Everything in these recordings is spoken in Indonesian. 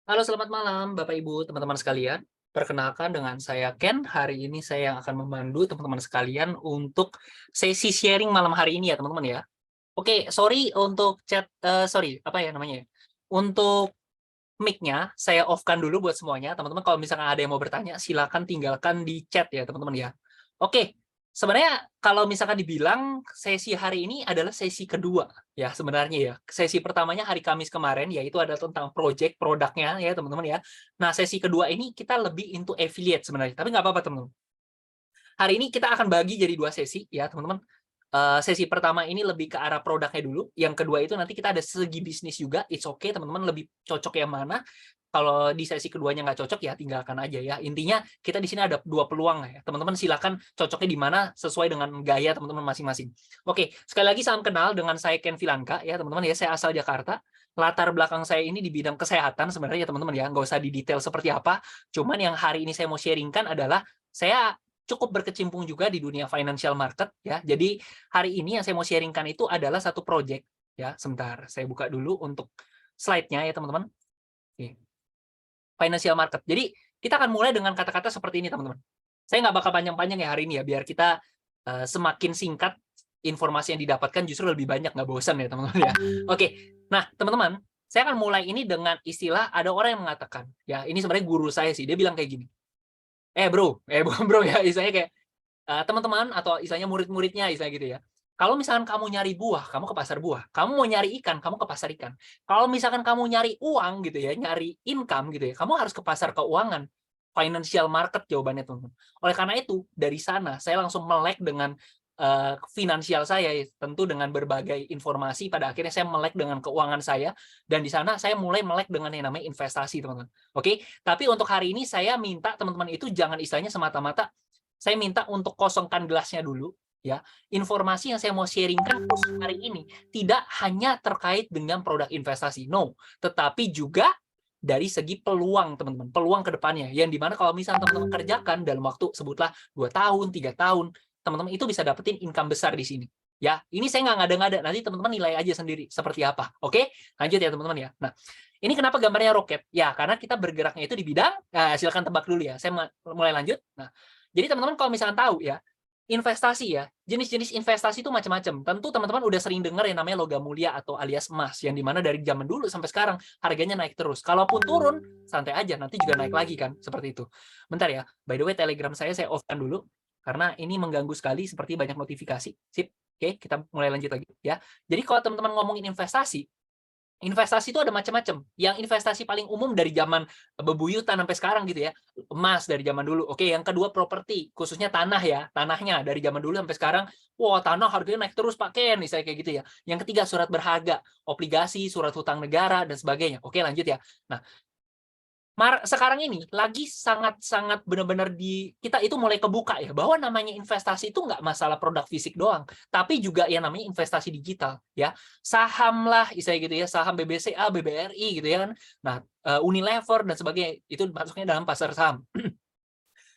Halo, selamat malam Bapak Ibu, teman-teman sekalian. Perkenalkan dengan saya Ken. Hari ini saya yang akan memandu teman-teman sekalian untuk sesi sharing malam hari ini ya, teman-teman ya. Oke, sorry untuk sorry, apa ya namanya ya? Untuk mic-nya saya off-kan dulu buat semuanya. Teman-teman kalau misalkan ada yang mau bertanya, silakan tinggalkan di chat ya, teman-teman ya. Oke, sebenarnya kalau misalkan dibilang sesi hari ini adalah sesi kedua ya sebenarnya ya. Sesi pertamanya hari Kamis kemarin, yaitu ada tentang project produknya ya, teman-teman ya. Nah, sesi kedua ini kita lebih into affiliate sebenarnya, tapi nggak apa-apa, teman-teman. Hari ini kita akan bagi jadi 2 sesi ya, teman-teman. Sesi pertama ini lebih ke arah produknya dulu, yang kedua itu nanti kita ada segi bisnis juga, it's okay teman-teman lebih cocok yang mana. Kalau di sesi keduanya nggak cocok ya tinggalkan aja ya. Intinya kita di sini ada 2 peluang ya. Teman-teman silakan cocoknya di mana sesuai dengan gaya teman-teman masing-masing. Oke, sekali lagi salam kenal dengan saya Ken Filanka ya teman-teman ya, saya asal Jakarta. Latar belakang saya ini di bidang kesehatan sebenarnya ya teman-teman ya, nggak usah di detail seperti apa. Cuman yang hari ini saya mau sharing-kan adalah saya cukup berkecimpung juga di dunia financial market ya. Jadi hari ini yang saya mau sharing-kan itu adalah satu project ya. Sebentar, saya buka dulu untuk slide-nya ya teman-teman. Oke, financial market. Jadi kita akan mulai dengan kata-kata seperti ini teman-teman. Saya nggak bakal panjang-panjang ya hari ini ya, biar kita semakin singkat informasi yang didapatkan justru lebih banyak, nggak bosan ya teman-teman ya. Oke, nah teman-teman, saya akan mulai ini dengan istilah ada orang yang mengatakan, ya ini sebenarnya guru saya sih, dia bilang kayak gini, bro, bukan bro ya, istilahnya kayak teman-teman atau istilahnya murid-muridnya istilahnya gitu ya. Kalau misalkan kamu nyari buah, kamu ke pasar buah. Kamu mau nyari ikan, kamu ke pasar ikan. Kalau misalkan kamu nyari uang gitu ya, nyari income gitu ya, kamu harus ke pasar keuangan. Financial market jawabannya, teman-teman. Oleh karena itu, dari sana saya langsung melek dengan finansial saya, tentu dengan berbagai informasi. Pada akhirnya saya melek dengan keuangan saya, dan di sana saya mulai melek dengan yang namanya investasi, teman-teman. Oke, tapi untuk hari ini saya minta teman-teman itu jangan istilahnya semata-mata saya minta untuk kosongkan gelasnya dulu, ya. Informasi yang saya mau sharingkan khusus hari ini tidak hanya terkait dengan produk investasi, no, tetapi juga dari segi peluang teman-teman, peluang ke depannya, yang dimana kalau misalnya teman-teman kerjakan dalam waktu sebutlah 2 tahun, 3 tahun, teman-teman itu bisa dapetin income besar di sini. Ya, ini saya nggak ngada-ngada, nanti teman-teman nilai aja sendiri seperti apa. Oke, lanjut ya teman-teman ya. Nah, ini kenapa gambarnya roket? Ya, karena kita bergeraknya itu di bidang, silakan tebak dulu ya. Saya mulai lanjut. Nah, jadi teman-teman kalau misalkan tahu ya, investasi ya, jenis-jenis investasi itu macam-macam. Tentu teman-teman udah sering dengar yang namanya logam mulia atau alias emas, yang dimana dari zaman dulu sampai sekarang harganya naik terus. Kalaupun turun, santai aja, nanti juga naik lagi kan, seperti itu. Bentar ya, by the way Telegram saya off-kan dulu, karena ini mengganggu sekali seperti banyak notifikasi. Sip, oke, kita mulai lanjut lagi ya. Jadi kalau teman-teman ngomongin investasi, investasi itu ada macam-macam. Yang investasi paling umum dari zaman bebuyutan sampai sekarang gitu ya, emas dari zaman dulu. Oke, yang kedua properti, khususnya tanah ya, tanahnya dari zaman dulu sampai sekarang, wah tanah harganya naik terus Pak Ken, misalnya kayak gitu ya. Yang ketiga surat berharga, obligasi, surat hutang negara dan sebagainya. Oke, lanjut ya. Nah, sekarang ini lagi sangat-sangat benar-benar kita itu mulai kebuka ya, bahwa namanya investasi itu nggak masalah produk fisik doang, tapi juga yang namanya investasi digital ya. Saham lah, istilahnya gitu ya, saham BBCA, BBRI gitu ya kan. Nah, Unilever dan sebagainya, itu masuknya dalam pasar saham.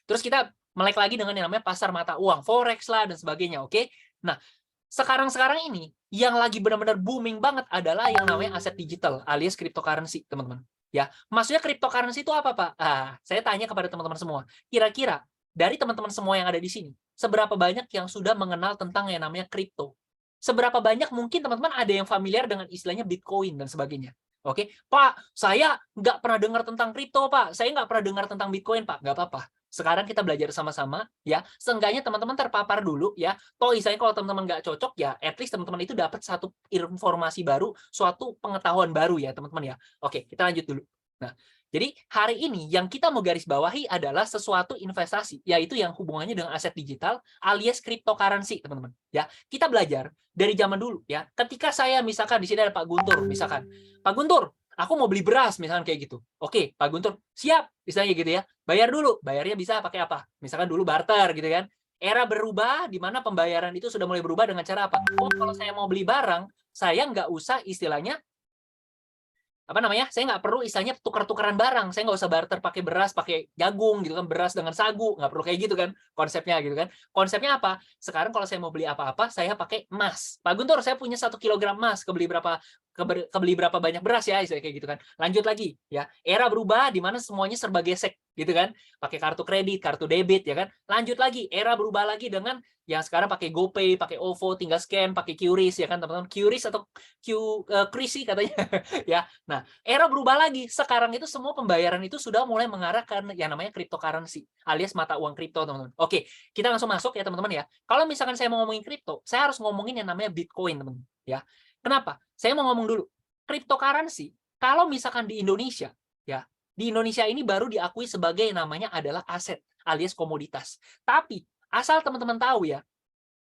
Terus kita melek lagi dengan yang namanya pasar mata uang, forex lah dan sebagainya, oke. Nah, sekarang-sekarang ini yang lagi benar-benar booming banget adalah yang namanya aset digital alias cryptocurrency, teman-teman. Ya, maksudnya cryptocurrency itu apa, Pak? Saya tanya kepada teman-teman semua. Kira-kira dari teman-teman semua yang ada di sini, seberapa banyak yang sudah mengenal tentang yang namanya kripto? Seberapa banyak mungkin teman-teman ada yang familiar dengan istilahnya Bitcoin dan sebagainya? Oke, Pak, saya nggak pernah dengar tentang kripto, Pak. Saya nggak pernah dengar tentang Bitcoin, Pak. Nggak apa-apa. Sekarang kita belajar sama-sama, ya. Seenggaknya teman-teman terpapar dulu, ya. Toh istilahnya kalau teman-teman nggak cocok ya, at least teman-teman itu dapat satu informasi baru, suatu pengetahuan baru ya teman-teman ya. Oke, kita lanjut dulu. Nah, jadi hari ini yang kita mau garis bawahi adalah sesuatu investasi, yaitu yang hubungannya dengan aset digital alias cryptocurrency, teman-teman. Ya, kita belajar dari zaman dulu ya. Ketika saya misalkan di sini ada Pak Guntur, misalkan, Pak Guntur, aku mau beli beras, misalkan kayak gitu. Oke, Pak Guntur, siap, misalnya gitu ya. Bayar dulu, bayarnya bisa pakai apa? Misalkan dulu barter gitu kan. Era berubah di mana pembayaran itu sudah mulai berubah dengan cara apa? Oh, kalau saya mau beli barang, saya nggak usah istilahnya apa namanya, saya nggak perlu istilahnya tukar-tukaran barang, saya nggak usah barter pakai beras, pakai jagung gitu kan, beras dengan sagu, nggak perlu kayak gitu kan konsepnya gitu kan. Konsepnya apa? Sekarang kalau saya mau beli apa-apa, saya pakai emas. Pak Guntur, saya punya 1 kilogram emas, kebeli berapa banyak beras ya, istilahnya kayak gitu kan. Lanjut lagi ya, era berubah di mana semuanya serba gesek gitu kan, pakai kartu kredit, kartu debit ya kan. Lanjut lagi, era berubah lagi dengan yang sekarang pakai GoPay, pakai OVO, tinggal scan, pakai QRIS ya kan teman-teman, QRIS atau QRIS katanya ya. Nah, era berubah lagi. Sekarang itu semua pembayaran itu sudah mulai mengarah ke yang namanya cryptocurrency alias mata uang kripto, teman-teman. Oke, kita langsung masuk ya teman-teman ya. Kalau misalkan saya mau ngomongin kripto, saya harus ngomongin yang namanya Bitcoin, teman-teman, ya. Kenapa? Saya mau ngomong dulu. Cryptocurrency kalau misalkan di Indonesia, ya, di Indonesia ini baru diakui sebagai yang namanya adalah aset alias komoditas. Tapi asal teman-teman tahu ya,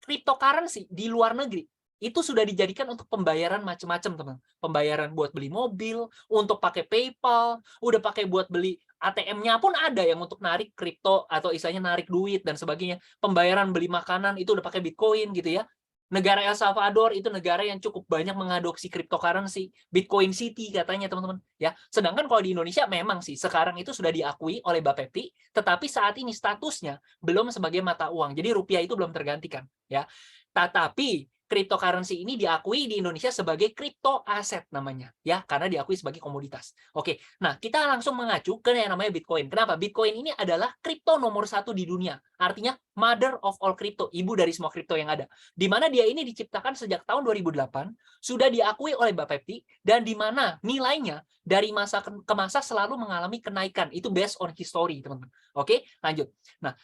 cryptocurrency di luar negeri itu sudah dijadikan untuk pembayaran macam-macam, teman. Pembayaran buat beli mobil, untuk pakai PayPal, udah pakai buat beli ATM-nya pun ada yang untuk narik kripto atau istilahnya narik duit dan sebagainya. Pembayaran beli makanan itu udah pakai Bitcoin gitu ya. Negara El Salvador itu negara yang cukup banyak mengadopsi cryptocurrency, Bitcoin City katanya teman-teman ya. Sedangkan kalau di Indonesia memang sih sekarang itu sudah diakui oleh Bapepti, tetapi saat ini statusnya belum sebagai mata uang. Jadi rupiah itu belum tergantikan ya. Tetapi cryptocurrency ini diakui di Indonesia sebagai crypto aset namanya ya, karena diakui sebagai komoditas. Oke, nah kita langsung mengacu ke yang namanya Bitcoin. Kenapa? Bitcoin ini adalah kripto nomor 1 di dunia. Artinya mother of all crypto, ibu dari semua kripto yang ada. Di mana dia ini diciptakan sejak tahun 2008, sudah diakui oleh Bapepti, dan di mana nilainya dari masa ke masa selalu mengalami kenaikan. Itu based on history, teman-teman. Oke, lanjut. Nah,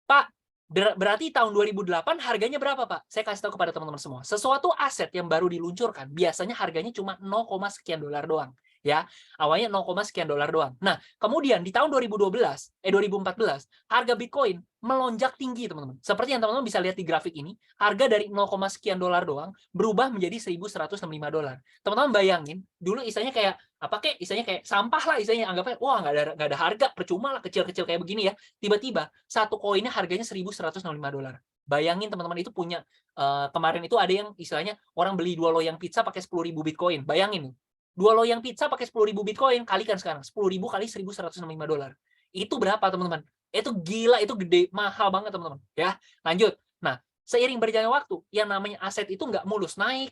Pak, berarti tahun 2008 harganya berapa, Pak? Saya kasih tahu kepada teman-teman semua. Sesuatu aset yang baru diluncurkan, biasanya harganya cuma 0, sekian dolar doang. Ya, awalnya 0, sekian dolar doang. Nah, kemudian di tahun 2014, harga Bitcoin melonjak tinggi, teman-teman. Seperti yang teman-teman bisa lihat di grafik ini, harga dari 0, sekian dolar doang berubah menjadi 1.105 dolar. Teman-teman bayangin, dulu istilahnya kayak apa kayak istilahnya kayak sampah lah, istilahnya anggapnya wah nggak ada harga, percuma lah kecil-kecil kayak begini ya. Tiba-tiba satu koinnya harganya 1.105 dolar. Bayangin teman-teman itu punya kemarin itu ada yang istilahnya orang beli 2 loyang pizza pakai 10.000 Bitcoin. Bayangin 2 loyang pizza pakai 10.000 Bitcoin, kalikan sekarang 10.000 kali 1.105 dolar. Itu berapa teman-teman? Itu gila, itu gede, mahal banget teman-teman. Ya, lanjut. Nah, seiring berjalannya waktu, yang namanya aset itu nggak mulus, naik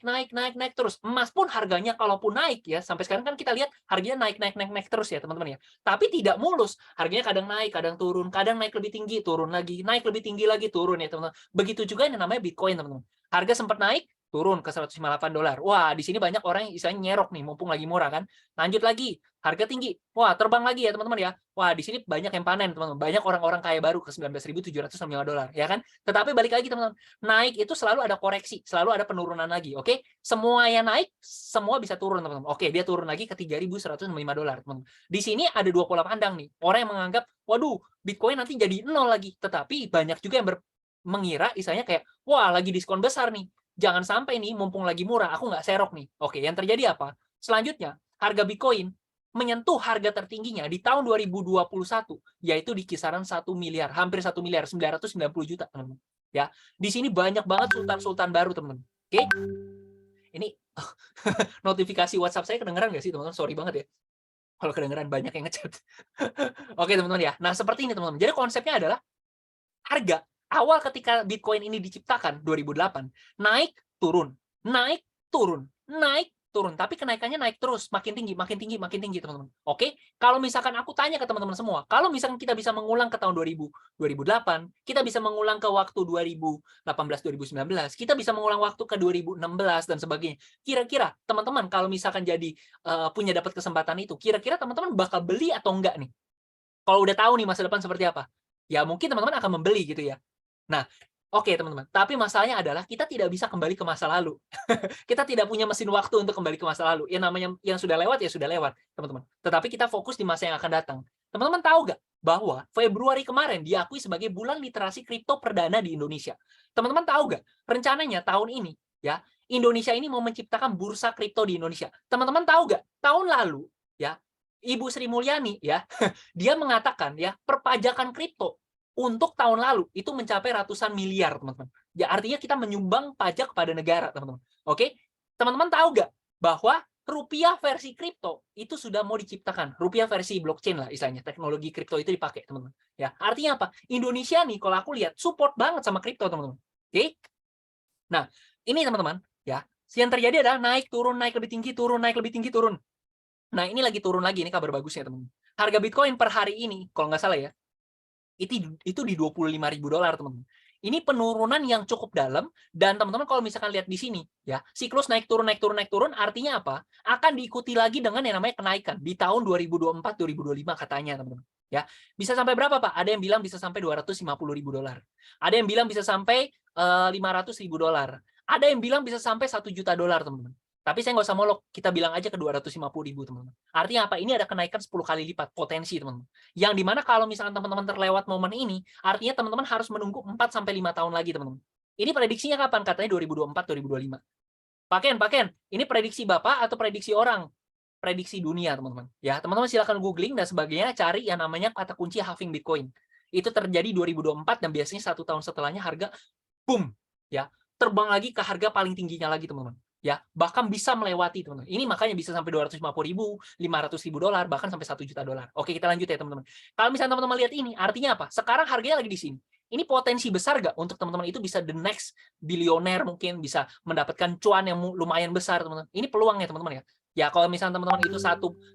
terus. Emas pun harganya kalaupun naik ya, sampai sekarang kan kita lihat harganya naik terus ya teman-teman ya. Tapi tidak mulus, harganya kadang naik, kadang turun, kadang naik lebih tinggi, turun lagi, naik lebih tinggi lagi, turun ya teman-teman. Begitu juga yang namanya Bitcoin teman-teman. Harga sempat naik, turun ke 158 dolar. Wah, di sini banyak orang yang istilahnya nyerok nih, mumpung lagi murah kan. Lanjut lagi, harga tinggi. Wah, terbang lagi ya teman-teman ya. Wah, di sini banyak yang panen teman-teman. Banyak orang-orang kaya baru ke 19.765 dolar, ya kan? Tetapi balik lagi teman-teman, naik itu selalu ada koreksi, selalu ada penurunan lagi, oke? Semua yang naik, semua bisa turun teman-teman. Oke, dia turun lagi ke 3.105 dolar, teman-teman. Di sini ada dua pola pandang nih. Orang yang menganggap, waduh, Bitcoin nanti jadi nol lagi. Tetapi banyak juga yang mengira, istilahnya kayak, wah, lagi diskon besar nih. Jangan sampai nih, mumpung lagi murah, aku nggak serok nih. Oke, yang terjadi apa? Selanjutnya, harga Bitcoin menyentuh harga tertingginya di tahun 2021, yaitu di kisaran 1 miliar, hampir 1 miliar, 990 juta, teman-teman. Ya, di sini banyak banget sultan-sultan baru, teman-teman. Oke, ini notifikasi WhatsApp saya kedengeran nggak sih, teman-teman? Sorry banget ya, kalau kedengeran banyak yang ngechat. Oke, teman-teman ya. Nah, seperti ini, teman-teman. Jadi konsepnya adalah harga awal ketika Bitcoin ini diciptakan 2008 naik turun, naik turun, naik turun, tapi kenaikannya naik terus, makin tinggi, makin tinggi, makin tinggi, teman-teman. Oke, kalau misalkan aku tanya ke teman-teman semua, kalau misalkan kita bisa mengulang ke tahun 2000, 2008, kita bisa mengulang ke waktu 2018, 2019, kita bisa mengulang waktu ke 2016 dan sebagainya. Kira-kira teman-teman kalau misalkan jadi punya dapat kesempatan itu, kira-kira teman-teman bakal beli atau enggak nih? Kalau udah tahu nih masa depan seperti apa, ya mungkin teman-teman akan membeli gitu ya. Nah, oke teman-teman, tapi masalahnya adalah kita tidak bisa kembali ke masa lalu. Kita tidak punya mesin waktu untuk kembali ke masa lalu. Yang namanya yang sudah lewat ya sudah lewat, teman-teman. Tetapi kita fokus di masa yang akan datang. Teman-teman tahu nggak bahwa Februari kemarin diakui sebagai bulan literasi kripto perdana di Indonesia? Teman-teman tahu nggak rencananya tahun ini ya Indonesia ini mau menciptakan bursa kripto di Indonesia. Teman-teman tahu nggak tahun lalu ya Ibu Sri Mulyani ya dia mengatakan ya perpajakan kripto untuk tahun lalu itu mencapai ratusan miliar, teman-teman. Ya artinya kita menyumbang pajak kepada negara, teman-teman. Oke? Teman-teman tahu nggak bahwa rupiah versi kripto itu sudah mau diciptakan. Rupiah versi blockchain lah istilahnya. Teknologi kripto itu dipakai, teman-teman. Ya, artinya apa? Indonesia nih kalau aku lihat support banget sama kripto, teman-teman. Oke? Nah, ini teman-teman, ya. Yang terjadi adalah naik turun, naik lebih tinggi, turun, naik lebih tinggi, turun. Nah, ini lagi turun lagi, ini kabar bagusnya, teman-teman. Harga Bitcoin per hari ini, kalau nggak salah ya, itu di $25.000, teman-teman. Ini penurunan yang cukup dalam, dan teman-teman kalau misalkan lihat di sini, ya, siklus naik turun, naik turun, naik turun, artinya apa? Akan diikuti lagi dengan yang namanya kenaikan di tahun 2024-2025 katanya, teman-teman. Ya, bisa sampai berapa, Pak? Ada yang bilang bisa sampai $250.000. Ada yang bilang bisa sampai $500.000. Ada yang bilang bisa sampai $1 juta, teman-teman. Tapi saya nggak usah molok, kita bilang aja ke 250.000, teman-teman. Artinya apa? Ini ada kenaikan 10 kali lipat potensi, teman-teman. Yang dimana kalau misalkan teman-teman terlewat momen ini, artinya teman-teman harus menunggu 4-5 tahun lagi, teman-teman. Ini prediksinya kapan? Katanya 2024-2025. Paken, ini prediksi Bapak atau prediksi orang? Prediksi dunia, teman-teman. Ya, teman-teman silakan googling dan sebagainya, cari yang namanya kata kunci halving Bitcoin. Itu terjadi 2024 dan biasanya 1 tahun setelahnya harga boom, ya, terbang lagi ke harga paling tingginya lagi, teman-teman. Ya, bahkan bisa melewati, teman-teman. Ini makanya bisa sampai 250.000, $500.000, bahkan sampai $1 juta. Oke, kita lanjut ya, teman-teman. Kalau misalnya teman-teman lihat ini, artinya apa? Sekarang harganya lagi di sini. Ini potensi besar nggak untuk teman-teman itu bisa the next bilioner, mungkin bisa mendapatkan cuan yang lumayan besar, teman-teman. Ini peluangnya, teman-teman ya. Ya, kalau misalnya teman-teman itu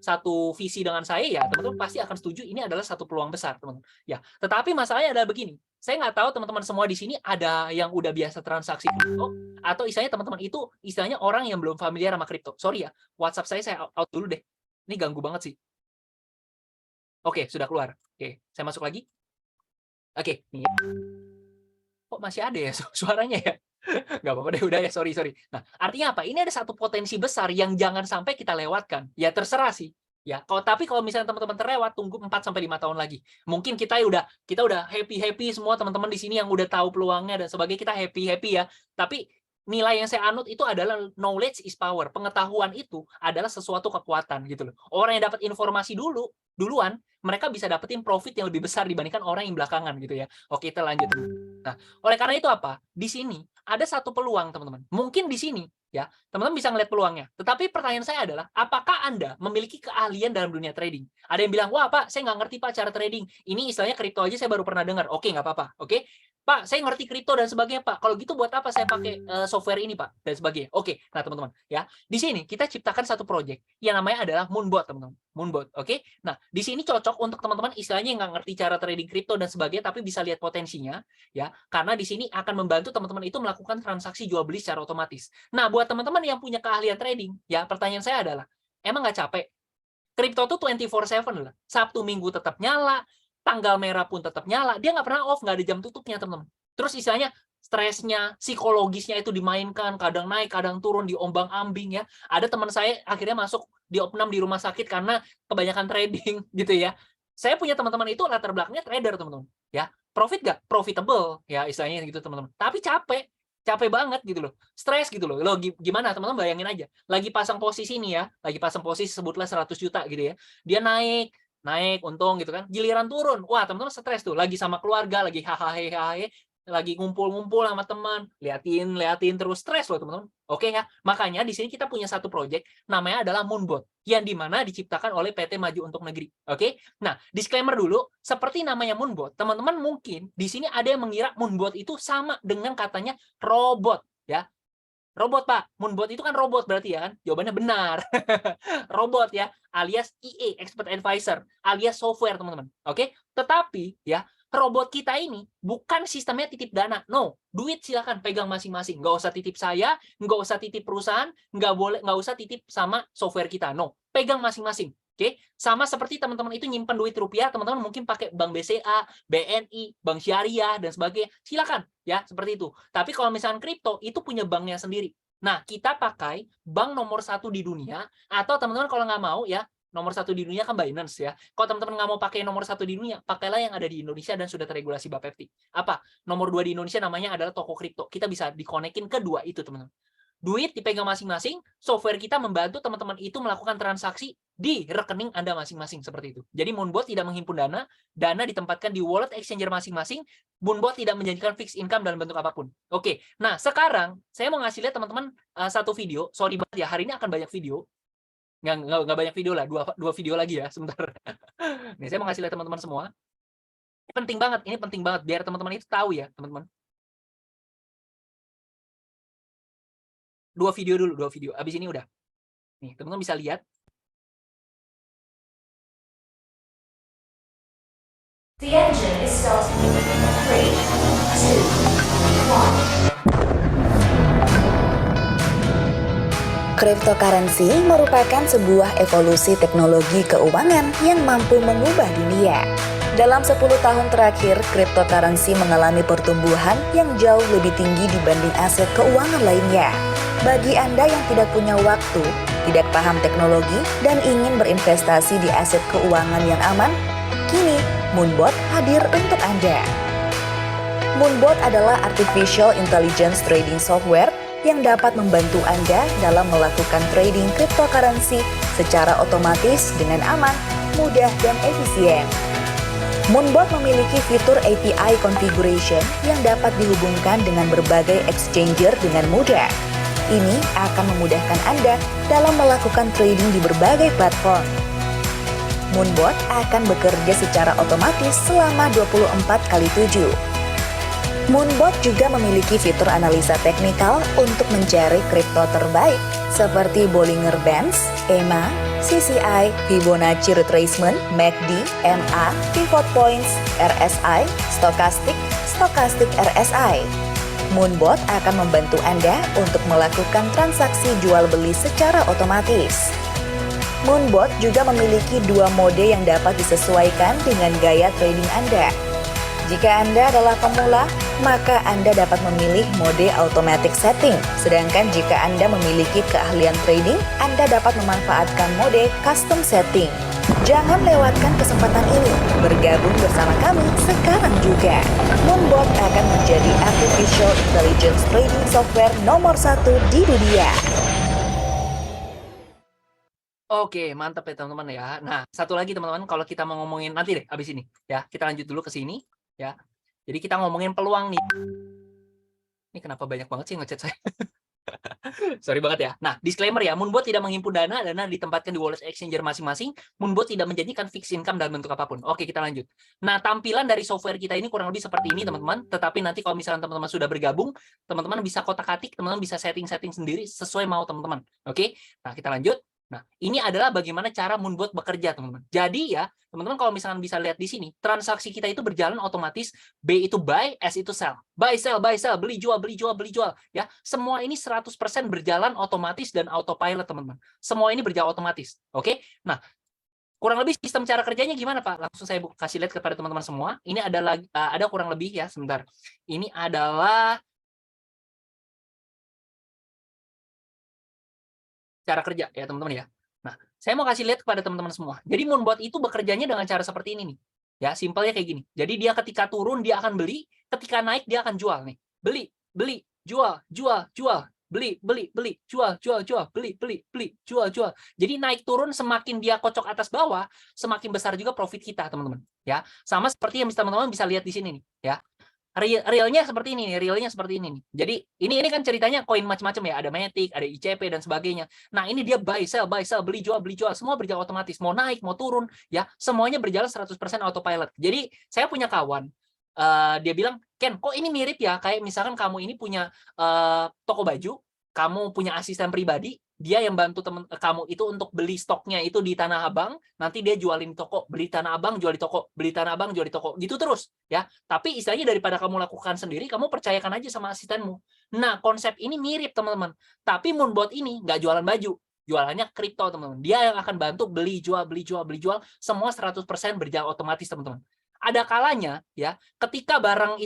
satu visi dengan saya, ya teman-teman pasti akan setuju ini adalah satu peluang besar, teman-teman. Ya, tetapi masalahnya adalah begini. Saya nggak tahu teman-teman semua di sini ada yang udah biasa transaksi kripto, atau istilahnya teman-teman itu istilahnya orang yang belum familiar sama kripto. Sorry ya, WhatsApp saya out dulu deh. Ini ganggu banget sih. Oke, sudah keluar. Oke, saya masuk lagi. Oke, nih. Kok masih ada ya suaranya ya? Nggak apa-apa deh, udah ya, sorry. Nah, artinya apa? Ini ada satu potensi besar yang jangan sampai kita lewatkan. Ya terserah sih. Ya, tapi kalau misalnya teman-teman terlewat, tunggu 4-5 tahun lagi. Mungkin kita udah happy semua teman-teman di sini yang udah tahu peluangnya dan sebagainya, kita happy ya. Tapi nilai yang saya anut itu adalah knowledge is power. Pengetahuan itu adalah sesuatu kekuatan gitu loh. Orang yang dapat informasi duluan, mereka bisa dapetin profit yang lebih besar dibandingkan orang yang belakangan gitu ya. Oke, kita lanjut. Nah, oleh karena itu apa? Di sini ada satu peluang, teman-teman. Mungkin di sini ya, teman-teman bisa ngeliat peluangnya. Tetapi pertanyaan saya adalah, apakah Anda memiliki keahlian dalam dunia trading? Ada yang bilang, wah Pak, saya nggak ngerti Pak cara trading. Ini istilahnya kripto aja saya baru pernah dengar. Oke, nggak apa-apa. Oke, Pak, saya ngerti kripto dan sebagainya, Pak. Kalau gitu buat apa saya pakai software ini, Pak? Dan sebagainya. Oke, nah teman-teman, ya. Di sini kita ciptakan satu project yang namanya adalah Moonbot, teman-teman. Moonbot, oke? Nah, di sini cocok untuk teman-teman istilahnya yang nggak ngerti cara trading kripto dan sebagainya, tapi bisa lihat potensinya, ya. Karena di sini akan membantu teman-teman itu melakukan transaksi jual beli secara otomatis. Nah, buat teman-teman yang punya keahlian trading, ya, pertanyaan saya adalah, emang nggak capek? Kripto tuh 24/7 lah. Sabtu Minggu tetap nyala, tanggal merah pun tetap nyala. Dia nggak pernah off, nggak ada jam tutupnya, teman-teman. Terus istilahnya stresnya, psikologisnya itu dimainkan, kadang naik, kadang turun, diombang-ambing ya. Ada teman saya akhirnya masuk di opnam di rumah sakit karena kebanyakan trading gitu ya. Saya punya teman-teman itu latar belakangnya trader, teman-teman. Ya, profit nggak? Profitable ya istilahnya gitu, teman-teman. Tapi capek banget gitu loh. Stres gitu loh. Lo gimana teman-teman, bayangin aja. Lagi pasang posisi nih ya, lagi pasang posisi sebutlah 100 juta gitu ya. Dia naik untung gitu kan. Giliran turun. Wah, teman-teman stres tuh. Lagi sama keluarga, lagi hahaha, lagi ngumpul-ngumpul sama teman, liatin terus, stres loh teman-teman. Oke ya, makanya di sini kita punya satu project namanya adalah Moonbot yang dimana diciptakan oleh PT Maju Untuk Negeri. Oke, nah disclaimer dulu, seperti namanya Moonbot, teman-teman mungkin di sini ada yang mengira Moonbot itu sama dengan katanya robot ya. Robot, Pak. Moonbot itu kan robot berarti ya kan? Jawabannya benar. Robot ya, alias EA, Expert Advisor, alias software, teman-teman. Oke? Tetapi ya, robot kita ini bukan sistemnya titip dana. No, duit silakan pegang masing-masing. Nggak usah titip saya, nggak usah titip perusahaan, nggak usah titip sama software kita. No, pegang masing-masing. Oke, sama seperti teman-teman itu nyimpan duit rupiah, teman-teman mungkin pakai bank BCA, BNI, bank syariah dan sebagainya. Silakan ya, seperti itu. Tapi kalau misalnya kripto itu punya banknya sendiri. Nah, kita pakai bank nomor 1 di dunia, atau teman-teman kalau nggak mau ya, nomor 1 di dunia kan Binance ya. Kalau teman-teman nggak mau pakai nomor 1 di dunia, pakailah yang ada di Indonesia dan sudah teregulasi Bapepti. Apa? Nomor 2 di Indonesia namanya adalah toko kripto. Kita bisa dikonekin ke dua itu, teman-teman. Duit dipegang masing-masing, software kita membantu teman-teman itu melakukan transaksi di rekening Anda masing-masing, seperti itu. Jadi Moonbot tidak menghimpun dana ditempatkan di wallet exchanger masing-masing, Moonbot tidak menjanjikan fixed income dalam bentuk apapun. Oke, nah sekarang saya mau ngasih lihat teman-teman satu video, sorry banget ya, hari ini akan banyak video. Nggak banyak video lah, dua video lagi ya, sebentar. Nih, saya mau kasih lihat teman-teman semua. Ini penting banget biar teman-teman itu tahu ya, teman-teman. Dua video. Abis ini udah. Nih, teman-teman bisa lihat. The engine is starting. 3, 2, 1. Cryptocurrency merupakan sebuah evolusi teknologi keuangan yang mampu mengubah dunia. Dalam 10 tahun terakhir, cryptocurrency mengalami pertumbuhan yang jauh lebih tinggi dibanding aset keuangan lainnya. Bagi Anda yang tidak punya waktu, tidak paham teknologi, dan ingin berinvestasi di aset keuangan yang aman, kini Moonbot hadir untuk Anda. Moonbot adalah artificial intelligence trading software yang dapat membantu Anda dalam melakukan trading cryptocurrency secara otomatis dengan aman, mudah, dan efisien. Moonbot memiliki fitur API configuration yang dapat dihubungkan dengan berbagai exchanger dengan mudah. Ini akan memudahkan Anda dalam melakukan trading di berbagai platform. Moonbot akan bekerja secara otomatis selama 24/7. Moonbot juga memiliki fitur analisa teknikal untuk mencari kripto terbaik seperti Bollinger Bands, EMA, CCI, Fibonacci Retracement, MACD, MA, Pivot Points, RSI, Stochastic RSI. Moonbot akan membantu Anda untuk melakukan transaksi jual beli secara otomatis. Moonbot juga memiliki 2 mode yang dapat disesuaikan dengan gaya trading Anda. Jika Anda adalah pemula, maka Anda dapat memilih mode automatic setting. Sedangkan jika Anda memiliki keahlian trading, Anda dapat memanfaatkan mode custom setting. Jangan lewatkan kesempatan ini. Bergabung bersama kami sekarang juga. Moonbot akan menjadi artificial intelligence trading software nomor 1 di dunia. Oke, mantap ya teman-teman ya. Nah, satu lagi teman-teman, kalau kita mau ngomongin nanti deh abis ini ya. Kita lanjut dulu ke sini ya. Jadi kita ngomongin peluang nih. Ini kenapa banyak banget sih ngechat saya? Sorry banget ya. Nah, disclaimer ya, Moonbot tidak menghimpun dana ditempatkan di wallet exchanger masing-masing. Moonbot tidak menjanjikan fixed income dalam bentuk apapun. Oke, kita lanjut. Nah, tampilan dari software kita ini kurang lebih seperti ini, teman-teman. Tetapi nanti kalau misalnya teman-teman sudah bergabung, teman-teman bisa kotak-katik, teman-teman bisa setting-setting sendiri sesuai mau teman-teman. Oke? Nah, kita lanjut. Nah, ini adalah bagaimana cara Moonbot bekerja, teman-teman. Jadi ya, teman-teman kalau misalkan bisa lihat di sini, transaksi kita itu berjalan otomatis. B itu buy, S itu sell. Buy, sell, beli, jual, beli, jual, beli, jual. Ya, semua ini 100% berjalan otomatis dan autopilot, teman-teman. Semua ini berjalan otomatis. Oke? Nah, kurang lebih sistem cara kerjanya gimana, Pak? Langsung saya kasih lihat kepada teman-teman semua. Ini ada kurang lebih ya, sebentar. Ini adalah cara kerja ya teman-teman ya. Nah, saya mau kasih lihat kepada teman-teman semua. Jadi Moonbot itu bekerjanya dengan cara seperti ini nih. Ya, simpelnya kayak gini. Jadi dia ketika turun dia akan beli, ketika naik dia akan jual nih. Beli, jual, beli, jual, beli, jual. Jadi naik turun semakin dia kocok atas bawah, semakin besar juga profit kita, teman-teman. Ya, sama seperti yang teman-teman bisa lihat di sini nih, ya. Realnya seperti ini nih, realnya seperti ini nih. Jadi ini kan ceritanya koin macam-macam ya, ada Matic, ada ICP dan sebagainya. Nah, ini dia buy sell, beli jual, semua berjalan otomatis. Mau naik, mau turun, ya, semuanya berjalan 100% autopilot. Jadi, saya punya kawan dia bilang, "Ken, kok ini mirip ya kayak misalkan kamu ini punya toko baju, kamu punya asisten pribadi, dia yang bantu kamu itu untuk beli stoknya itu di Tanah Abang, nanti dia jualin toko, beli Tanah Abang, jual di toko, beli Tanah Abang, jual di toko, gitu terus ya. Tapi istilahnya daripada kamu lakukan sendiri, kamu percayakan aja sama asistenmu." Nah, konsep ini mirip teman-teman. Tapi Moonbot ini nggak jualan baju, jualannya kripto teman-teman. Dia yang akan bantu beli jual, semua 100% berjalan otomatis teman-teman. Ada kalanya ya, ketika barang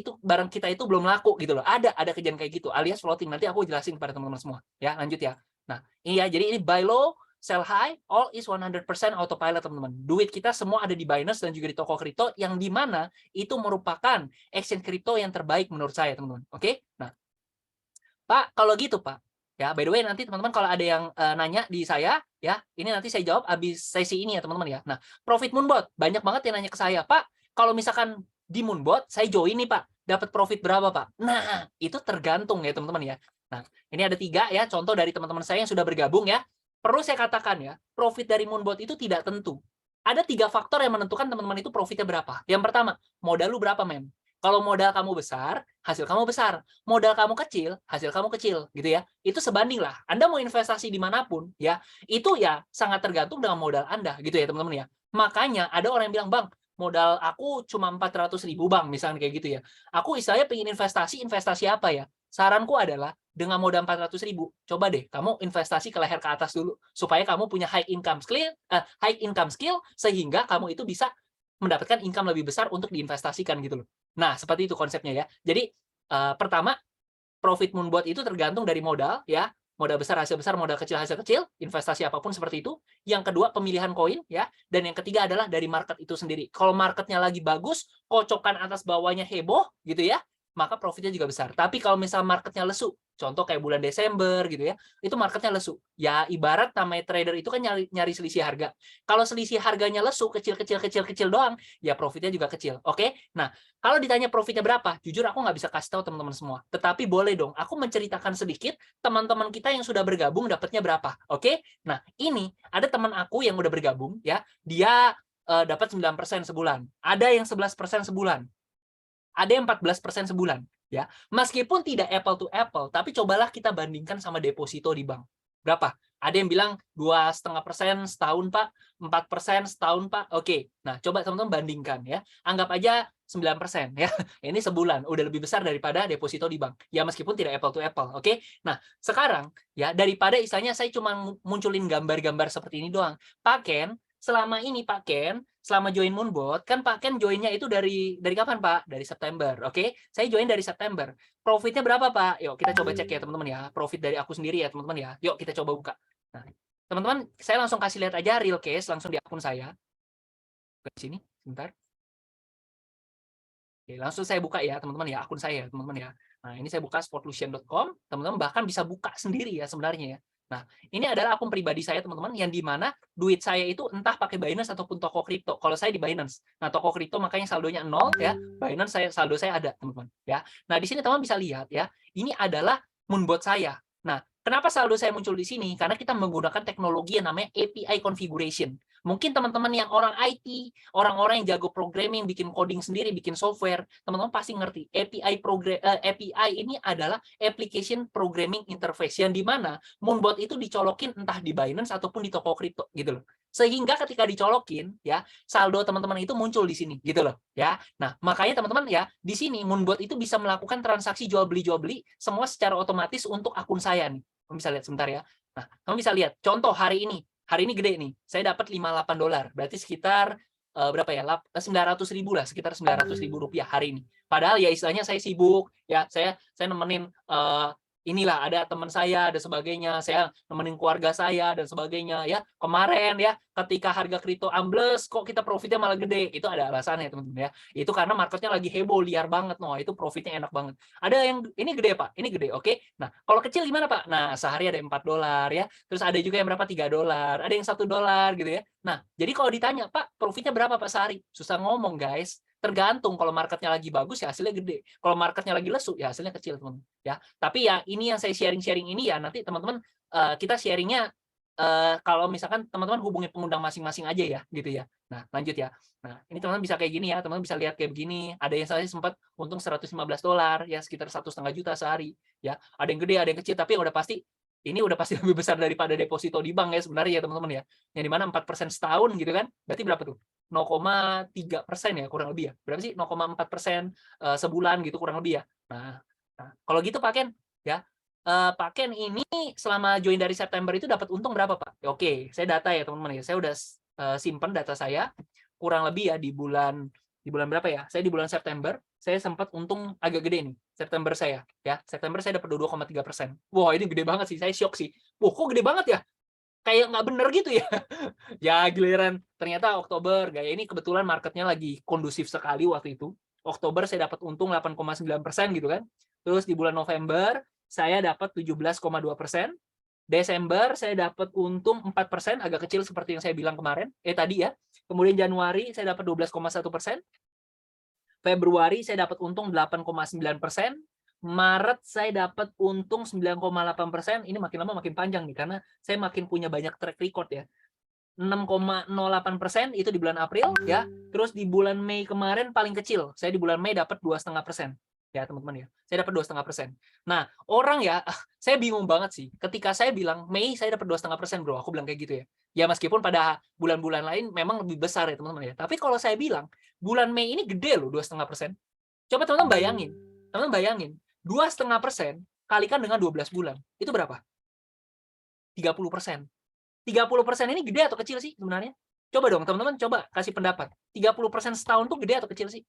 kita itu belum laku gitu loh. Ada kejadian kayak gitu, alias floating. Nanti aku jelasin kepada teman-teman semua. Ya, lanjut ya. Nah, iya, jadi ini buy low, sell high, all is 100% autopilot, teman-teman. Duit kita semua ada di Binance dan juga di toko kripto, yang di mana itu merupakan exchange kripto yang terbaik menurut saya, teman-teman. Oke? Nah, Pak, kalau gitu, Pak. Ya, by the way, nanti teman-teman kalau ada yang nanya di saya, ya, ini nanti saya jawab habis sesi ini ya, teman-teman ya. Nah, profit Moonbot, banyak banget yang nanya ke saya, "Pak, kalau misalkan di Moonbot, saya join nih, Pak, dapat profit berapa, Pak?" Nah, itu tergantung ya, teman-teman ya. Nah, ini ada 3 ya contoh dari teman-teman saya yang sudah bergabung ya. perlu saya katakan ya, profit dari Moonbot itu tidak tentu. Ada 3 faktor yang menentukan teman-teman itu profitnya berapa. Yang pertama, modal lu berapa, men? Kalau modal kamu besar, hasil kamu besar. Modal kamu kecil, hasil kamu kecil, gitu ya. Itu sebanding lah. Anda mau investasi dimanapun, ya, itu ya sangat tergantung dengan modal Anda, gitu ya, teman-teman ya. Makanya ada orang yang bilang, Bang, modal aku cuma 400.000, Bang, misalnya kayak gitu ya. Aku istilahnya pengen investasi apa ya? Saranku adalah, dengan modal 400.000, coba deh kamu investasi ke leher ke atas dulu supaya kamu punya high income skill sehingga kamu itu bisa mendapatkan income lebih besar untuk diinvestasikan gitu loh. Nah, seperti itu konsepnya ya. Jadi pertama, profit Moonbot itu tergantung dari modal ya. Modal besar hasil besar, modal kecil hasil kecil, investasi apapun seperti itu. Yang kedua, pemilihan koin ya, dan yang ketiga adalah dari market itu sendiri. Kalau marketnya lagi bagus, kocokan atas bawahnya heboh gitu ya, maka profitnya juga besar. Tapi kalau misal marketnya lesu, contoh kayak bulan Desember gitu ya, itu marketnya lesu. Ya ibarat namanya trader itu kan nyari selisih harga. Kalau selisih harganya lesu, kecil doang, ya profitnya juga kecil. Oke? Nah, kalau ditanya profitnya berapa, jujur aku nggak bisa kasih tahu teman-teman semua. Tetapi boleh dong, aku menceritakan sedikit teman-teman kita yang sudah bergabung dapatnya berapa. Oke? Nah, ini ada teman aku yang udah bergabung ya, dia dapat 9% sebulan. Ada yang 11% sebulan. Ada yang 14% sebulan ya. Meskipun tidak apple to apple, tapi cobalah kita bandingkan sama deposito di bank. Berapa? Ada yang bilang 2,5% setahun, Pak, 4% setahun, Pak. Oke. Nah, coba teman-teman bandingkan ya. Anggap aja 9% ya. Ini sebulan udah lebih besar daripada deposito di bank. Ya meskipun tidak apple to apple, oke? Nah, sekarang ya daripada istilahnya saya cuma munculin gambar-gambar seperti ini doang. Pak Ken, selama ini Pak Ken, selama join Moonbot, kan Pak Ken joinnya itu dari kapan, Pak? Dari September, oke? Saya join dari September. Profitnya berapa, Pak? Yuk kita coba cek ya, teman-teman ya. Profit dari aku sendiri ya, teman-teman ya. Yuk kita coba buka. Nah, teman-teman, saya langsung kasih lihat aja real case langsung di akun saya. Ke sini, sebentar. Oke, langsung saya buka ya, teman-teman ya, akun saya, teman-teman ya. Nah, ini saya buka sportlution.com, teman-teman bahkan bisa buka sendiri ya sebenarnya ya. Nah, ini adalah akun pribadi saya, teman-teman, yang di mana duit saya itu entah pakai Binance ataupun toko kripto. Kalau saya di Binance. Nah, toko kripto makanya saldonya 0 ya. Binance saldo saya ada, teman-teman, ya. Nah, di sini teman-teman bisa lihat ya, ini adalah Moonbot saya. Nah, kenapa saldo saya muncul di sini? Karena kita menggunakan teknologi yang namanya API configuration. Mungkin teman-teman yang orang IT, orang-orang yang jago programming, bikin coding sendiri, bikin software, teman-teman pasti ngerti. API ini adalah application programming interface yang di mana Moonbot itu dicolokin entah di Binance ataupun di toko kripto gitu loh. Sehingga ketika dicolokin ya, saldo teman-teman itu muncul di sini gitu loh ya. Nah, makanya teman-teman ya, di sini Moonbot itu bisa melakukan transaksi jual beli semua secara otomatis untuk akun saya nih. Kamu bisa lihat sebentar ya. Nah, kamu bisa lihat contoh hari ini gede nih. Saya dapat $58. Berarti sekitar berapa ya? 900.000 lah, sekitar 900.000 rupiah hari ini. Padahal ya istilahnya saya sibuk ya, saya nemenin inilah ada teman saya dan sebagainya, saya nemenin keluarga saya dan sebagainya ya. Kemarin ya ketika harga kripto ambles kok kita profitnya malah gede, itu ada alasannya teman-teman ya. Itu karena marketnya lagi heboh liar banget, no itu profitnya enak banget. Ada yang ini gede Pak, ini gede, oke. Nah kalau kecil gimana Pak? Nah sehari ada $4 ya, terus ada juga yang berapa $3, ada yang $1 gitu ya. Nah jadi kalau ditanya Pak profitnya berapa Pak sehari? Susah ngomong guys. Tergantung, kalau marketnya lagi bagus ya hasilnya gede. Kalau marketnya lagi lesu ya hasilnya kecil, teman-teman. Ya, tapi ya ini yang saya sharing ini ya nanti teman-teman kita sharingnya kalau misalkan teman-teman hubungi pengundang masing-masing aja ya, gitu ya. Nah, lanjut ya. Nah, ini teman-teman bisa kayak gini ya, teman-teman bisa lihat kayak begini. Ada yang saya sempat untung $115 ya, sekitar 1,5 juta sehari. Ya, ada yang gede, ada yang kecil, tapi udah pasti ini udah pasti lebih besar daripada deposito di bank ya sebenarnya ya teman-teman ya. Yang dimana 4% setahun gitu kan, berarti berapa tuh? 0,3% ya kurang lebih ya. Berapa sih? 0,4% sebulan gitu kurang lebih ya. Nah, kalau gitu Pak Ken ya, Pak Ken ini selama join dari September itu dapat untung berapa Pak? Ya, oke, saya data ya teman-teman ya. Saya udah simpen data saya kurang lebih ya di bulan berapa ya? Saya di bulan September saya sempat untung agak gede nih. September saya ya. September saya dapat 22,3%. Wah, ini gede banget sih. Saya shock sih. Wah, kok gede banget ya? Kayak nggak bener gitu ya. Ya giliran ternyata Oktober gaya ini kebetulan marketnya lagi kondusif sekali waktu itu. Oktober saya dapat untung 8,9% gitu kan. Terus di bulan November saya dapat 17,2%. Desember saya dapat untung 4%, agak kecil seperti yang saya bilang kemarin. Tadi ya. Kemudian Januari saya dapat 12,1%. Februari saya dapat untung 8,9%. Maret saya dapat untung 9,8%. Ini makin lama makin panjang nih, karena saya makin punya banyak track record ya. 6,08% itu di bulan April ya. Terus di bulan Mei kemarin paling kecil. Saya di bulan Mei dapat 2,5%. Ya, teman-teman ya. Saya dapat 2,5%. Nah, orang ya, saya bingung banget sih. Ketika saya bilang Mei saya dapat 2,5%, Bro. Aku bilang kayak gitu ya. Ya meskipun pada bulan-bulan lain memang lebih besar ya, teman-teman ya. Tapi kalau saya bilang bulan Mei ini gede loh 2,5%. Coba teman-teman bayangin. Teman-teman bayangin, 2,5% kalikan dengan 12 bulan. Itu berapa? 30%. 30% ini gede atau kecil sih sebenarnya? Coba dong teman-teman, coba kasih pendapat. 30% setahun tuh gede atau kecil sih?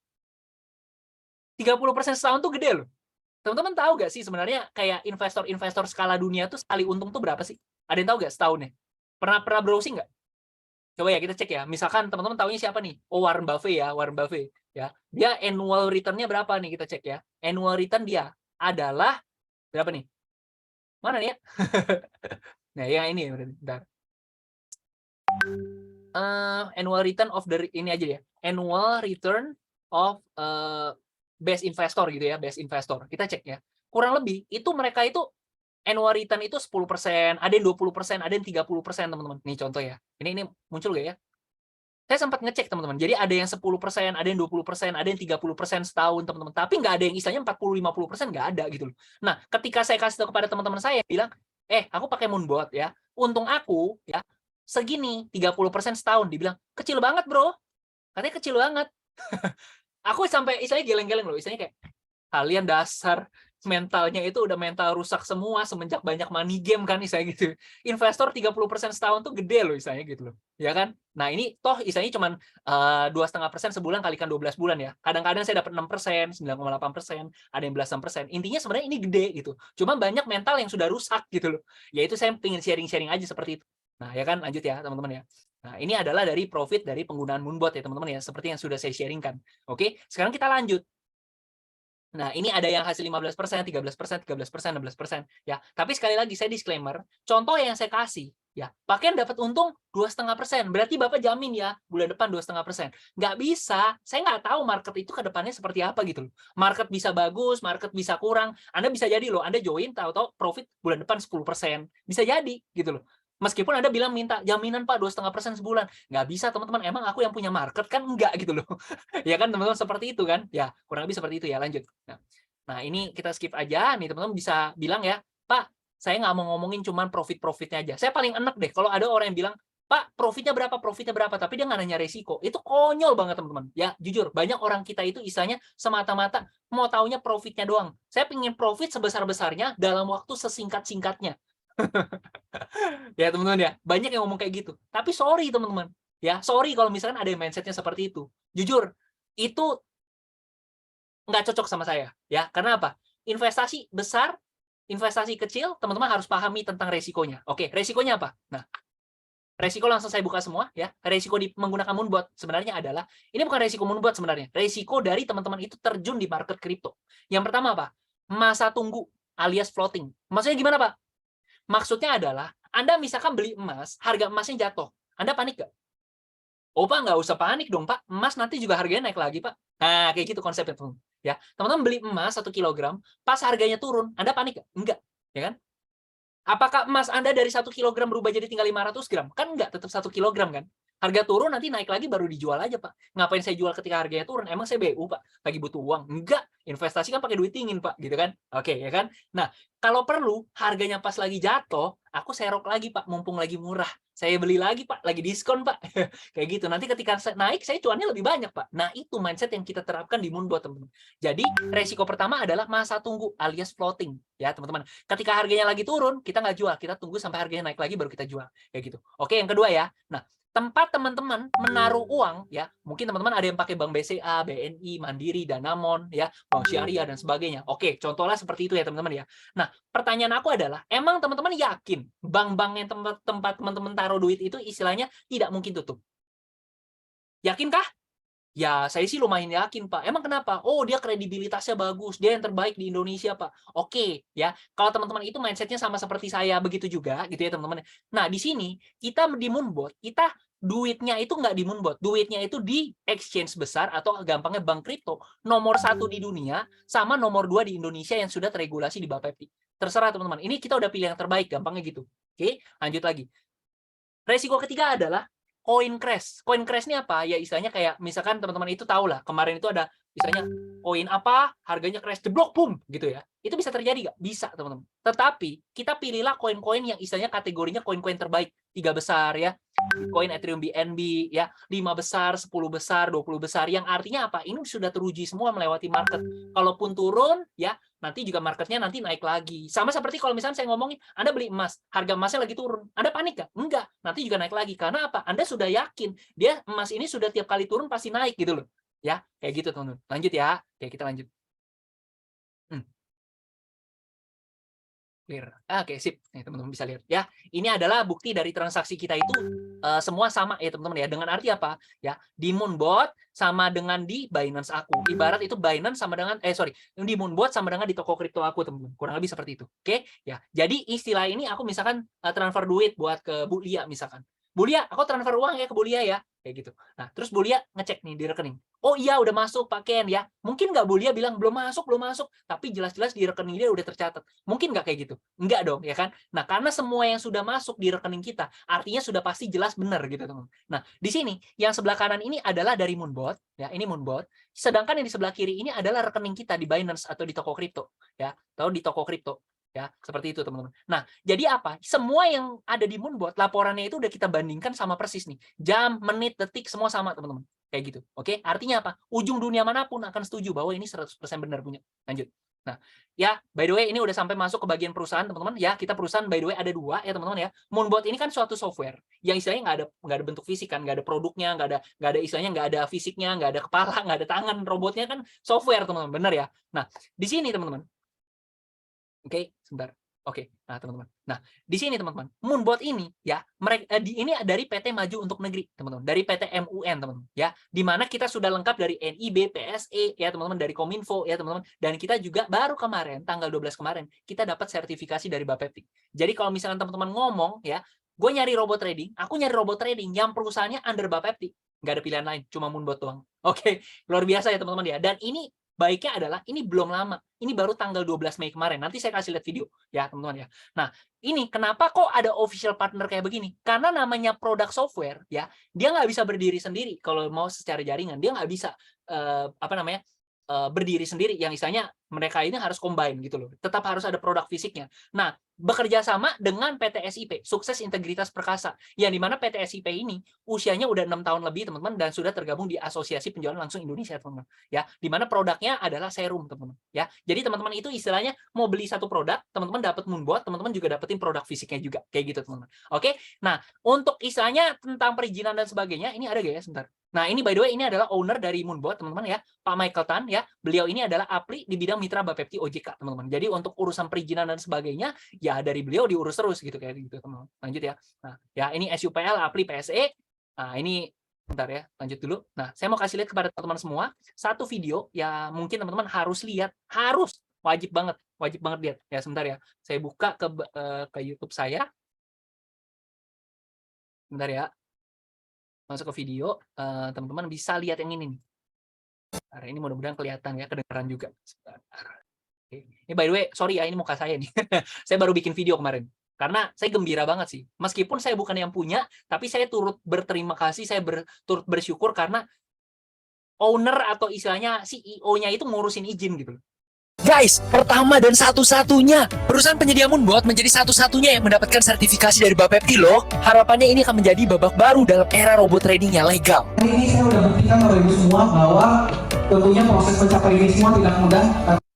30% setahun tuh gede loh. Teman-teman tahu nggak sih sebenarnya kayak investor-investor skala dunia tuh sekali untung tuh berapa sih? Ada yang tahu nggak setahunnya? Pernah browsing nggak? Coba ya kita cek ya. Misalkan teman-teman tahunya siapa nih? Oh, Warren Buffett ya, Warren Buffett ya. Dia annual return-nya berapa nih, kita cek ya. Annual return dia adalah berapa nih? Mana nih ya? Nah, yang ini bentar. Annual return of the ini aja ya. Annual return of best investor gitu ya, best investor. Kita cek ya. Kurang lebih itu mereka itu annual return itu 10%, ada yang 20%, ada yang 30%, teman-teman. Nih contoh ya. Ini muncul gak ya? Saya sempat ngecek, teman-teman. Jadi ada yang 10%, ada yang 20%, ada yang 30% setahun, teman-teman. Tapi nggak ada yang istilahnya 40-50%, nggak ada gitu loh. Nah, ketika saya kasih tahu kepada teman-teman saya, bilang, aku pakai Moonbot ya. Untung aku ya segini, 30% setahun. Dibilang, kecil banget, bro. Katanya kecil banget. Aku sampai istilahnya geleng-geleng loh. Istilahnya kayak, kalian dasar mentalnya itu udah mental rusak semua semenjak banyak money game kan, istilahnya gitu. Investor 30% setahun tuh gede loh, istilahnya gitu loh. Ya kan? Nah, ini toh istilahnya cuman 2,5% sebulan kalikan 12 bulan ya. Kadang-kadang saya dapat 6%, 9,8%, ada yang belasan persen. Intinya sebenarnya ini gede gitu. Cuma banyak mental yang sudah rusak gitu loh. Yaitu saya pengen sharing-sharing aja seperti itu. Nah, ya kan, lanjut ya teman-teman ya. Nah, ini adalah dari profit dari penggunaan Moonbot ya teman-teman ya, seperti yang sudah saya sharingkan. Oke, sekarang kita lanjut. Nah, ini ada yang hasil 15%, 13%, 13%, 16%, ya. Tapi sekali lagi saya disclaimer, contoh yang saya kasih, ya, pakaian dapat untung 2,5%. Berarti Bapak jamin ya, bulan depan 2,5%. Nggak bisa, saya nggak tahu market itu ke depannya seperti apa gitu loh. Market bisa bagus, market bisa kurang. Anda bisa jadi loh, Anda join tahu-tahu profit bulan depan 10%. Bisa jadi gitu loh. Meskipun Anda bilang minta jaminan Pak 2,5% sebulan. Nggak bisa teman-teman, emang aku yang punya market kan enggak gitu loh. Ya kan teman-teman, seperti itu kan? Ya, kurang lebih seperti itu ya, lanjut. Nah, ini kita skip aja nih, teman-teman bisa bilang ya, Pak, saya nggak mau ngomongin cuman profit-profitnya aja. Saya paling enak deh kalau ada orang yang bilang, Pak, profitnya berapa, tapi dia nggak nanya resiko. Itu konyol banget, teman-teman. Ya, jujur, banyak orang kita itu istilahnya semata-mata mau taunya profitnya doang. Saya pengen profit sebesar-besarnya dalam waktu sesingkat-singkatnya. Ya, teman-teman ya, banyak yang ngomong kayak gitu. Tapi sorry, teman-teman. Ya, sorry kalau misalkan ada yang mindsetnya seperti itu. Jujur, itu nggak cocok sama saya. Ya, karena apa? Investasi besar, investasi kecil, teman-teman harus pahami tentang resikonya. Oke, resikonya apa? Nah, resiko langsung saya buka semua ya. Resiko di menggunakan Moonbot sebenarnya adalah, ini bukan resiko Moonbot sebenarnya. Resiko dari teman-teman itu terjun di market kripto. Yang pertama apa? Masa tunggu alias floating. Maksudnya gimana, Pak? Maksudnya adalah, Anda misalkan beli emas, harga emasnya jatuh. Anda panik nggak? Oh, Pak, nggak usah panik dong, Pak. Emas nanti juga harganya naik lagi, Pak. Nah, kayak gitu konsepnya, teman. Ya, teman-teman beli emas 1 kilogram, pas harganya turun, Anda panik nggak? Enggak, ya kan? Apakah emas Anda dari 1 kilogram berubah jadi tinggal 500 gram? Kan enggak, tetap 1 kilogram kan? Harga turun nanti naik lagi baru dijual aja, Pak. Ngapain saya jual ketika harganya turun? Emang saya BU, Pak? Lagi butuh uang? Enggak, investasi kan pakai duit dingin, Pak, gitu kan? Oke, ya kan? Nah, kalau perlu harganya pas lagi jatuh, aku serok lagi, Pak, mumpung lagi murah. Saya beli lagi, Pak, lagi diskon, Pak. Kayak gitu. Nanti ketika naik, saya cuannya lebih banyak, Pak. Nah, itu mindset yang kita terapkan di Moonbot, teman-teman. Jadi, resiko pertama adalah masa tunggu alias floating, ya, teman-teman. Ketika harganya lagi turun, kita nggak jual, kita tunggu sampai harganya naik lagi baru kita jual, kayak gitu. Oke, yang kedua ya. Nah, tempat teman-teman menaruh uang ya, mungkin teman-teman ada yang pakai Bank BCA, BNI, Mandiri, Danamon ya, Bank Syariah dan sebagainya. Oke, contohnya seperti itu ya teman-teman ya. Nah, pertanyaan aku adalah, emang teman-teman yakin bank-bank yang tempat teman-teman taruh duit itu istilahnya tidak mungkin tutup? Yakinkah? Ya, saya sih lumayan yakin, Pak. Emang kenapa? Oh, dia kredibilitasnya bagus, dia yang terbaik di Indonesia, Pak. Oke, ya. Kalau teman-teman itu mindsetnya sama seperti saya, begitu juga, gitu ya teman-teman. Nah, di sini kita di Moonbot, kita duitnya itu nggak di Moonbot, duitnya itu di exchange besar atau gampangnya bank kripto. Nomor 1 di dunia sama nomor 2 di Indonesia yang sudah teregulasi di Bapepti. Terserah teman-teman. Ini kita udah pilih yang terbaik, gampangnya gitu. Oke, lanjut lagi. Resiko ketiga adalah coin crash. Coin crash ini apa? Ya istilahnya kayak misalkan teman-teman itu tahu lah, kemarin itu ada misalnya koin apa, harganya crash jeblok, boom, gitu ya. Itu bisa terjadi nggak? Bisa, teman-teman. Tetapi kita pilihlah koin-koin yang istilahnya kategorinya koin-koin terbaik. 3 besar ya. Bitcoin, Ethereum, BNB ya, 5 besar, 10 besar, 20 besar. Yang artinya apa? Ini sudah teruji semua melewati market. Kalaupun turun ya, nanti juga marketnya nanti naik lagi. Sama seperti kalau misalnya saya ngomongin, Anda beli emas, harga emasnya lagi turun. Anda panik nggak? Enggak. Nanti juga naik lagi. Karena apa? Anda sudah yakin, dia emas ini sudah tiap kali turun pasti naik gitu loh. Ya, kayak gitu teman-teman. Lanjut ya. Oke, kita lanjut. Clear. Oke, sip. Nih, teman-teman bisa lihat ya. Ini adalah bukti dari transaksi kita itu semua sama ya, teman-teman ya. Dengan arti apa? Ya, di Moonbot sama dengan di Binance aku. Ibarat itu Binance sama dengan di Moonbot sama dengan di toko kripto aku, teman-teman. Kurang lebih seperti itu. Oke? Ya. Jadi istilah ini aku misalkan transfer duit buat ke Bu Lia misalkan. Bu Lia, aku transfer uang ya ke Bu Lia ya. Kayak gitu. Nah, terus Bu Lia ngecek nih di rekening. Oh iya, udah masuk Pak Ken ya. Mungkin nggak Bu Lia bilang belum masuk, tapi jelas-jelas di rekening dia udah tercatat. Mungkin nggak kayak gitu? Enggak dong, ya kan? Nah, karena semua yang sudah masuk di rekening kita, artinya sudah pasti jelas benar gitu, teman. Nah, di sini yang sebelah kanan ini adalah dari Moonbot, ya, ini Moonbot. Sedangkan yang di sebelah kiri ini adalah rekening kita di Binance atau di toko kripto, ya, atau di toko kripto. Ya, seperti itu teman-teman. Nah, jadi apa? Semua yang ada di Moonbot, laporannya itu udah kita bandingkan sama persis nih. Jam, menit, detik, semua sama teman-teman. Kayak gitu. Oke, artinya apa? Ujung dunia manapun akan setuju bahwa ini 100% benar punya. Lanjut. Nah, ya, by the way, ini udah sampai masuk ke bagian perusahaan, teman-teman. Ya, kita perusahaan by the way ada 2 ya, teman-teman ya. Moonbot ini kan suatu software yang istilahnya nggak ada bentuk fisik kan, nggak ada produknya, nggak ada istilahnya nggak ada fisiknya, nggak ada kepala, nggak ada tangan, robotnya kan software, teman-teman. Benar ya? Nah, di sini teman-teman. Oke, sebentar. Oke, nah teman-teman. Nah, di sini teman-teman, Moonbot ini ya, mereka ini dari PT Maju untuk Negeri, teman-teman, dari PT MUN, teman-teman, ya, di mana kita sudah lengkap dari NIB, PSE, ya teman-teman, dari Kominfo, ya teman-teman, dan kita juga baru kemarin, tanggal 12 kemarin, kita dapat sertifikasi dari Bapepti. Jadi kalau misalkan teman-teman ngomong, ya, gue nyari robot trading, aku nyari robot trading yang perusahaannya under Bapepti, nggak ada pilihan lain, cuma Moonbot doang. Oke, luar biasa ya teman-teman ya, dan ini baiknya adalah ini belum lama. Ini baru tanggal 12 Mei kemarin. Nanti saya kasih lihat video ya, teman-teman ya. Nah, ini kenapa kok ada official partner kayak begini? Karena namanya produk software ya, dia nggak bisa berdiri sendiri kalau mau secara jaringan. Dia nggak bisa berdiri sendiri, yang istilahnya mereka ini harus combine gitu loh. Tetap harus ada produk fisiknya. Nah, bekerja sama dengan PT SIP, Sukses Integritas Perkasa, yang dimana PT SIP ini usianya udah 6 tahun lebih, teman-teman, dan sudah tergabung di Asosiasi Penjualan Langsung Indonesia, teman-teman. Ya, dimana produknya adalah serum, teman-teman. Ya, jadi teman-teman itu istilahnya mau beli satu produk, teman-teman dapat Moonbot, teman-teman juga dapetin produk fisiknya juga, kayak gitu, teman-teman. Oke, nah untuk istilahnya tentang perizinan dan sebagainya, ini ada gak ya, sebentar. Nah, ini by the way, ini adalah owner dari Moonbot, teman-teman ya, Pak Michael Tan ya. Beliau ini adalah APLI di bidang mitra Bapepti OJK, teman-teman. Jadi untuk urusan perizinan dan sebagainya, ya dari beliau diurus terus gitu kayak gitu, teman-teman. Lanjut ya. Nah, ya ini SUPL, APLI, PSE. Nah, ini bentar ya, lanjut dulu. Nah, saya mau kasih lihat kepada teman-teman semua satu video ya, mungkin teman-teman harus lihat, harus wajib banget lihat. Ya, sebentar ya. Saya buka ke YouTube saya. Bentar ya. Masuk ke video, teman-teman bisa lihat yang ini nih. Nah, ini mudah-mudahan kelihatan ya, kedengaran juga. Sebentar. Oke. Ini by the way, sorry ya, ini muka saya nih. Saya baru bikin video kemarin. Karena saya gembira banget sih. Meskipun saya bukan yang punya, tapi saya turut berterima kasih, turut bersyukur karena owner atau istilahnya CEO-nya itu ngurusin izin gitu. Guys, pertama dan satu-satunya perusahaan penyedia Moonbot menjadi satu-satunya yang mendapatkan sertifikasi dari Bapepti loh. Harapannya ini akan menjadi babak baru dalam era robot trading yang legal. Ini saya udah buktikan kepada ibu semua bahwa tentunya proses mencapai ini semua tidak mudah.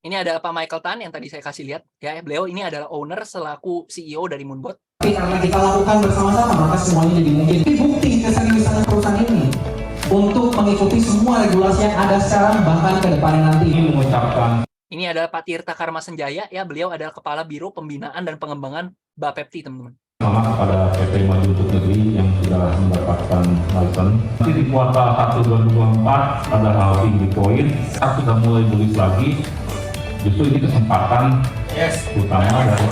Ini ada Pak Michael Tan yang tadi saya kasih lihat ya, beliau ini adalah owner selaku CEO dari Moonbot. Tapi karena kita lakukan bersama-sama maka semuanya jadi mungkin. Ini bukti keseriusan perusahaan ini untuk mengikuti semua regulasi yang ada sekarang bahkan ke depannya nanti. Ini mengucapkan. Ini adalah Pak Tirta Karma Senjaya ya, beliau adalah Kepala Biro Pembinaan dan Pengembangan Bapepti, teman-teman. Selamat kepada PT Maju Untuk Negeri yang sudah mendapatkan license. Nanti di kuartal 1 2024 ada halving di poin, kita sudah mulai bullish lagi. Justru ini kesempatan utama dari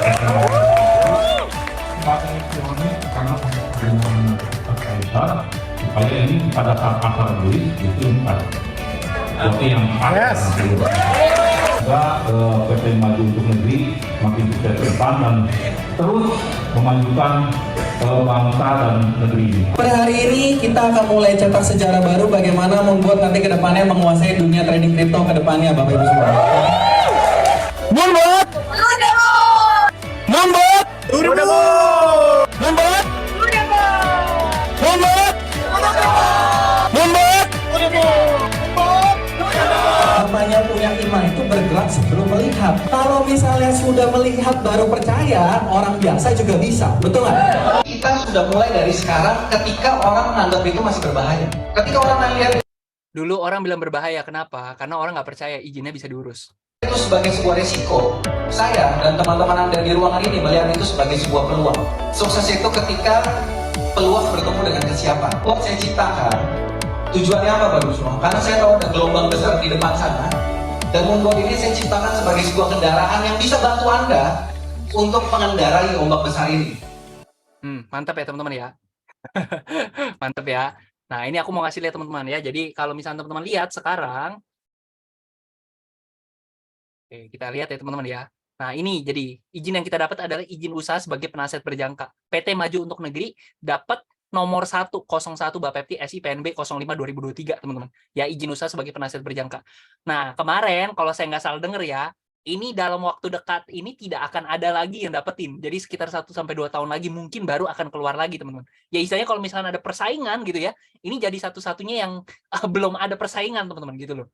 kesempatan ekonomi karena dengan besar supaya ini pada saat pasar bullish itu seperti yang pas. Semoga PT Maju Untuk Negeri makin sukses ke depan dan terus memajukan bangsa dan negeri ini. Pada hari ini kita akan mulai cetak sejarah baru bagaimana membuat nanti ke depannya menguasai dunia trading kripto ke depannya, Bapak Ibu semua. Moonbot! Moonbot! Moonbot! Moonbot! Moonbot! Namanya punya iman itu bergerak sebelum melihat. Kalau misalnya sudah melihat baru percaya, orang biasa juga bisa. Betul nggak? Kita sudah mulai dari sekarang ketika orang menganggap itu masih berbahaya. Ketika orang melihat Dulu orang bilang berbahaya, kenapa? Karena orang nggak percaya izinnya bisa diurus. itu sebagai sebuah risiko, saya dan teman-teman Anda di ruangan ini melihat itu sebagai sebuah peluang. Sukses itu ketika peluang bertemu dengan kesiapan. Buat saya ciptakan, tujuannya apa Bapak Ibu semua? Karena saya tahu ada gelombang besar di depan sana. Dan Moonbot ini saya ciptakan sebagai sebuah kendaraan yang bisa bantu Anda untuk mengendarai ombak besar ini. Mantap ya teman-teman ya. Mantap ya. Nah, ini aku mau ngasih lihat teman-teman ya. Jadi kalau misalnya teman-teman lihat sekarang, oke, kita lihat ya teman-teman ya. Nah, ini jadi izin yang kita dapat adalah izin usaha sebagai penasihat berjangka. PT Maju Untuk Negeri dapat nomor 101 Bapepti SI PNB 05 2023 teman-teman. Ya, izin usaha sebagai penasihat berjangka. Nah, kemarin kalau saya nggak salah dengar ya, ini dalam waktu dekat ini tidak akan ada lagi yang dapetin. Jadi sekitar 1 sampai 2 tahun lagi mungkin baru akan keluar lagi, teman-teman. Ya istilahnya kalau misalnya ada persaingan gitu ya, ini jadi satu-satunya yang belum ada persaingan, teman-teman, gitu loh.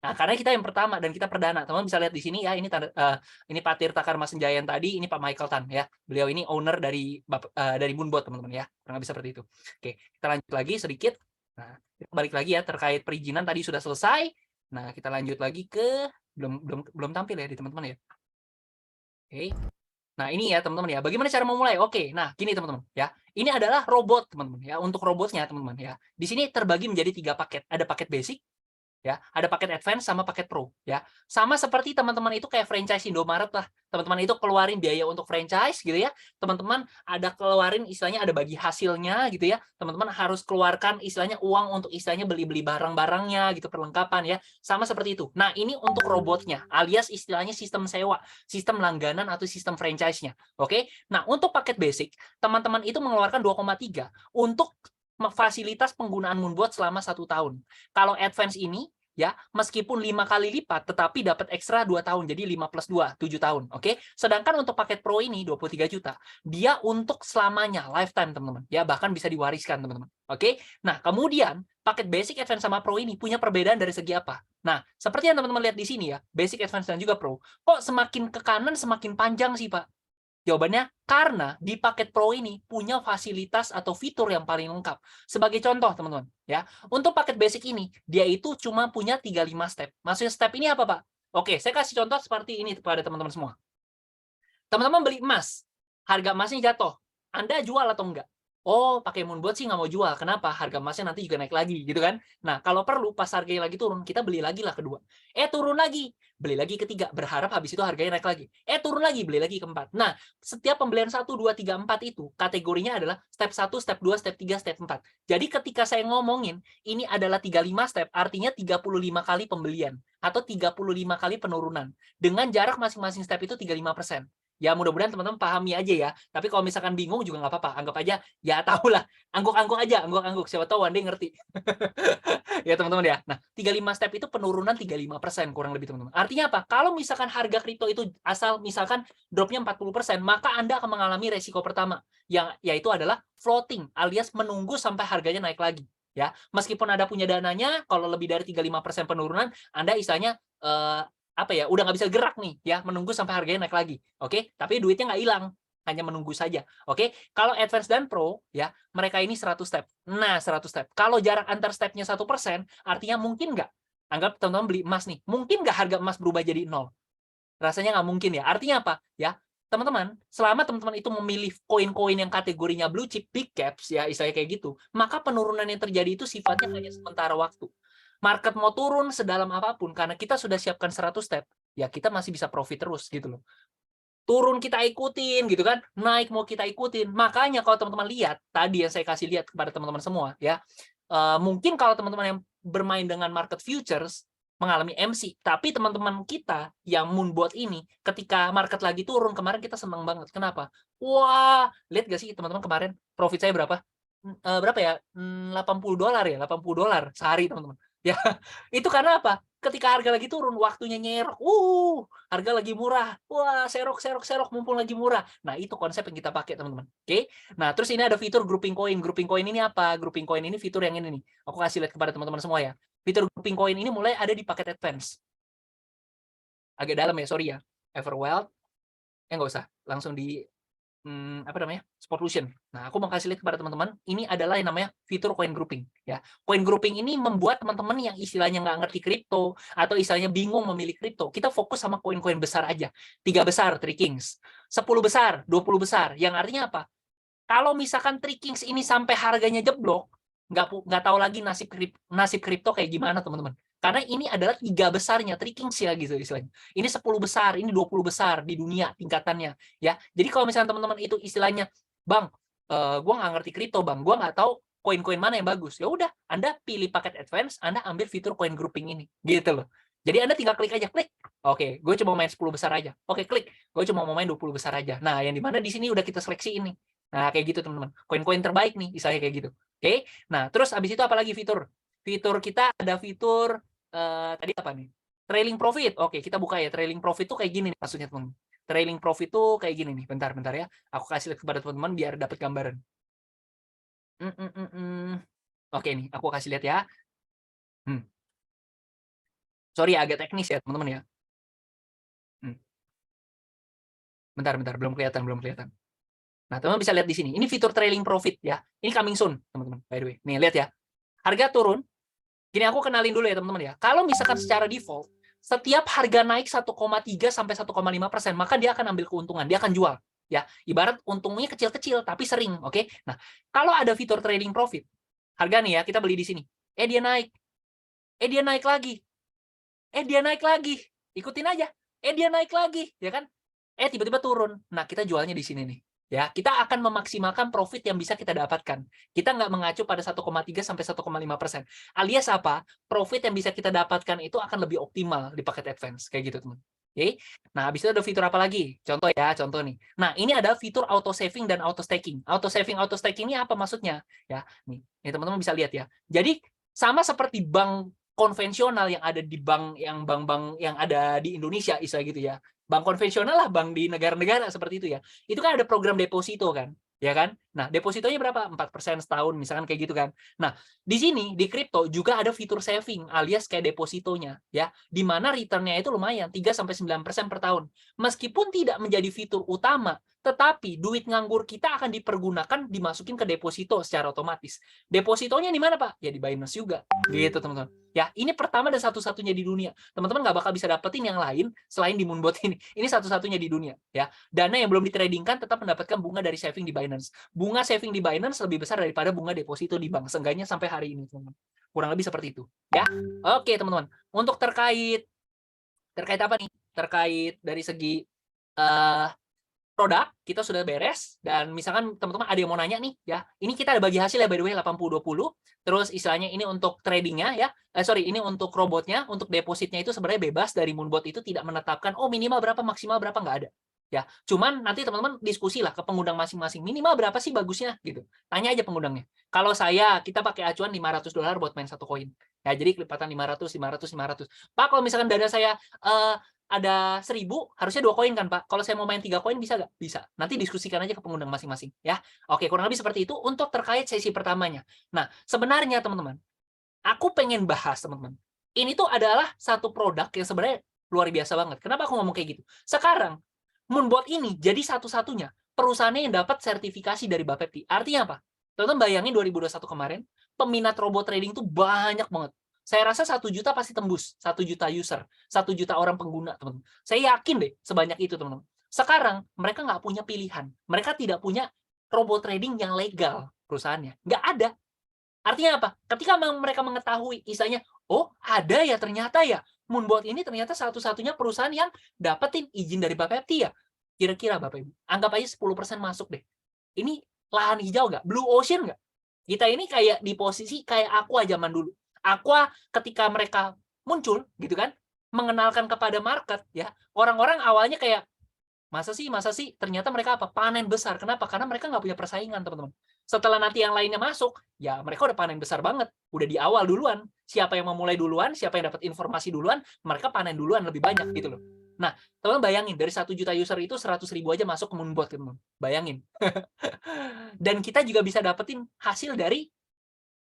Nah, karena kita yang pertama dan kita perdana. Teman-teman bisa lihat di sini ya, ini ini Pak Tirta Karma Senjayan tadi, ini Pak Michael Tan ya. Beliau ini owner dari Moonbot, teman-teman ya. Kurang lebih seperti itu. Oke, kita lanjut lagi sedikit. Nah, kita balik lagi ya terkait perizinan tadi sudah selesai. Nah, kita lanjut lagi ke belum tampil ya di teman-teman ya. Oke. Nah, ini ya teman-teman ya. Bagaimana cara memulai? Oke. Nah, gini teman-teman ya. Ini adalah robot, teman-teman ya. Untuk robotnya, teman-teman ya. Di sini terbagi menjadi 3 paket. Ada paket basic, ya, ada paket advance sama paket pro, ya. Sama seperti teman-teman itu kayak franchise Indomaret lah. Teman-teman itu keluarin biaya untuk franchise gitu ya. Teman-teman ada keluarin istilahnya ada bagi hasilnya gitu ya. Teman-teman harus keluarkan istilahnya uang untuk istilahnya beli-beli barang-barangnya gitu, perlengkapan ya. Sama seperti itu. Nah, ini untuk robotnya alias istilahnya sistem sewa, sistem langganan atau sistem franchise-nya. Oke. Nah, untuk paket basic, teman-teman itu mengeluarkan 2,3 untuk fasilitas penggunaan Moonbot selama 1 tahun. Kalau advance ini ya, meskipun 5 kali lipat, tetapi dapat ekstra 2 tahun, jadi 5 plus 2, 7 tahun, oke? Sedangkan untuk paket pro ini, 23 juta, dia untuk selamanya, lifetime, teman-teman, ya, bahkan bisa diwariskan, teman-teman, oke? Nah, kemudian, paket basic, advance, sama pro ini punya perbedaan dari segi apa? Nah, seperti yang teman-teman lihat di sini ya, basic, advance, dan juga pro, kok semakin ke kanan, semakin panjang sih, Pak? Jawabannya, karena di paket Pro ini punya fasilitas atau fitur yang paling lengkap. Sebagai contoh, teman-teman, ya. Untuk paket basic ini, dia itu cuma punya 35 step. Maksudnya step ini apa, Pak? Oke, saya kasih contoh seperti ini kepada teman-teman semua. Teman-teman beli emas, harga emasnya jatuh. Anda jual atau enggak? Oh, pakai Moonbot sih nggak mau jual. Kenapa? Harga emasnya nanti juga naik lagi, gitu kan? Nah, kalau perlu pas harganya lagi turun, kita beli lagi lah kedua. Turun lagi, beli lagi ketiga. Berharap habis itu harganya naik lagi. Turun lagi, beli lagi keempat. Nah, setiap pembelian 1, 2, 3, 4 itu kategorinya adalah step 1, step 2, step 3, step 4. Jadi ketika saya ngomongin, ini adalah 35 step, artinya 35 kali pembelian atau 35 kali penurunan. Dengan jarak masing-masing step itu 35%. Ya mudah-mudahan teman-teman pahami aja ya. Tapi kalau misalkan bingung juga nggak apa-apa. Anggap aja, ya tahulah. Angguk-angguk aja, angguk-angguk. Siapa tahu one day ngerti. Ya teman-teman ya. Nah, 35 step itu penurunan 35% kurang lebih teman-teman. Artinya apa? Kalau misalkan harga kripto itu asal misalkan dropnya 40%, maka Anda akan mengalami resiko pertama. Yaitu adalah floating alias menunggu sampai harganya naik lagi. Ya, meskipun Anda punya dananya, kalau lebih dari 35% penurunan, Anda istilahnya udah nggak bisa gerak nih ya, menunggu sampai harganya naik lagi, oke? Tapi duitnya nggak hilang, hanya menunggu saja, oke? Kalau advance dan pro ya, mereka ini 100 step. Nah, 100 step. Kalau jarak antar stepnya 1%, artinya mungkin nggak? Anggap teman-teman beli emas nih, mungkin nggak harga emas berubah jadi 0? Rasanya nggak mungkin ya. Artinya apa? Ya, teman-teman, selama teman-teman itu memilih koin-koin yang kategorinya blue chip, big caps, ya istilahnya kayak gitu, maka penurunan yang terjadi itu sifatnya hanya sementara waktu. Market mau turun sedalam apapun, karena kita sudah siapkan 100 step, ya kita masih bisa profit terus gitu loh. Turun kita ikutin gitu kan, naik mau kita ikutin. Makanya kalau teman-teman lihat, tadi yang saya kasih lihat kepada teman-teman semua, ya mungkin kalau teman-teman yang bermain dengan market futures, mengalami MC, tapi teman-teman kita yang moonbot ini ketika market lagi turun kemarin kita senang banget. Kenapa? Wah, lihat gak sih teman-teman kemarin profit saya berapa? Berapa ya? $80 ya, $80 sehari teman-teman. Ya, itu karena apa? Ketika harga lagi turun, waktunya nyerok. Harga lagi murah. Wah, serok mumpung lagi murah. Nah, itu konsep yang kita pakai teman-teman. Oke. Nah, terus ini ada fitur grouping coin. Grouping coin ini apa? Grouping coin ini fitur yang ini nih. Aku kasih lihat kepada teman-teman semua ya. Fitur grouping coin ini mulai ada di paket advance. Agak dalam ya, sorry ya. Everwealth. Nggak usah. Langsung di apa namanya? Spotlution. Nah, aku mau kasih lihat kepada teman-teman. Ini adalah yang namanya fitur coin grouping. Ya, coin grouping ini membuat teman-teman yang istilahnya nggak ngerti kripto atau istilahnya bingung memilih kripto, kita fokus sama koin-koin besar aja. 3 besar, Three Kings. 10 besar, 20 besar. Yang artinya apa? Kalau misalkan Three Kings ini sampai harganya jeblok, nggak tahu lagi nasib kripto kayak gimana teman-teman. Karena ini adalah 3 besarnya Three Kings ya gitu istilahnya. Ini 10 besar, ini 20 besar di dunia tingkatannya ya. Jadi kalau misalnya teman-teman itu istilahnya, Bang, gue nggak ngerti kripto Bang, gue nggak tahu koin-koin mana yang bagus. Ya udah, Anda pilih paket advance, Anda ambil fitur coin grouping ini gitu loh. Jadi Anda tinggal klik aja, klik. Oke, gue cuma main 10 besar aja. Oke, klik. Gue cuma mau main 20 besar aja. Nah, yang dimana di sini udah kita seleksi ini. Nah, kayak gitu teman-teman. Koin-koin terbaik nih, misalnya kayak gitu. Oke. Nah, terus habis itu apa lagi fitur? Fitur kita ada fitur tadi apa nih? Trailing profit. Oke, kita buka ya. Trailing profit tuh kayak gini nih maksudnya, teman-teman. Trailing profit tuh kayak gini nih. Bentar ya. Aku kasih lihat kepada teman-teman biar dapat gambaran. Oke nih, aku kasih lihat ya. Sorry agak teknis ya, teman-teman ya. Bentar, belum kelihatan. Nah, teman-teman bisa lihat di sini. Ini fitur trailing profit ya. Ini coming soon, teman-teman. By the way. Nih, lihat ya. Harga turun. Gini aku kenalin dulu ya, teman-teman ya. Kalau misalkan secara default, setiap harga naik 1,3 sampai 1,5%, maka dia akan ambil keuntungan, dia akan jual. Ya, ibarat untungnya kecil-kecil tapi sering, oke? Nah, kalau ada fitur trading profit, harga nih ya, kita beli di sini. Dia naik. Dia naik lagi. Dia naik lagi. Ikutin aja. Dia naik lagi, ya kan? Tiba-tiba turun. Nah, kita jualnya di sini nih. Ya, kita akan memaksimalkan profit yang bisa kita dapatkan. Kita nggak mengacu pada 1,3 sampai 1,5%. Alias apa? Profit yang bisa kita dapatkan itu akan lebih optimal di paket advance. Kayak gitu, teman. Oke. Nah, habis itu ada fitur apa lagi? Contoh nih. Nah, ini ada fitur auto saving dan auto staking. Auto staking ini apa maksudnya? Ya, nih teman-teman bisa lihat ya. Jadi, sama seperti bank konvensional yang ada di bank yang ada di Indonesia, istilah gitu ya. Bank konvensional lah, bank di negara-negara seperti itu ya. Itu kan ada program deposito kan, ya kan? Nah, depositonya berapa? 4% setahun, misalkan kayak gitu kan. Nah, di sini di kripto juga ada fitur saving alias kayak depositonya ya, di mana returnnya itu lumayan 3 sampai 9% per tahun. Meskipun tidak menjadi fitur utama, tetapi duit nganggur kita akan dipergunakan dimasukin ke deposito secara otomatis. Depositonya di mana, Pak? Ya di Binance juga. Gitu, teman-teman. Ya, ini pertama dan satu-satunya di dunia. Teman-teman nggak bakal bisa dapetin yang lain selain di Moonbot ini. Ini satu-satunya di dunia. Ya, dana yang belum ditradingkan tetap mendapatkan bunga dari saving di Binance. Bunga saving di Binance lebih besar daripada bunga deposito di bank. Seenggaknya sampai hari ini, teman-teman. Kurang lebih seperti itu. Ya, oke, teman-teman. Untuk terkait apa nih? Terkait dari segi produk kita sudah beres, dan misalkan teman-teman ada yang mau nanya nih ya, ini kita ada bagi hasil ya by the way 80-20, terus istilahnya ini untuk tradingnya ya, ini untuk robotnya, untuk depositnya itu sebenarnya bebas dari Moonbot, itu tidak menetapkan minimal berapa maksimal berapa, nggak ada ya, cuman nanti teman-teman diskusi lah ke pengundang masing-masing, minimal berapa sih bagusnya gitu, tanya aja pengundangnya. Kalau kita pakai acuan $500 buat main satu koin ya, jadi kelipatan 500. Pak, kalau misalkan dana saya ada 1000, harusnya 2 koin kan Pak? Kalau saya mau main 3 koin bisa nggak? Bisa. Nanti diskusikan aja ke pengundang masing-masing ya. Oke, kurang lebih seperti itu untuk terkait sesi pertamanya. Nah, sebenarnya teman-teman, aku pengen bahas teman-teman. Ini tuh adalah satu produk yang sebenarnya luar biasa banget. Kenapa aku ngomong kayak gitu? Sekarang, Moonbot ini jadi satu-satunya perusahaannya yang dapat sertifikasi dari Bapepti. Artinya apa? Teman-teman bayangin 2021 kemarin, peminat robot trading tuh banyak banget. Saya rasa 1 juta pasti tembus, 1 juta user, 1 juta orang pengguna, teman-teman. Saya yakin deh sebanyak itu, teman-teman. Sekarang mereka nggak punya pilihan. Mereka tidak punya robot trading yang legal perusahaannya. Nggak ada. Artinya apa? Ketika mereka mengetahui, misalnya, oh ada ya ternyata ya, Moonbot ini ternyata satu-satunya perusahaan yang dapetin izin dari Bapepti ya. Kira-kira Bapak Ibu, anggap aja 10% masuk deh. Ini lahan hijau nggak? Blue ocean nggak? Kita ini kayak di posisi kayak Aqua zaman dulu. Aqua ketika mereka muncul, gitu kan, mengenalkan kepada market, ya, orang-orang awalnya kayak, masa sih, ternyata mereka apa? Panen besar. Kenapa? Karena mereka nggak punya persaingan, teman-teman. Setelah nanti yang lainnya masuk, ya mereka udah panen besar banget. Udah di awal duluan. Siapa yang memulai duluan, siapa yang dapat informasi duluan, mereka panen duluan lebih banyak, gitu loh. Nah, teman-teman bayangin, dari 1 juta user itu 100.000 aja masuk ke Moonbot, teman-teman. Bayangin. Dan kita juga bisa dapetin hasil dari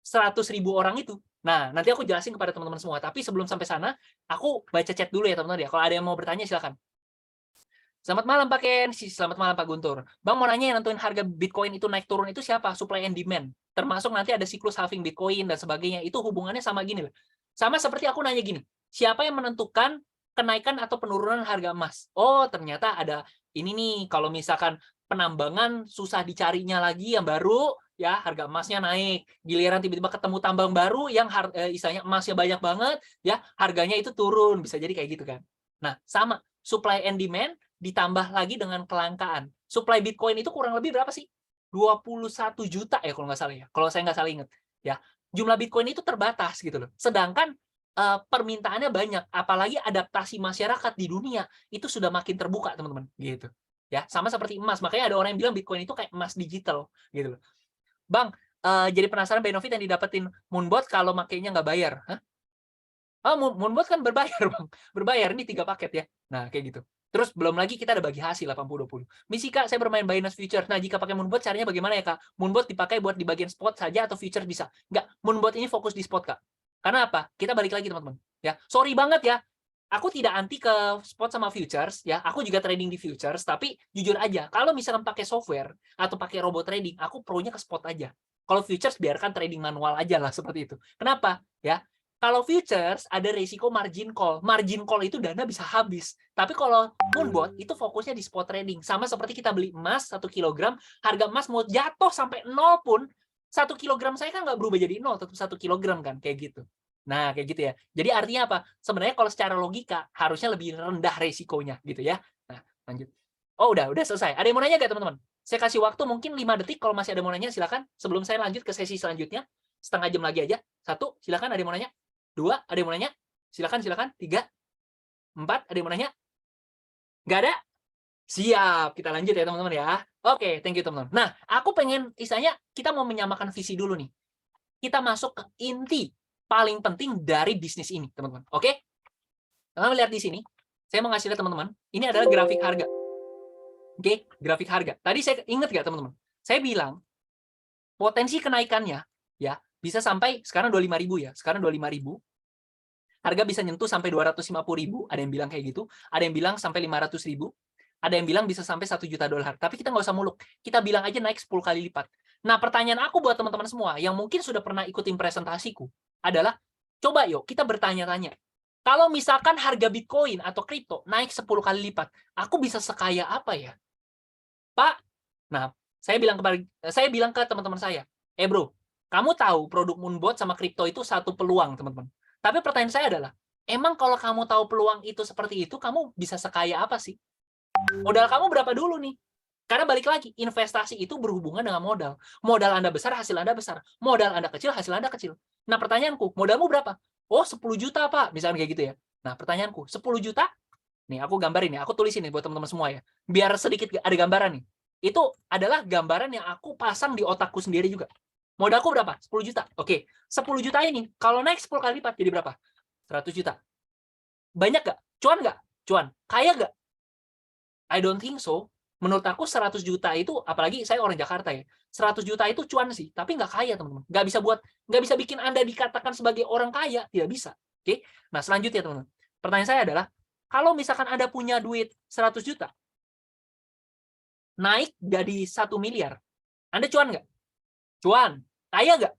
100.000 orang itu. Nah, nanti aku jelasin kepada teman-teman semua. Tapi sebelum sampai sana, aku baca chat dulu ya, teman-teman ya. Kalau ada yang mau bertanya, silakan. Selamat malam Pak Ken, selamat malam Pak Guntur. Bang mau nanya yang nentuin harga Bitcoin itu naik turun itu siapa? Supply and demand. Termasuk nanti ada siklus halving Bitcoin dan sebagainya. Itu hubungannya sama gini loh. Sama seperti aku nanya gini, siapa yang menentukan kenaikan atau penurunan harga emas? Oh, ternyata ada ini nih, kalau misalkan penambangan susah dicarinya lagi yang baru, ya harga emasnya naik. Giliran tiba-tiba ketemu tambang baru yang istilahnya emasnya banyak banget, ya harganya itu turun. Bisa jadi kayak gitu kan. Nah, sama supply and demand ditambah lagi dengan kelangkaan. Supply Bitcoin itu kurang lebih berapa sih? 21 juta ya kalau nggak salah ya. Kalau saya nggak salah ingat. Ya, jumlah Bitcoin itu terbatas gitu loh. Sedangkan permintaannya banyak. Apalagi adaptasi masyarakat di dunia itu sudah makin terbuka, teman-teman. Gitu. Ya, sama seperti emas. Makanya ada orang yang bilang Bitcoin itu kayak emas digital. Gitu loh. Bang, jadi penasaran benefit yang didapetin Moonbot kalau makainya nggak bayar. Hah? Moonbot kan berbayar, Bang. Berbayar, ini 3 paket ya. Nah, kayak gitu. Terus belum lagi kita ada bagi hasil 80-20. Misi Kak, saya bermain Binance Futures. Nah, jika pakai Moonbot caranya bagaimana ya Kak? Moonbot dipakai buat di bagian spot saja atau futures bisa? Enggak, Moonbot ini fokus di spot Kak. Karena apa? Kita balik lagi teman-teman. Ya, sorry banget ya. Aku tidak anti ke spot sama futures ya. Aku juga trading di futures, tapi jujur aja, kalau misalkan pakai software atau pakai robot trading, aku pro-nya ke spot aja. Kalau futures biarkan trading manual aja lah seperti itu. Kenapa? Ya. Kalau futures ada risiko margin call. Margin call itu dana bisa habis. Tapi kalau Moonbot itu fokusnya di spot trading. Sama seperti kita beli emas 1 kilogram, harga emas mau jatuh sampai 0 pun, 1 kilogram saya kan nggak berubah jadi 0, tetap 1 kilogram kan, kayak gitu. Nah, kayak gitu ya. Jadi artinya apa? Sebenarnya kalau secara logika harusnya lebih rendah resikonya gitu ya. Nah, lanjut. Oh, udah selesai. Ada yang mau nanya nggak teman-teman? Saya kasih waktu mungkin 5 detik kalau masih ada yang mau nanya silakan. Sebelum saya lanjut ke sesi selanjutnya, setengah jam lagi aja. 1, silakan ada yang mau nanya. 2, ada yang mau nanya? Silakan. 3, 4, ada yang mau nanya? Nggak ada? Siap, kita lanjut ya teman-teman ya. Oke, thank you teman-teman. Nah, aku pengen, istilahnya kita mau menyamakan visi dulu nih. Kita masuk ke inti paling penting dari bisnis ini, teman-teman. Oke? Teman-teman lihat di sini, saya mau ngasih lihat teman-teman, ini adalah grafik harga. Oke, grafik harga. Tadi saya ingat nggak teman-teman? Saya bilang, potensi kenaikannya, ya, bisa sampai sekarang 25.000 ya. Sekarang 25.000. Harga bisa nyentuh sampai 250.000, ada yang bilang kayak gitu. Ada yang bilang sampai 500.000. Ada yang bilang bisa sampai 1 juta dolar. Tapi kita nggak usah muluk. Kita bilang aja naik 10 kali lipat. Nah, pertanyaan aku buat teman-teman semua yang mungkin sudah pernah ikutin presentasiku adalah, coba yuk kita bertanya-tanya. Kalau misalkan harga Bitcoin atau kripto naik 10 kali lipat, aku bisa sekaya apa ya? Pak, nah, saya bilang ke teman-teman saya, bro, kamu tahu produk Moonbot sama kripto itu satu peluang, teman-teman. Tapi pertanyaan saya adalah, emang kalau kamu tahu peluang itu seperti itu, kamu bisa sekaya apa sih? Modal kamu berapa dulu nih? Karena balik lagi, investasi itu berhubungan dengan modal. Modal Anda besar, hasil Anda besar. Modal Anda kecil, hasil Anda kecil. Nah, pertanyaanku, modalmu berapa? Oh, 10 juta, Pak. Misalnya kayak gitu ya. Nah, pertanyaanku, 10 juta? Nih, aku gambarin ya. Aku tulisin nih buat teman-teman semua ya. Biar sedikit ada gambaran nih. Itu adalah gambaran yang aku pasang di otakku sendiri juga. Modalku berapa? 10 juta. Oke, 10 juta ini kalau naik 10 kali lipat jadi berapa? 100 juta. Banyak nggak? Cuan nggak? Cuan. Kaya nggak? I don't think so. Menurut aku 100 juta itu, apalagi saya orang Jakarta ya, 100 juta itu cuan sih, tapi nggak kaya teman-teman. Nggak bisa bikin Anda dikatakan sebagai orang kaya, tidak bisa. Oke? Nah, selanjutnya teman-teman. Pertanyaan saya adalah, kalau misalkan Anda punya duit 100 juta, naik jadi 1 miliar, Anda cuan nggak? Cuan. Kaya nggak?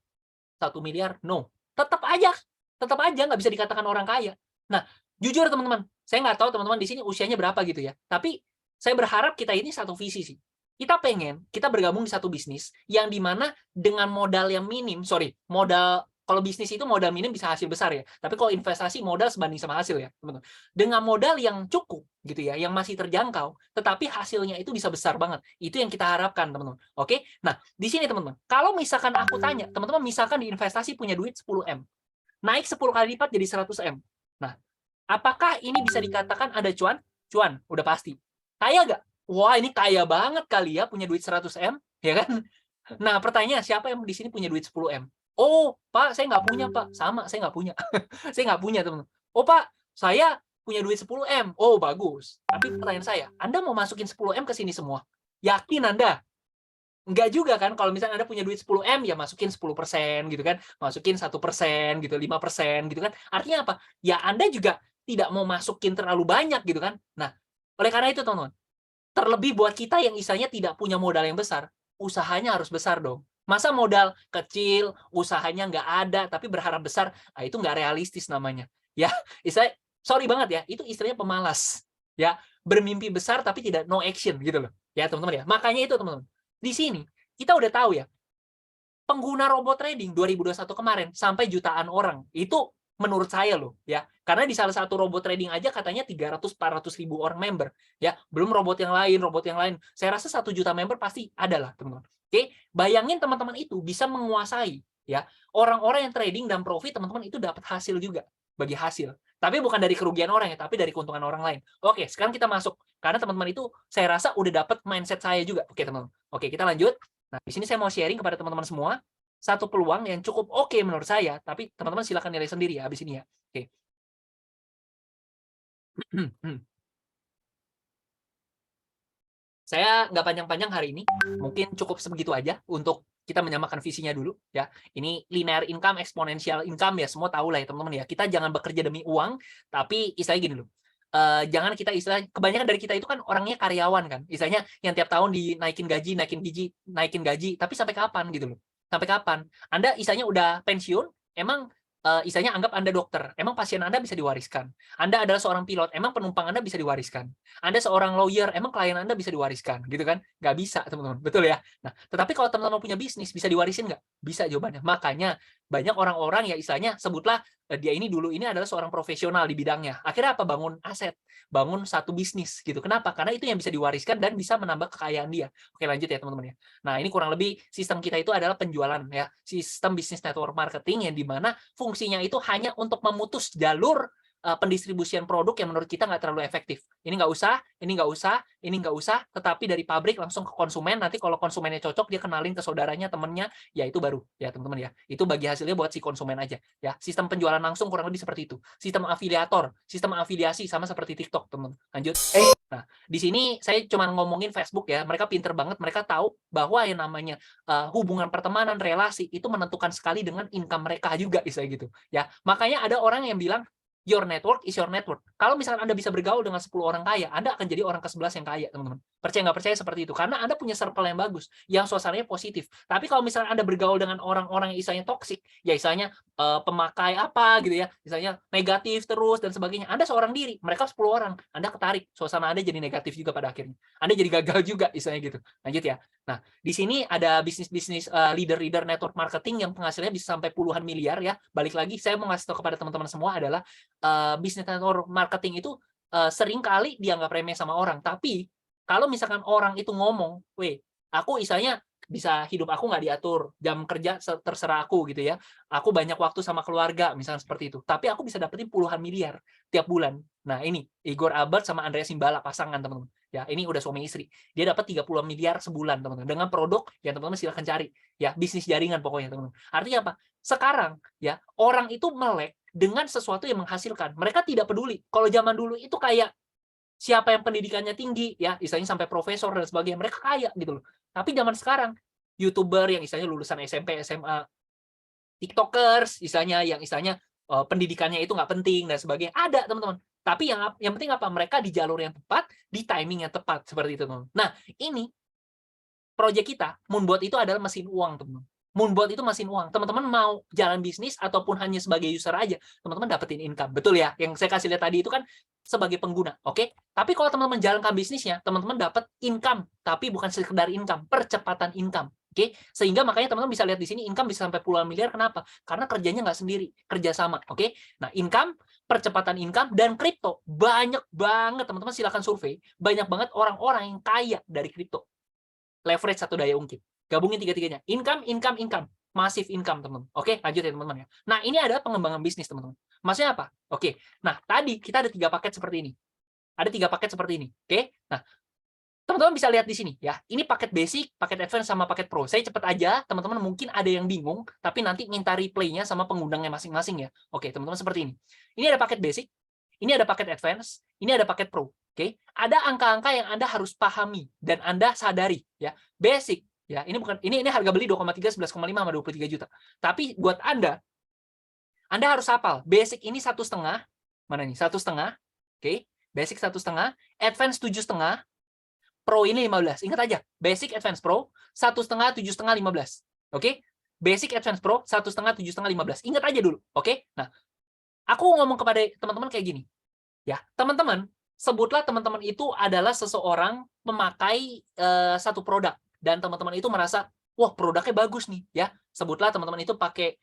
1 miliar? No. Tetap aja nggak bisa dikatakan orang kaya. Nah, jujur teman-teman, saya nggak tahu teman-teman di sini usianya berapa gitu ya. Tapi saya berharap kita ini satu visi sih. Kita pengen kita bergabung di satu bisnis yang dimana dengan modal yang minim, modal, kalau bisnis itu modal minim bisa hasil besar ya. Tapi kalau investasi modal sebanding sama hasil ya, teman-teman. Dengan modal yang cukup gitu ya, yang masih terjangkau, tetapi hasilnya itu bisa besar banget. Itu yang kita harapkan, teman-teman. Oke? Nah, di sini teman-teman, kalau misalkan aku tanya, teman-teman misalkan di investasi punya duit 10M, naik 10 kali lipat jadi 100M. Nah, apakah ini bisa dikatakan ada cuan? Cuan, udah pasti. Kaya nggak? Wah, ini kaya banget kali ya punya duit 100M, ya kan? Nah, pertanyaan siapa yang di sini punya duit 10M? Oh, Pak, saya nggak punya, Pak. Sama, saya nggak punya. Saya nggak punya, teman-teman. Oh, Pak, saya punya duit 10M. Oh, bagus. Tapi pertanyaan saya, Anda mau masukin 10M ke sini semua? Yakin Anda? Enggak juga kan, kalau misalnya Anda punya duit 10M, ya masukin 10% gitu kan, masukin 1% gitu, 5% gitu kan. Artinya apa? Ya Anda juga tidak mau masukin terlalu banyak gitu kan. Nah, oleh karena itu teman-teman, terlebih buat kita yang istilahnya tidak punya modal yang besar, usahanya harus besar dong. Masa modal kecil, usahanya nggak ada, tapi berharap besar, itu nggak realistis namanya. Ya, istilah, sorry banget ya, itu istilahnya pemalas. Ya, bermimpi besar tapi tidak no action gitu loh. Ya teman-teman ya, makanya itu teman-teman. Di sini, kita udah tahu ya, pengguna robot trading 2021 kemarin sampai jutaan orang. Itu menurut saya loh ya. Karena di salah satu robot trading aja katanya 300-400 ribu orang member ya. Belum robot yang lain. Saya rasa 1 juta member pasti ada lah, teman-teman. Oke, bayangin teman-teman itu bisa menguasai ya. Orang-orang yang trading dan profit, teman-teman itu dapat hasil juga, bagi hasil. Tapi bukan dari kerugian orang ya, tapi dari keuntungan orang lain. Oke, sekarang kita masuk. Karena teman-teman itu saya rasa udah dapat mindset saya juga. Oke, teman-teman. Oke, kita lanjut. Nah, di sini saya mau sharing kepada teman-teman semua satu peluang yang cukup oke menurut saya, tapi teman-teman silakan nilai sendiri ya habis ini ya. Oke. Saya nggak panjang-panjang hari ini, mungkin cukup sebegitu aja untuk kita menyamakan visinya dulu ya. Ini linear income, exponential income ya, semua tahu lah ya teman-teman ya. Kita jangan bekerja demi uang, tapi istilahnya gini loh. Jangan kita kebanyakan dari kita itu kan orangnya karyawan kan, istilahnya yang tiap tahun dinaikin gaji, tapi sampai kapan gitu loh? Sampai kapan? Anda istilahnya udah pensiun, emang istilahnya anggap Anda dokter, emang pasien Anda bisa diwariskan. Anda adalah seorang pilot, emang penumpang Anda bisa diwariskan. Anda seorang lawyer, emang klien Anda bisa diwariskan, gitu kan? Nggak bisa, teman-teman. Betul ya? Nah, tetapi kalau teman-teman punya bisnis, bisa diwarisin nggak? Bisa jawabannya. Makanya banyak orang-orang ya istilahnya sebutlah dia ini dulu ini adalah seorang profesional di bidangnya. Akhirnya apa? Bangun aset, bangun satu bisnis gitu. Kenapa? Karena itu yang bisa diwariskan dan bisa menambah kekayaan dia. Oke, lanjut ya teman-teman ya. Nah, ini kurang lebih sistem kita itu adalah penjualan ya. Sistem bisnis network marketing yang dimana fungsinya itu hanya untuk memutus jalur pendistribusian produk yang menurut kita nggak terlalu efektif. Ini nggak usah, ini nggak usah, ini nggak usah, tetapi dari pabrik langsung ke konsumen, nanti kalau konsumennya cocok, dia kenalin ke saudaranya, temennya, ya itu baru, ya teman-teman ya. Itu bagi hasilnya buat si konsumen aja. Ya, sistem penjualan langsung kurang lebih seperti itu. Sistem afiliator, sistem afiliasi, sama seperti TikTok, teman-teman. Lanjut. Nah, di sini saya cuma ngomongin Facebook ya, mereka pinter banget, mereka tahu bahwa yang namanya hubungan pertemanan, relasi, itu menentukan sekali dengan income mereka juga, istilah gitu. Ya, makanya ada orang yang bilang, your network is your network. Kalau misalkan Anda bisa bergaul dengan 10 orang kaya, Anda akan jadi orang ke-11 yang kaya, teman-teman. Percaya nggak percaya seperti itu. Karena Anda punya circle yang bagus, yang suasananya positif. Tapi kalau misalkan Anda bergaul dengan orang-orang yang istilahnya toksik, ya istilahnya pemakai apa gitu ya, istilahnya negatif terus dan sebagainya. Anda seorang diri, mereka 10 orang. Anda ketarik, suasana Anda jadi negatif juga pada akhirnya. Anda jadi gagal juga, istilahnya gitu. Lanjut ya. Nah, di sini ada bisnis-bisnis leader-leader network marketing yang penghasilannya bisa sampai puluhan miliar ya. Balik lagi, saya mau ngasih tahu kepada teman-teman semua adalah bisnis network marketing itu sering kali dianggap remeh sama orang. Tapi kalau misalkan orang itu ngomong, weh, aku istilahnya bisa hidup aku nggak diatur, jam kerja terserah aku gitu ya. Aku banyak waktu sama keluarga, misalnya seperti itu. Tapi aku bisa dapetin puluhan miliar tiap bulan. Nah ini, Igor Albert sama Andrea Simbala, pasangan teman-teman. Ya, ini udah suami istri. Dia dapat 30 miliar sebulan, teman-teman. Dengan produk yang teman-teman silahkan cari. Ya, bisnis jaringan pokoknya, teman-teman. Artinya apa? Sekarang, ya, orang itu melek dengan sesuatu yang menghasilkan. Mereka tidak peduli. Kalau zaman dulu itu kayak siapa yang pendidikannya tinggi, ya, istilahnya sampai profesor dan sebagainya, mereka kaya gitu loh. Tapi zaman sekarang, YouTuber yang istilahnya lulusan SMP, SMA, TikTokers, istilahnya yang istilahnya pendidikannya itu nggak penting dan sebagainya, ada teman-teman. Tapi yang penting apa? Mereka di jalur yang tepat, di timing yang tepat, seperti itu teman-teman. Nah, ini proyek kita, Moonbot itu adalah mesin uang teman-teman. Moonbot itu mesin uang. Teman-teman mau jalan bisnis ataupun hanya sebagai user aja, teman-teman dapetin income. Betul ya? Yang saya kasih lihat tadi itu kan sebagai pengguna, oke? Tapi kalau teman-teman jalankan bisnisnya, teman-teman dapat income, tapi bukan sekedar income, percepatan income. Oke, sehingga makanya teman-teman bisa lihat di sini income bisa sampai puluhan miliar. Kenapa? Karena kerjanya nggak sendiri, kerjasama. Oke, nah income, percepatan income, dan kripto banyak banget. Teman-teman silakan survei, banyak banget orang-orang yang kaya dari kripto. Leverage atau daya ungkit. Gabungin tiga-tiganya. Income, income, income. Massive income, teman-teman. Oke, lanjut ya teman-teman ya. Nah, ini adalah pengembangan bisnis, teman-teman. Maksudnya apa? Oke, nah tadi kita ada 3 paket seperti ini. Ada 3 paket seperti ini. Oke, nah teman-teman bisa lihat di sini ya. Ini paket basic, paket advance, sama paket pro. Saya cepet aja, teman-teman mungkin ada yang bingung, tapi nanti minta replaynya sama pengundangnya masing-masing ya. Oke, teman-teman seperti ini. Ini ada paket basic, ini ada paket advance, ini ada paket pro. Oke, ada angka-angka yang Anda harus pahami dan Anda sadari ya. Basic ya, ini bukan ini harga beli 2,3, 11,5 sama 23 juta. Tapi buat Anda harus hafal. Basic ini 1,5. Mana nih? 1,5. Oke, basic 1,5, advance 7,5. Pro ini 15. Ingat aja, Basic, Advance, Pro, 1,5, 7,5, 15. Oke? Basic, Advance, Pro, 1,5, 7,5, 15. Ingat aja dulu. Oke? Nah, aku ngomong kepada teman-teman kayak gini. Ya, teman-teman, sebutlah teman-teman itu adalah seseorang pemakai satu produk. Dan teman-teman itu merasa, wah produknya bagus nih. Ya, sebutlah teman-teman itu pakai,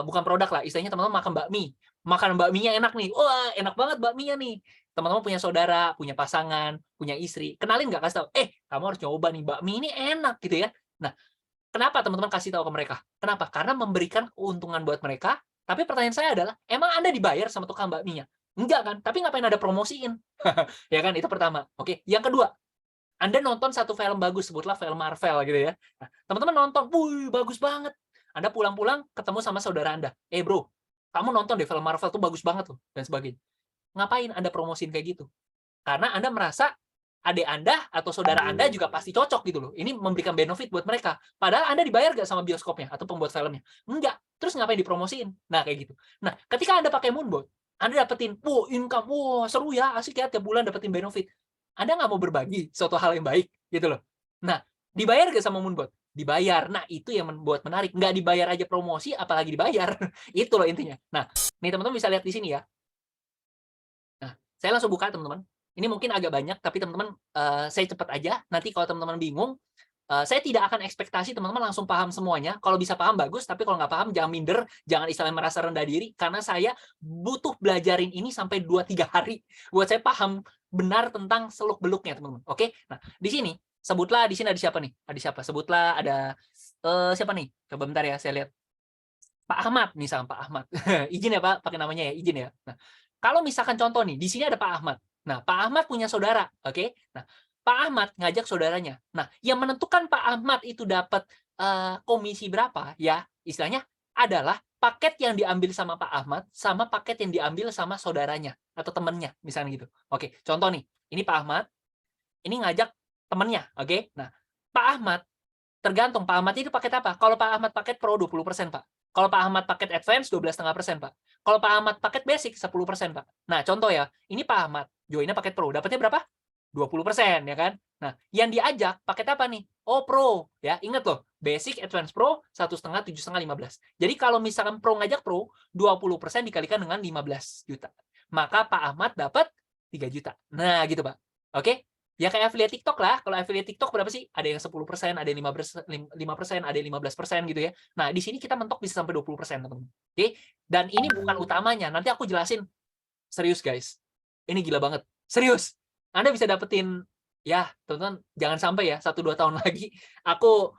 bukan produk lah, istilahnya teman-teman makan bakmi. Makan bakminya enak nih. Wah, enak banget bakminya nih. Teman-teman punya saudara, punya pasangan, punya istri, kenalin nggak, kasih tahu, kamu harus coba nih, bakmi ini enak gitu ya. Nah, kenapa teman-teman kasih tahu ke mereka? Kenapa? Karena memberikan keuntungan buat mereka. Tapi pertanyaan saya adalah, emang Anda dibayar sama tukang bakminya? Enggak kan? Tapi ngapain ada promosiin? Ya kan? Itu pertama. Oke. Yang kedua, Anda nonton satu film bagus, sebutlah film Marvel gitu ya. Nah, teman-teman nonton, wuih, bagus banget. Anda pulang-pulang ketemu sama saudara Anda. Bro, kamu nonton deh film Marvel tuh bagus banget loh, dan sebagainya. Ngapain Anda promosiin kayak gitu? Karena Anda merasa adik Anda atau saudara Anda juga pasti cocok gitu loh. Ini memberikan benefit buat mereka. Padahal Anda dibayar nggak sama bioskopnya atau pembuat filmnya? Enggak. Terus ngapain dipromosiin? Nah, kayak gitu. Nah, ketika Anda pakai Moonbot, Anda dapetin, income, seru ya, asik ya, tiap bulan dapetin benefit. Anda nggak mau berbagi suatu hal yang baik gitu loh. Nah, dibayar nggak sama Moonbot? Dibayar. Nah, itu yang membuat menarik. Nggak dibayar aja promosi, apalagi dibayar. Itu loh intinya. Nah, nih teman-teman bisa lihat di sini ya. Saya langsung buka, teman-teman. Ini mungkin agak banyak, tapi teman-teman, saya cepat aja. Nanti kalau teman-teman bingung, saya tidak akan ekspektasi teman-teman langsung paham semuanya. Kalau bisa paham, bagus. Tapi kalau nggak paham, jangan minder. Jangan istilahnya merasa rendah diri. Karena saya butuh belajarin ini sampai 2-3 hari. Buat saya paham benar tentang seluk-beluknya, teman-teman. Oke? Nah, di sini, sebutlah, di sini ada siapa nih? Ada siapa? Sebutlah, ada siapa nih? Coba bentar ya, saya lihat. Pak Ahmad, misalnya Pak Ahmad. Izin ya Pak, pakai namanya ya, izin ya. Nah, kalau misalkan contoh nih, di sini ada Pak Ahmad. Nah, Pak Ahmad punya saudara, oke? Nah, Pak Ahmad ngajak saudaranya. Nah, yang menentukan Pak Ahmad itu dapat komisi berapa, ya, istilahnya adalah paket yang diambil sama Pak Ahmad sama paket yang diambil sama saudaranya atau temennya, misalnya gitu. Oke, contoh nih, ini Pak Ahmad, ini ngajak temennya, oke? Nah, Pak Ahmad, tergantung Pak Ahmad itu paket apa. Kalau Pak Ahmad paket Pro 20%, Pak. Kalau Pak Ahmad paket Advance 12,5%, Pak. Kalau Pak Ahmad paket Basic 10%, Pak. Nah, contoh ya, ini Pak Ahmad, joinnya paket Pro, dapatnya berapa? 20%, ya kan? Nah, yang diajak paket apa nih? Oh, Pro, ya. Ingat loh, Basic, Advance Pro 1,5, 7,5, 15. Jadi kalau misalkan Pro ngajak Pro, 20% dikalikan dengan 15 juta. Maka Pak Ahmad dapat 3 juta. Nah, gitu, Pak. Oke? Ya kayak affiliate TikTok lah. Kalau affiliate TikTok berapa sih? Ada yang 10%, ada yang 5%, ada yang 15% gitu ya. Nah, di sini kita mentok bisa sampai 20%, teman-teman. Oke? Dan ini bukan utamanya. Nanti aku jelasin. Serius, guys. Ini gila banget. Serius. Anda bisa dapetin, ya, teman-teman, jangan sampai ya, 1-2 tahun lagi. Aku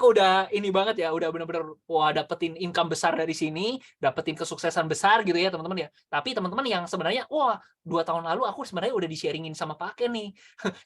udah ini banget ya, udah bener-bener wah dapetin income besar dari sini, dapetin kesuksesan besar gitu ya teman-teman ya. Tapi teman-teman yang sebenarnya wah 2 tahun lalu aku sebenarnya udah di-sharingin sama Pak Ken nih.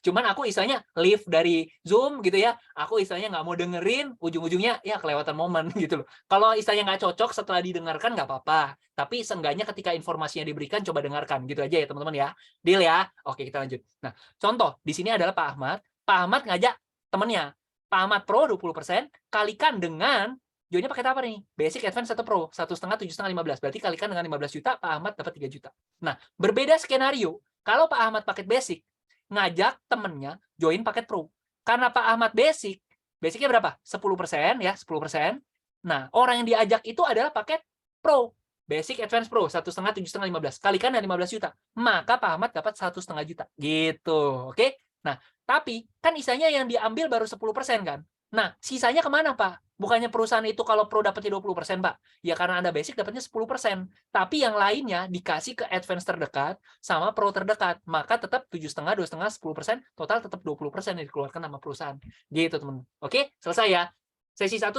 Cuman aku istilahnya leave dari Zoom gitu ya. Aku istilahnya nggak mau dengerin, ujung-ujungnya ya kelewatan momen gitu loh. Kalau istilahnya nggak cocok setelah didengarkan nggak apa-apa. Tapi seenggaknya ketika informasinya diberikan coba dengarkan gitu aja ya teman-teman ya. Deal ya. Oke, kita lanjut. Nah, contoh di sini adalah Pak Ahmad. Pak Ahmad ngajak temennya. Pak Ahmad Pro 20%, kalikan dengan, joinnya pakai apa nih? Basic, Advance, atau Pro? 1,5, 7,5, 15. Berarti kalikan dengan 15 juta, Pak Ahmad dapat 3 juta. Nah, berbeda skenario. Kalau Pak Ahmad paket Basic, ngajak temennya join paket Pro. Karena Pak Ahmad Basic, Basicnya berapa? 10% ya, 10%. Nah, orang yang diajak itu adalah paket Pro. Basic, Advance, Pro, 1,5, 7,5, 15. Kalikan dengan 15 juta. Maka Pak Ahmad dapat 1,5 juta. Gitu. Oke? Nah, tapi kan isanya yang diambil baru 10% kan? Nah, sisanya kemana, Pak? Bukannya perusahaan itu kalau Pro dapatnya 20%, Pak? Ya karena Anda basic dapatnya 10%. Tapi yang lainnya dikasih ke Advance terdekat sama Pro terdekat. Maka tetap 7,5, 2,5, 10%, total tetap 20% yang dikeluarkan sama perusahaan. Gitu, teman-teman. Oke? Selesai ya. Sesi 1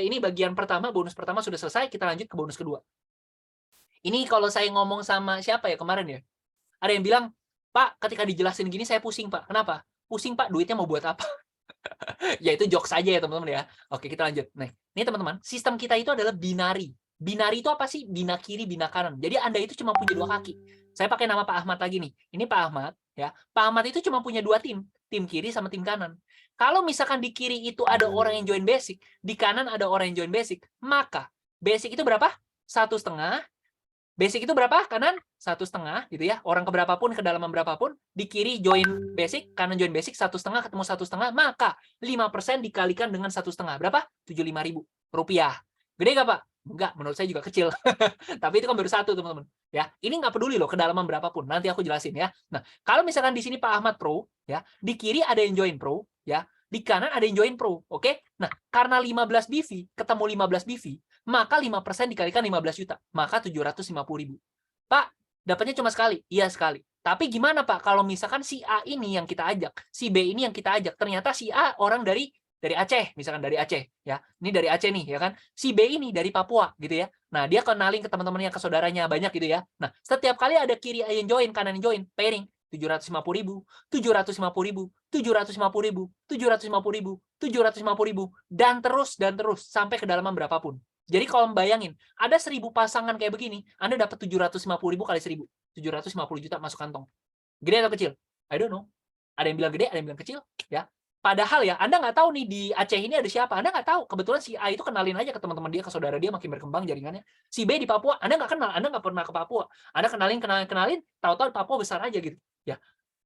ini bagian pertama, bonus pertama sudah selesai, kita lanjut ke bonus kedua. Ini kalau saya ngomong sama siapa ya kemarin ya? Ada yang bilang, "Pak, ketika dijelasin gini saya pusing, Pak." Kenapa? Pusing, Pak, duitnya mau buat apa? Ya itu jokes aja ya, teman-teman ya. Oke, kita lanjut. Nah, ini teman-teman, sistem kita itu adalah binari. Binari itu apa sih? Bina kiri, bina kanan. Jadi Anda itu cuma punya 2 kaki. Saya pakai nama Pak Ahmad lagi nih. Ini Pak Ahmad ya. Pak Ahmad itu cuma punya 2 tim kiri sama tim kanan. Kalau misalkan di kiri itu ada orang yang join basic, di kanan ada orang yang join basic, maka basic itu berapa? 1,5. Basic itu berapa? Kanan 1,5 gitu ya. Orang keberapapun, kedalaman berapapun, di kiri join basic, kanan join basic, 1,5 ketemu 1,5, maka 5% dikalikan dengan 1,5. Berapa? 75.000 rupiah. Gede nggak, Pak? Enggak, menurut saya juga kecil. Tapi itu kan baru 1, teman-teman. Ya, ini nggak peduli loh kedalaman berapapun. Nanti aku jelasin ya. Nah, kalau misalkan di sini Pak Ahmad Pro, ya, di kiri ada yang join Pro, ya, di kanan ada yang join Pro, oke? Nah, karena 15 BV ketemu 15 BV, maka 5% dikalikan 15 juta, maka 750.000. Pak, dapatnya cuma sekali? Iya, sekali. Tapi gimana, Pak, kalau misalkan si A ini yang kita ajak, si B ini yang kita ajak, ternyata si A orang dari Aceh, misalkan dari Aceh, ya. Ini dari Aceh nih, ya kan? Si B ini dari Papua, gitu ya. Nah, dia kenalin ke teman-temannya, ke saudaranya, banyak gitu ya. Nah, setiap kali ada kiri yang join, kanan yang join, pairing, 750.000, 750.000, 750.000, 750.000, 750.000, dan terus sampai kedalaman berapapun. Jadi kalau bayangin, ada 1.000 pasangan kayak begini, Anda dapat 750.000 kali 1.000, 750 juta masuk kantong. Gede atau kecil? I don't know. Ada yang bilang gede, ada yang bilang kecil, ya. Padahal ya, Anda nggak tahu nih di Aceh ini ada siapa. Anda nggak tahu. Kebetulan si A itu kenalin aja ke teman-teman dia, ke saudara dia, makin berkembang jaringannya. Si B di Papua, Anda nggak kenal. Anda nggak pernah ke Papua. Anda kenalin, tahu-tahu Papua besar aja gitu. Ya,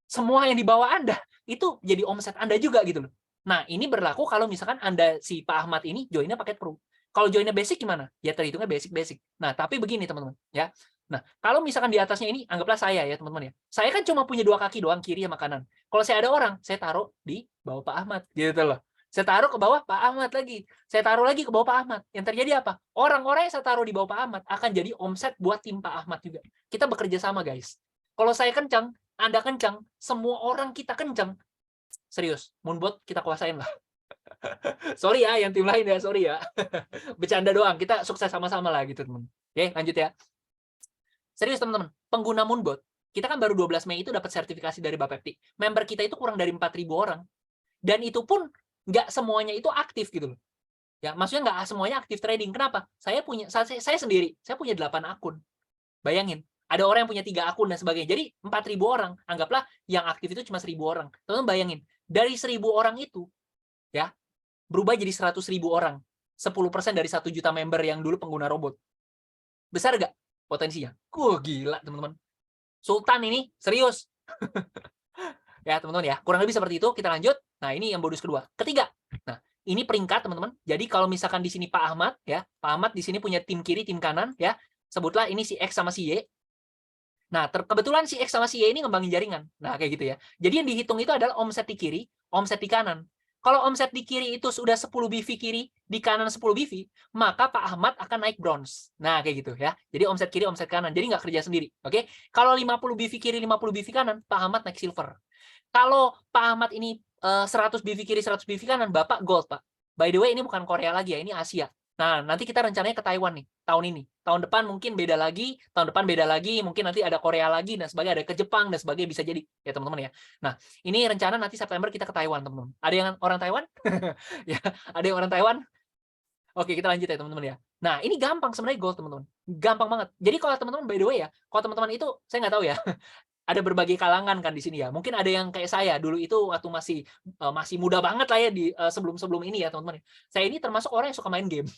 semua yang dibawa Anda itu jadi omset Anda juga gitu loh. Nah, ini berlaku kalau misalkan Anda si Pak Ahmad ini joinnya paket Pro. Kalau joinnya basic gimana? Ya terhitungnya basic. Nah, tapi begini teman-teman, ya. Nah, kalau misalkan di atasnya ini, anggaplah saya ya teman-teman ya. Saya kan cuma punya 2 kaki doang, kiri sama kanan. Kalau saya ada orang, saya taruh di bawah Pak Ahmad, gitu loh. Saya taruh ke bawah Pak Ahmad lagi. Saya taruh lagi ke bawah Pak Ahmad. Yang terjadi apa? Orang-orang yang saya taruh di bawah Pak Ahmad akan jadi omset buat tim Pak Ahmad juga. Kita bekerja sama, guys. Kalau saya kencang, Anda kencang, semua orang kita kencang. Serius, Moonbot kita kuasain lah. Sorry ya, yang tim lain ya, sorry ya. Bercanda doang, kita sukses sama-sama lah gitu, teman. Oke, lanjut ya. Serius, teman-teman. Pengguna Moonbot, kita kan baru 12 Mei itu dapat sertifikasi dari Bapepti. Member kita itu kurang dari 4.000 orang. Dan itu pun nggak semuanya itu aktif gitu loh. Ya, maksudnya nggak semuanya aktif trading. Kenapa? Saya sendiri, saya punya 8 akun. Bayangin, ada orang yang punya 3 akun dan sebagainya. Jadi 4.000 orang, anggaplah yang aktif itu cuma 1.000 orang. Teman-teman bayangin, dari 1.000 orang itu, ya, berubah jadi 100.000 orang. 10% dari 1 juta member yang dulu pengguna robot. Besar nggak potensinya? Gila, teman-teman. Sultan ini, serius. Ya, teman-teman ya. Kurang lebih seperti itu. Kita lanjut. Nah, ini yang bonus kedua. Ketiga. Nah, ini peringkat, teman-teman. Jadi kalau misalkan di sini Pak Ahmad, ya. Pak Ahmad di sini punya tim kiri, tim kanan, ya. Sebutlah ini si X sama si Y. Nah, kebetulan si X sama si Y ini ngembangin jaringan. Nah, kayak gitu ya. Jadi yang dihitung itu adalah omset di kiri, omset di kanan. Kalau omset di kiri itu sudah 10 BV kiri, di kanan 10 BV, maka Pak Ahmad akan naik bronze. Nah, kayak gitu ya. Jadi omset kiri, omset kanan. Jadi nggak kerja sendiri. Oke? Kalau 50 BV kiri, 50 BV kanan, Pak Ahmad naik silver. Kalau Pak Ahmad ini 100 BV kiri, 100 BV kanan, Bapak gold, Pak. By the way, ini bukan Korea lagi ya, ini Asia. Nah, nanti kita rencananya ke Taiwan nih, tahun ini. Tahun depan mungkin beda lagi, tahun depan beda lagi, mungkin nanti ada Korea lagi, dan sebagainya, ada ke Jepang, dan sebagainya, bisa jadi. Ya, teman-teman ya. Nah, ini rencana nanti September kita ke Taiwan, teman-teman. Ada yang orang Taiwan? Ya, ada yang orang Taiwan? Oke, kita lanjut ya, teman-teman ya. Nah, ini gampang sebenarnya gold, teman-teman. Gampang banget. Jadi kalau teman-teman, by the way ya, kalau teman-teman itu, saya nggak tahu ya, ada berbagai kalangan kan di sini ya. Mungkin ada yang kayak saya dulu itu waktu masih muda banget lah ya di sebelum ini ya, teman-teman. Saya ini termasuk orang yang suka main game.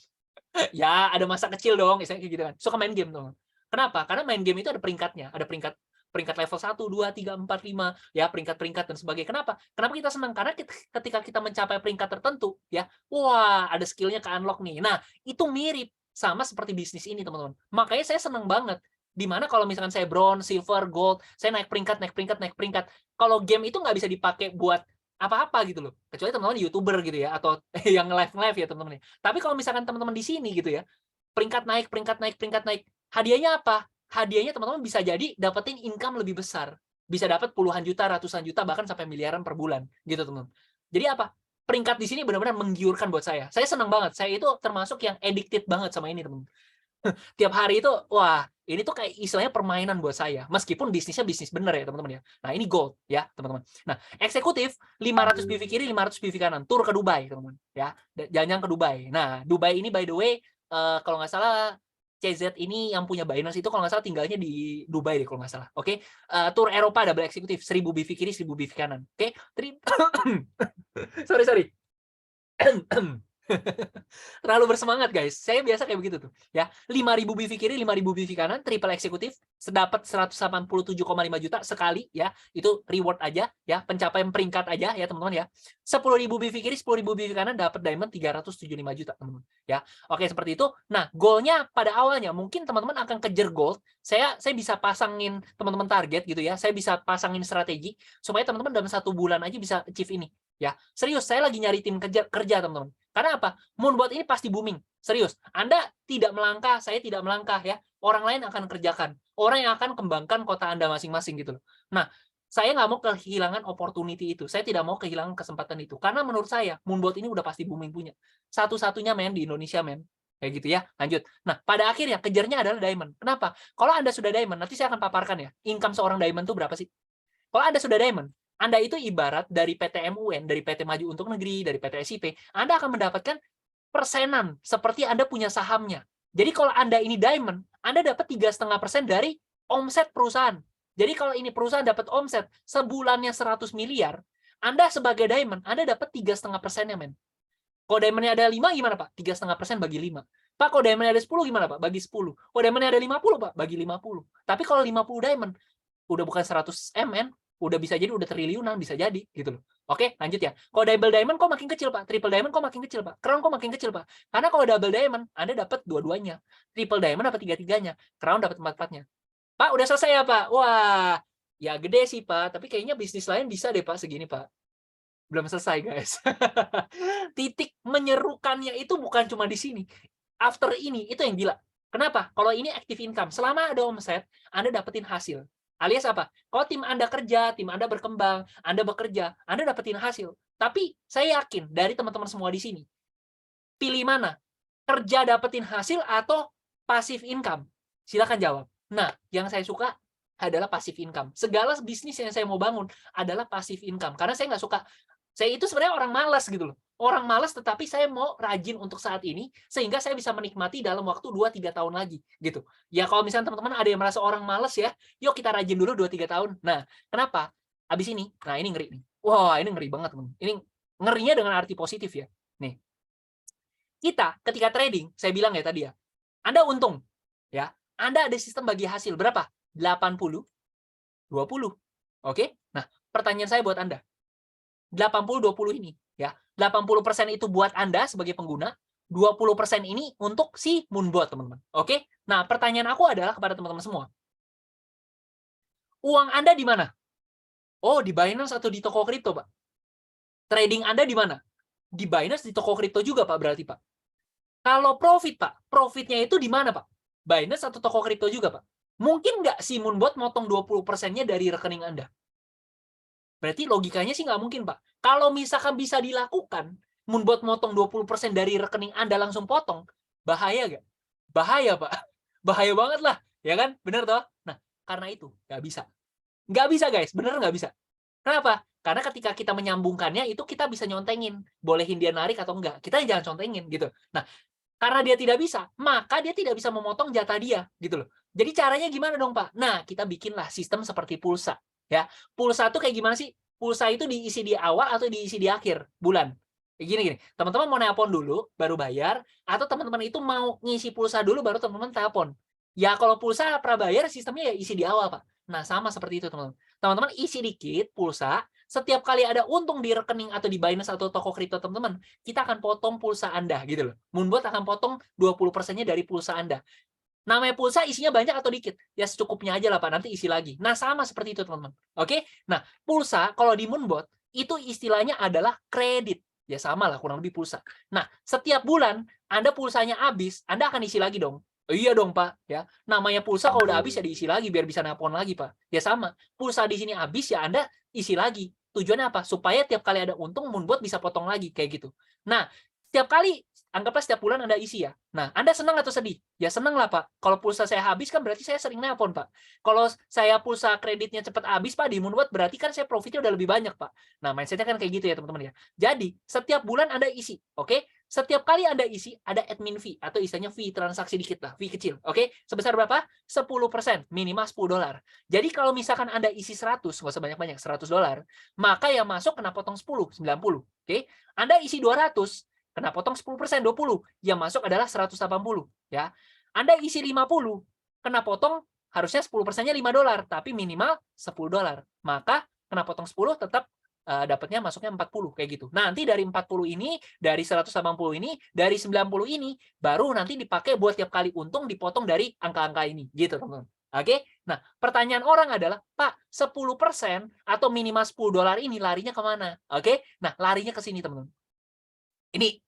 Ya, ada masa kecil dong, misalnya kayak gitu kan. Suka main game, teman. Kenapa? Karena main game itu ada peringkatnya, ada peringkat peringkat level 1, 2, 3, 4, 5, ya peringkat-peringkat dan sebagainya. Kenapa? Kenapa kita senang? Karena ketika kita mencapai peringkat tertentu, ya, wah ada skillnya ke unlock nih. Nah, itu mirip sama seperti bisnis ini, teman-teman. Makanya saya senang banget. Dimana kalau misalkan saya bronze, silver, gold, saya naik peringkat, naik peringkat, naik peringkat. Kalau game itu nggak bisa dipakai buat apa-apa gitu loh. Kecuali teman-teman YouTuber gitu ya, atau yang live-live ya teman-teman. Tapi kalau misalkan teman-teman di sini gitu ya, peringkat naik, peringkat naik, peringkat naik. Hadiahnya apa? Hadiahnya teman-teman bisa jadi dapetin income lebih besar. Bisa dapat puluhan juta, ratusan juta, bahkan sampai miliaran per bulan gitu teman-teman. Jadi apa? Peringkat di sini benar-benar menggiurkan buat saya. Saya senang banget. Saya itu termasuk yang addicted banget sama ini teman-teman. Tiap hari itu, wah, ini tuh kayak istilahnya permainan buat saya. Meskipun bisnisnya bisnis bener ya, teman-teman ya. Nah, ini gold ya, teman-teman. Nah, eksekutif 500 BV kiri, 500 BV kanan, tur ke Dubai, teman-teman ya. Jalan-jalan ke Dubai. Nah, Dubai ini by the way, kalau nggak salah CZ ini yang punya Binance itu kalau nggak salah tinggalnya di Dubai deh kalau nggak salah. Oke. Tur Eropa double eksekutif 1000 BV kiri, 1000 BV kanan. Oke. Sorry. Terlalu bersemangat guys. Saya biasa kayak begitu tuh ya. 5.000 BV kiri, 5.000 BV kanan, triple eksekutif, sedapat 187,5 juta sekali ya. Itu reward aja ya, pencapaian peringkat aja ya teman-teman ya. 10.000 BV kiri, 10.000 BV kanan dapat diamond 375 juta teman-teman ya. Oke, seperti itu. Nah, goalnya pada awalnya mungkin teman-teman akan kejar gold. Saya bisa pasangin teman-teman target gitu ya. Saya bisa pasangin strategi supaya teman-teman dalam 1 bulan aja bisa achieve ini ya. Serius, saya lagi nyari tim kerja teman-teman. Karena apa? Moonbot ini pasti booming. Serius. Anda tidak melangkah, saya tidak melangkah ya. Orang lain akan kerjakan. Orang yang akan kembangkan kota Anda masing-masing gitu loh. Nah, saya nggak mau kehilangan opportunity itu. Saya tidak mau kehilangan kesempatan itu. Karena menurut saya, Moonbot ini udah pasti booming punya. Satu-satunya men di Indonesia men. Kayak gitu ya. Lanjut. Nah, pada akhirnya kejarnya adalah diamond. Kenapa? Kalau Anda sudah diamond, nanti saya akan paparkan ya. Income seorang diamond itu berapa sih? Kalau Anda sudah diamond, Anda itu ibarat dari PT MUN, dari PT Maju Untuk Negeri, dari PT SIP, Anda akan mendapatkan persenan seperti Anda punya sahamnya. Jadi kalau Anda ini diamond, Anda dapat 3,5% dari omset perusahaan. Jadi kalau ini perusahaan dapat omset sebulannya 100 miliar, Anda sebagai diamond, Anda dapat 3,5%-nya, men. Kalau diamondnya ada 5, gimana, Pak? 3,5% bagi 5. Pak, kalau diamondnya ada 10, gimana, Pak? Bagi 10. Kalau diamondnya ada 50, Pak? Bagi 50. Tapi kalau 50 diamond, udah bukan 100 M, men. Udah bisa jadi udah triliunan, bisa jadi gitu loh. Oke, lanjut ya. Kalau double diamond kok makin kecil, Pak. Triple diamond kok makin kecil, Pak. Crown kok makin kecil, Pak. Karena kalau double diamond, Anda dapat dua-duanya. Triple diamond dapat tiga-tiganya. Crown dapat empat-empatnya. Pak, udah selesai ya, Pak? Wah, ya gede sih, Pak. Tapi kayaknya bisnis lain bisa deh, Pak, segini, Pak. Belum selesai, guys. Titik menyerukannya itu bukan cuma di sini. After ini, itu yang gila. Kenapa? Kalau ini active income, selama ada omset, Anda dapetin hasil. Alias apa? Kalau tim Anda kerja, tim Anda berkembang, Anda bekerja, Anda dapetin hasil. Tapi saya yakin dari teman-teman semua di sini, pilih mana? Kerja dapetin hasil atau passive income? Silakan jawab. Nah, yang saya suka adalah passive income. Segala bisnis yang saya mau bangun adalah passive income. Karena saya nggak suka. Saya itu sebenarnya orang malas gitu loh. Orang malas tetapi saya mau rajin untuk saat ini sehingga saya bisa menikmati dalam waktu 2-3 tahun lagi gitu. Ya kalau misalnya teman-teman ada yang merasa orang malas ya, yuk kita rajin dulu 2-3 tahun. Nah, kenapa? Habis ini, nah ini ngeri nih. Wah, ini ngeri banget, teman. Ini ngerinya dengan arti positif ya. Nih. Kita ketika trading, saya bilang ya tadi ya, Anda untung ya. Anda ada sistem bagi hasil berapa? 80 20. Oke? Nah, pertanyaan saya buat Anda. 80-20 ini ya. 80% itu buat Anda sebagai pengguna, 20% ini untuk si Moonbot, teman-teman. Oke? Nah, pertanyaan aku adalah kepada teman-teman semua. Uang Anda di mana? Oh, di Binance atau di toko kripto, Pak? Trading Anda di mana? Di Binance, di toko kripto juga, Pak, berarti, Pak. Kalau profit, Pak, profitnya itu di mana, Pak? Binance atau toko kripto juga, Pak? Mungkin nggak si Moonbot motong 20%-nya dari rekening Anda? Berarti logikanya sih nggak mungkin, Pak. Kalau misalkan bisa dilakukan, Moonbot motong 20% dari rekening Anda langsung potong, bahaya nggak? Bahaya, Pak. Bahaya banget lah. Ya kan? Bener toh? Nah, karena itu, nggak bisa. Nggak bisa, guys. Bener nggak bisa. Kenapa? Karena ketika kita menyambungkannya, itu kita bisa nyontengin. Bolehin dia narik atau enggak. Kita jangan contengin, gitu. Nah, karena dia tidak bisa, maka dia tidak bisa memotong jatah dia, gitu loh. Jadi caranya gimana dong, Pak? Nah, kita bikinlah sistem seperti pulsa. Ya, pulsa itu kayak gimana sih? Pulsa itu diisi di awal atau diisi di akhir bulan? Gini. Teman-teman mau nelpon dulu, baru bayar, atau teman-teman itu mau ngisi pulsa dulu, baru teman-teman telepon. Ya, kalau pulsa prabayar sistemnya ya isi di awal, Pak. Nah, sama seperti itu, teman-teman. Teman-teman isi dikit pulsa, setiap kali ada untung di rekening atau di Binance atau toko kripto, teman-teman, kita akan potong pulsa Anda, gitu loh. Moonbot akan potong 20%-nya dari pulsa Anda. Namanya pulsa isinya banyak atau dikit? Ya secukupnya aja lah, Pak. Nanti isi lagi. Nah, sama seperti itu, teman-teman. Oke? Nah, pulsa kalau di Moonbot, itu istilahnya adalah kredit. Ya sama lah, kurang lebih pulsa. Nah, setiap bulan, Anda pulsanya habis, Anda akan isi lagi dong. Iya dong, Pak. Ya, namanya pulsa kalau udah habis ya diisi lagi biar bisa nelpon lagi, Pak. Ya sama. Pulsa di sini habis ya Anda isi lagi. Tujuannya apa? Supaya tiap kali ada untung Moonbot bisa potong lagi kayak gitu. Nah, setiap kali anggaplah setiap bulan Anda isi ya. Nah, Anda senang atau sedih? Ya senang lah, Pak. Kalau pulsa saya habis kan berarti saya sering nelpon, Pak. Kalau saya pulsa kreditnya cepat habis, Pak, di Moonbot berarti kan saya profitnya udah lebih banyak, Pak. Nah, mindsetnya kan kayak gitu ya, teman-teman ya. Jadi, setiap bulan Anda isi, oke? Setiap kali Anda isi, ada admin fee, atau istilahnya fee transaksi dikit lah, fee kecil, oke? Sebesar berapa? 10%, minimal $10. Jadi kalau misalkan Anda isi 100, nggak usah banyak-banyak, $100, maka yang masuk kena potong 10, 90, oke? Anda isi 200, kena potong 10%, 20, yang masuk adalah 180, ya. Anda isi 50, kena potong harusnya 10%-nya $5, tapi minimal $10. Maka kena potong 10 tetap dapatnya masuknya 40 kayak gitu. Nanti dari 40 ini, dari 180 ini, dari 90 ini baru nanti dipakai buat tiap kali untung dipotong dari angka-angka ini gitu, teman-teman. Oke? Nah, pertanyaan orang adalah, "Pak, 10% atau minimal $10 ini larinya kemana?" Oke? Nah, larinya ke sini, teman-teman. Ini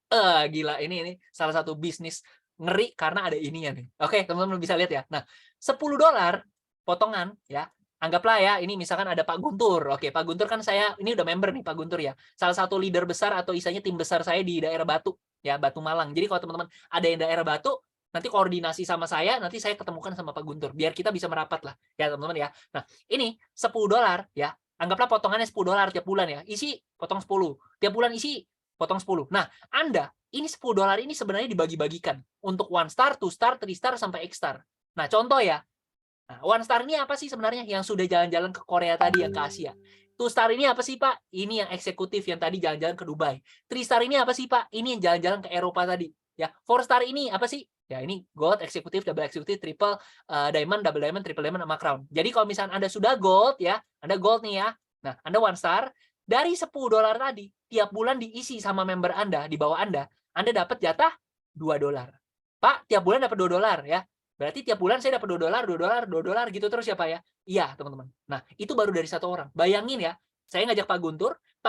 gila ini salah satu bisnis ngeri karena ada ininya nih. Oke, teman-teman bisa lihat ya. Nah, $10 potongan ya. Anggaplah ya, ini misalkan ada Pak Guntur. Oke, Pak Guntur kan saya ini udah member nih Pak Guntur ya. Salah satu leader besar atau istilahnya tim besar saya di daerah Batu ya, Batu Malang. Jadi kalau teman-teman ada yang daerah Batu, nanti koordinasi sama saya, nanti saya ketemukan sama Pak Guntur biar kita bisa merapat lah ya, teman-teman ya. Nah, ini $10 ya. Anggaplah potongannya $10 tiap bulan ya. Isi potong 10. Tiap bulan isi potong 10. Nah, Anda ini $10 ini sebenarnya dibagi-bagikan untuk 1 star, 2 star, 3 star sampai X star. Nah, contoh ya. Nah, 1 star ini apa sih sebenarnya yang sudah jalan-jalan ke Korea tadi yang ke Asia? 2 star ini apa sih, Pak? Ini yang eksekutif yang tadi jalan-jalan ke Dubai. 3 star ini apa sih, Pak? Ini yang jalan-jalan ke Eropa tadi. Ya, 4 star ini apa sih? Ya, ini gold, eksekutif, double eksekutif, triple diamond, double diamond, triple diamond sama crown. Jadi kalau misalnya Anda sudah gold ya, Anda gold nih ya. Nah, Anda 1 star, dari $10 tadi, tiap bulan diisi sama member Anda, di bawah Anda dapat jatah $2. Pak, tiap bulan dapat $2 ya. Berarti tiap bulan saya dapat $2, $2 gitu terus ya Pak ya? Iya, teman-teman. Nah, itu baru dari 1 orang. Bayangin ya, saya ngajak Pak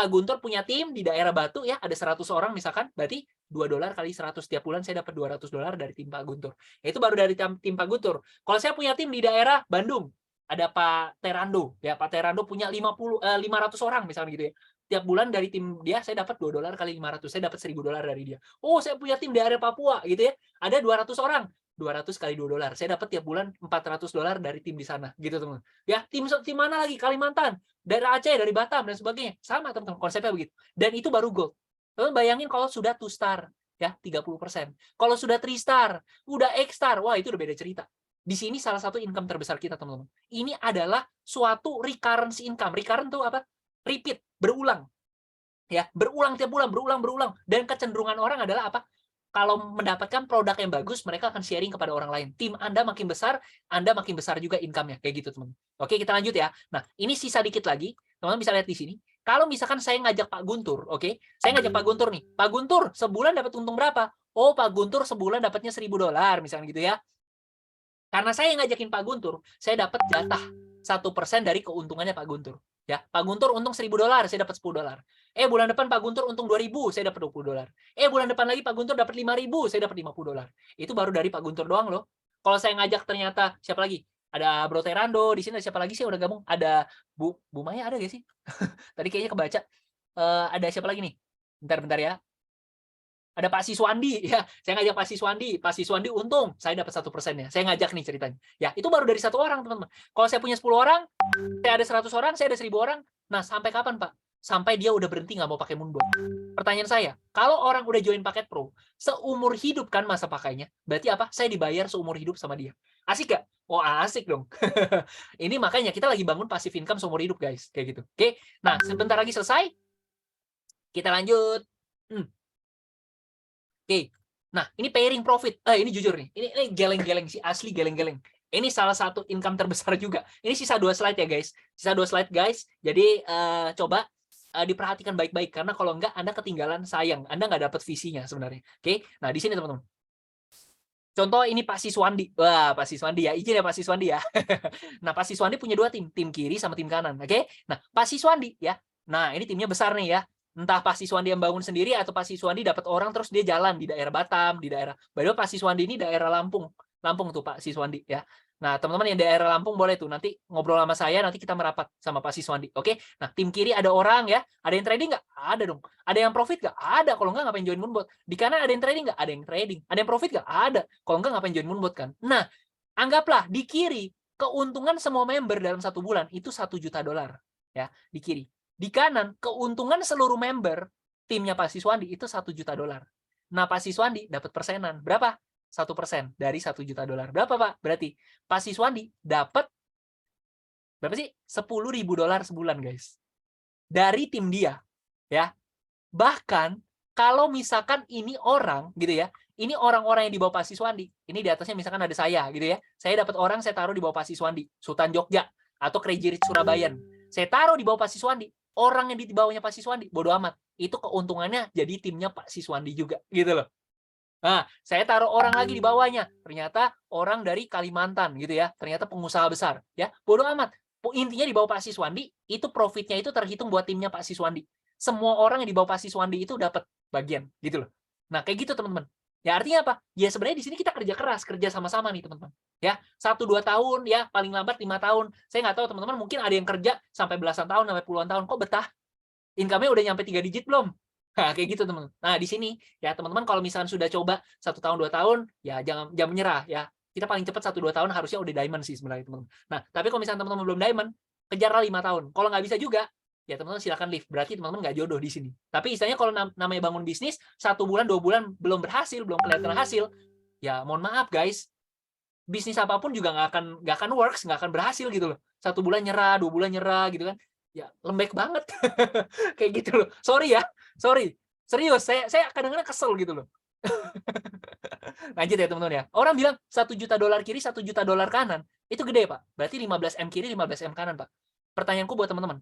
Guntur punya tim di daerah Batu ya, ada 100 orang misalkan, berarti $2 kali 100 tiap bulan saya dapat $200 dari tim Pak Guntur. Itu baru dari tim Pak Guntur. Kalau saya punya tim di daerah Bandung, ada Pak Terando ya, Pak Terando punya 500 orang misalnya gitu ya. Tiap bulan dari tim dia saya dapat $2 kali 500, saya dapat $1.000 dari dia. Oh, saya punya tim di daerah Papua gitu ya. Ada 200 orang. 200 kali $2. Saya dapat tiap bulan $400 dari tim di sana gitu, teman-teman. Ya, tim mana lagi? Kalimantan, daerah Aceh, dari Batam dan sebagainya. Sama, teman-teman, konsepnya begitu. Dan itu baru gold. Teman bayangin kalau sudah 2 star ya, 30%. Kalau sudah 3 star, udah X star, wah itu udah beda cerita. Di sini salah satu income terbesar kita, teman-teman. Ini adalah suatu recurrence income. Recurrent itu apa? Repeat, berulang. Ya, berulang tiap bulan, berulang. Dan kecenderungan orang adalah apa? Kalau mendapatkan produk yang bagus, mereka akan sharing kepada orang lain. Tim Anda makin besar, Anda makin besar juga income-nya. Kayak gitu, teman. Oke, kita lanjut ya. Nah, ini sisa dikit lagi. Teman-teman bisa lihat di sini. Kalau misalkan saya ngajak Pak Guntur, oke? Saya ngajak Pak Guntur nih. Pak Guntur, sebulan dapat untung berapa? Oh, Pak Guntur sebulan dapatnya $1.000, misalnya gitu ya. Karena saya ngajakin Pak Guntur, saya dapat jatah 1% dari keuntungannya Pak Guntur. Ya, Pak Guntur untung $1.000, saya dapat $10. Bulan depan Pak Guntur untung $2.000, saya dapat $20. Bulan depan lagi Pak Guntur dapat $5.000, saya dapat $50. Itu baru dari Pak Guntur doang loh. Kalau saya ngajak ternyata siapa lagi? Ada Bro Terando, di sini ada siapa lagi sih yang udah gabung? Ada Bu Maya ada gak sih? Tadi kayaknya kebaca. Ada siapa lagi nih? Bentar ya. Ada Pak Siswandi ya, saya ngajak Pak Siswandi untung, saya dapat 1%-nya. Saya ngajak nih ceritanya. Ya, itu baru dari 1 orang, teman-teman. Kalau saya punya 10 orang, saya ada 100 orang, saya ada 1.000 orang. Nah, sampai kapan, Pak? Sampai dia udah berhenti nggak mau pakai Moonbot. Pertanyaan saya, kalau orang udah join paket pro, seumur hidup kan masa pakainya, berarti apa? Saya dibayar seumur hidup sama dia. Asik gak? Oh, asik dong. Ini makanya kita lagi bangun passive income seumur hidup, guys. Kayak gitu. Oke? Nah, sebentar lagi selesai. Kita lanjut. Oke. Nah, ini pairing profit. Ini jujur nih. Ini geleng-geleng sih, asli geleng-geleng. Ini salah satu income terbesar juga. Ini sisa 2 slide ya guys. Sisa 2 slide guys. Jadi coba diperhatikan baik-baik karena kalau enggak Anda ketinggalan, sayang. Anda nggak dapat visinya sebenarnya. Oke. Nah, di sini teman-teman. Contoh ini Pak Siswandi. Wah, Pak Siswandi ya. Izin ya Pak Siswandi ya. Nah, Pak Siswandi punya 2 tim kiri sama tim kanan. Oke. Nah, Pak Siswandi ya. Nah, ini timnya besar nih ya. Entah Pak Siswandi yang bangun sendiri atau Pak Siswandi dapat orang terus dia jalan di daerah Batam, di daerah. By the way, Pak Siswandi ini daerah Lampung. Lampung tuh Pak Siswandi ya. Nah, teman-teman yang daerah Lampung boleh tuh nanti ngobrol sama saya, nanti kita merapat sama Pak Siswandi. Oke. Nah, tim kiri ada orang ya. Ada yang trading nggak? Ada dong. Ada yang profit nggak? Ada. Kalau nggak ngapain join Moonbot? Di kanan ada yang trading nggak? Ada yang trading. Ada yang profit nggak? Ada. Kalau nggak ngapain join Moonbot kan? Nah, anggaplah di kiri keuntungan semua member dalam 1 bulan itu $1 juta ya di kiri. Di kanan keuntungan seluruh member timnya Pak Siswandi itu $1 juta. Nah, Pak Siswandi dapat persenan berapa? 1% dari $1 juta. Berapa Pak? Berarti Pak Siswandi dapat berapa sih? $10.000 sebulan guys. Dari tim dia ya. Bahkan kalau misalkan ini orang gitu ya, ini orang-orang yang di bawah Pak Siswandi, ini di atasnya misalkan ada saya gitu ya, saya dapat orang saya taruh di bawah Pak Siswandi, Sultan Jogja atau Crazy Rich Surabayan, saya taruh di bawah Pak Siswandi, orang yang di bawahnya Pak Siswandi, bodo amat, itu keuntungannya jadi timnya Pak Siswandi juga gitu loh. Nah, saya taruh orang lagi di bawahnya, ternyata orang dari Kalimantan gitu ya, ternyata pengusaha besar ya, bodo amat. Intinya di bawah Pak Siswandi itu profitnya itu terhitung buat timnya Pak Siswandi. Semua orang yang di bawah Pak Siswandi itu dapat bagian gitu loh. Nah, kayak gitu teman-teman. Ya artinya apa? Ya sebenarnya di sini kita kerja keras, kerja sama-sama nih teman-teman. Ya, 1-2 tahun ya, paling lambat 5 tahun. Saya nggak tahu teman-teman, mungkin ada yang kerja sampai belasan tahun, sampai puluhan tahun, kok betah? Income-nya udah nyampe 3 digit belum? Nah, kayak gitu teman-teman. Nah, di sini ya teman-teman kalau misalkan sudah coba 1 tahun 2 tahun, ya jangan menyerah ya. Kita paling cepat 1-2 tahun harusnya udah diamond sih sebenarnya teman-teman. Nah, tapi kalau misalkan teman-teman belum diamond, kejarlah 5 tahun. Kalau nggak bisa juga, ya teman-teman silakan leave. Berarti teman-teman nggak jodoh di sini. Tapi istilahnya kalau namanya bangun bisnis, 1 bulan 2 bulan belum berhasil, belum kelihatan hasil, ya mohon maaf guys, bisnis apapun juga nggak akan works, nggak akan berhasil gitu loh. 1 bulan nyerah, 2 bulan nyerah gitu kan. Ya lembek banget. Kayak gitu loh. Sorry ya. Sorry. Serius, saya kadang-kadang kesel gitu loh. Lanjut ya teman-teman ya. Orang bilang $1 juta kiri, $1 juta kanan. Itu gede, Pak. Berarti 15M kiri, 15M kanan, Pak. Pertanyaanku buat teman-teman.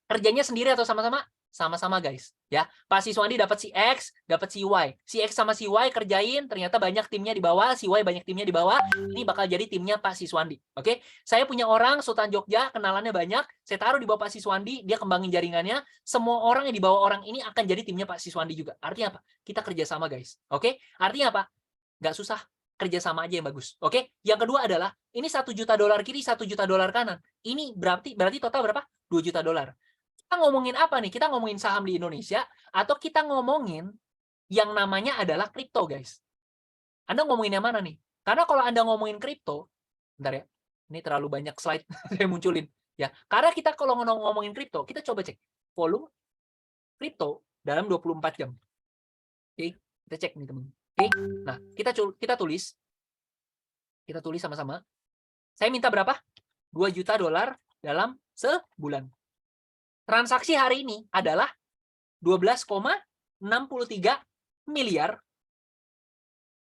Kerjanya sendiri atau sama-sama? Sama-sama guys, ya. Pak Siswandi dapat si X, dapat si Y. Si X sama si Y kerjain, ternyata banyak timnya di bawah, si Y banyak timnya di bawah. Ini bakal jadi timnya Pak Siswandi. Oke? Saya punya orang Sultan Jogja, kenalannya banyak. Saya taruh di bawah Pak Siswandi, dia kembangin jaringannya. Semua orang yang di bawah orang ini akan jadi timnya Pak Siswandi juga. Artinya apa? Kita kerja sama guys. Oke? Artinya apa? Nggak susah. Kerja sama aja yang bagus. Oke? Yang kedua adalah ini $1 juta kiri, $1 juta kanan. Ini berarti total berapa? $2 juta. Kita ngomongin apa nih? Kita ngomongin saham di Indonesia atau kita ngomongin yang namanya adalah kripto, guys? Anda ngomongin yang mana nih? Karena kalau Anda ngomongin kripto, bentar ya, ini terlalu banyak slide saya munculin. Ya, karena kita kalau ngomongin kripto, kita coba cek volume kripto dalam 24 jam. Oke, kita cek nih teman. Oke, nah kita tulis sama-sama. Saya minta berapa? $2 juta dalam sebulan. Transaksi hari ini adalah 12,63 miliar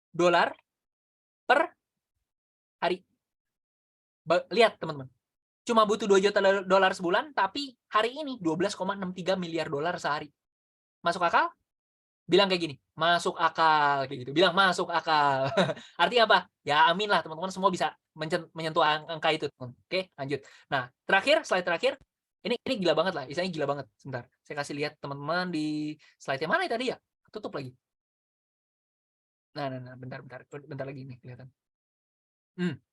dolar per hari. Lihat teman-teman. Cuma butuh $2 juta sebulan, tapi hari ini 12,63 miliar dolar sehari. Masuk akal? Bilang kayak gini, masuk akal kayak gitu. Bilang masuk akal. Artinya apa? Ya amin lah teman-teman semua bisa menyentuh angka itu. Oke, lanjut. Nah, slide terakhir. Ini gila banget lah, istilahnya gila banget. Sebentar, saya kasih lihat teman-teman di slide yang mana tadi ya? Tutup lagi. Nah, bentar lagi nih kelihatan.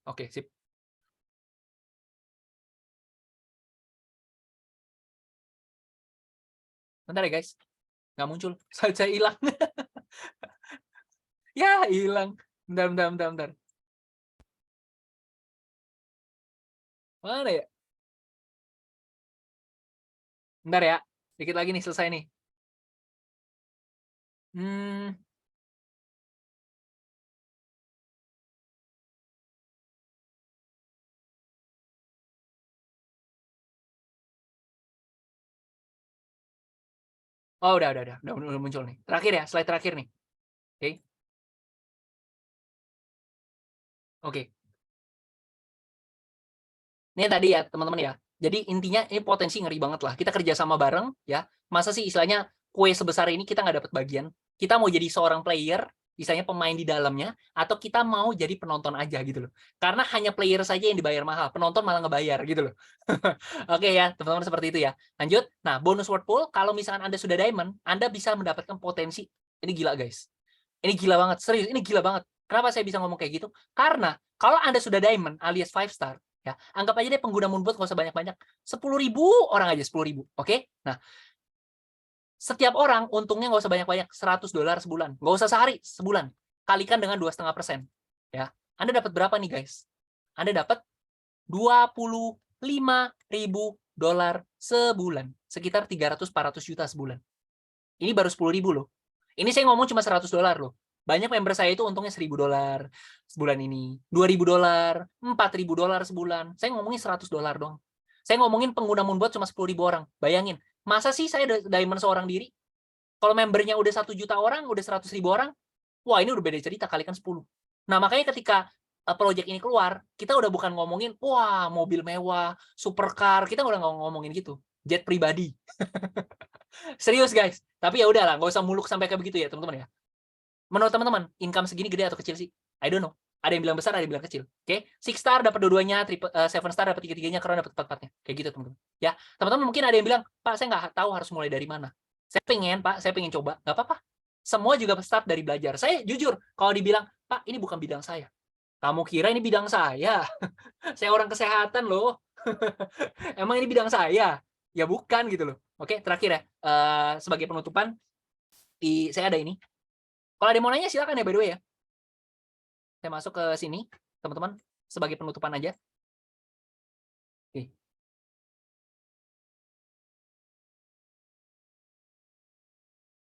Oke, sip. Bentar ya guys, nggak muncul. Saya hilang. Ya hilang. Bentar. Mana ya? Bentar ya, dikit lagi nih selesai nih. Oh, udah muncul nih. Terakhir ya, slide terakhir nih. Oke. Ini tadi ya teman-teman ya. Jadi intinya ini potensi ngeri banget lah. Kita kerja sama bareng ya. Masa sih istilahnya kue sebesar ini kita nggak dapat bagian? Kita mau jadi seorang player, misalnya pemain di dalamnya, atau kita mau jadi penonton aja gitu loh. Karena hanya player saja yang dibayar mahal, penonton malah ngebayar gitu loh. Oke ya, teman-teman seperti itu ya. Lanjut. Nah, bonus word pool, kalau misalkan Anda sudah diamond, Anda bisa mendapatkan potensi. Ini gila guys. Ini gila banget, serius, ini gila banget. Kenapa saya bisa ngomong kayak gitu? Karena kalau Anda sudah diamond alias 5 star, ya, anggap aja deh pengguna Moonbot nggak usah banyak-banyak. 10.000 orang aja, 10.000. Oke? Nah, setiap orang untungnya nggak usah banyak-banyak, $100 sebulan. Nggak usah sehari, sebulan. Kalikan dengan 2,5%. Ya. Anda dapat berapa nih guys? Anda dapat $25.000 sebulan. Sekitar 300-400 juta sebulan. Ini baru 10.000 loh. Ini saya ngomong cuma $100 loh. Banyak member saya itu untungnya $1.000 sebulan ini, $2.000, $4.000 sebulan. Saya ngomongin $100 doang. Saya ngomongin pengguna Moonbot cuma 10.000 orang. Bayangin, masa sih saya diamond seorang diri? Kalau membernya udah 1 juta orang, udah 100.000 orang, wah ini udah beda cerita, kalikan 10. Nah makanya ketika project ini keluar, kita udah bukan ngomongin, wah mobil mewah, supercar, kita udah ngomongin gitu. Jet pribadi. Serius guys. Tapi ya udahlah, nggak usah muluk sampai kayak begitu ya teman-teman ya. Menurut teman-teman, income segini gede atau kecil sih? I don't know. Ada yang bilang besar, ada yang bilang kecil. Oke, 6 star dapat dua-duanya, 7 star dapat tiga-tiganya, Crown dapat 4-4-nya. Kayak gitu teman-teman. Ya, teman-teman mungkin ada yang bilang, Pak, saya nggak tahu harus mulai dari mana. Saya pengen, Pak, saya pengen coba. Nggak apa-apa. Semua juga start dari belajar. Saya jujur, kalau dibilang, Pak, ini bukan bidang saya. Kamu kira ini bidang saya? Saya orang kesehatan loh. Emang ini bidang saya? Ya bukan gitu loh. Oke, terakhir ya. Sebagai penutupan, saya ada ini. Kalau ada yang mau nanya silakan ya by the way ya. Saya masuk ke sini, teman-teman, sebagai penutupan aja. Oke.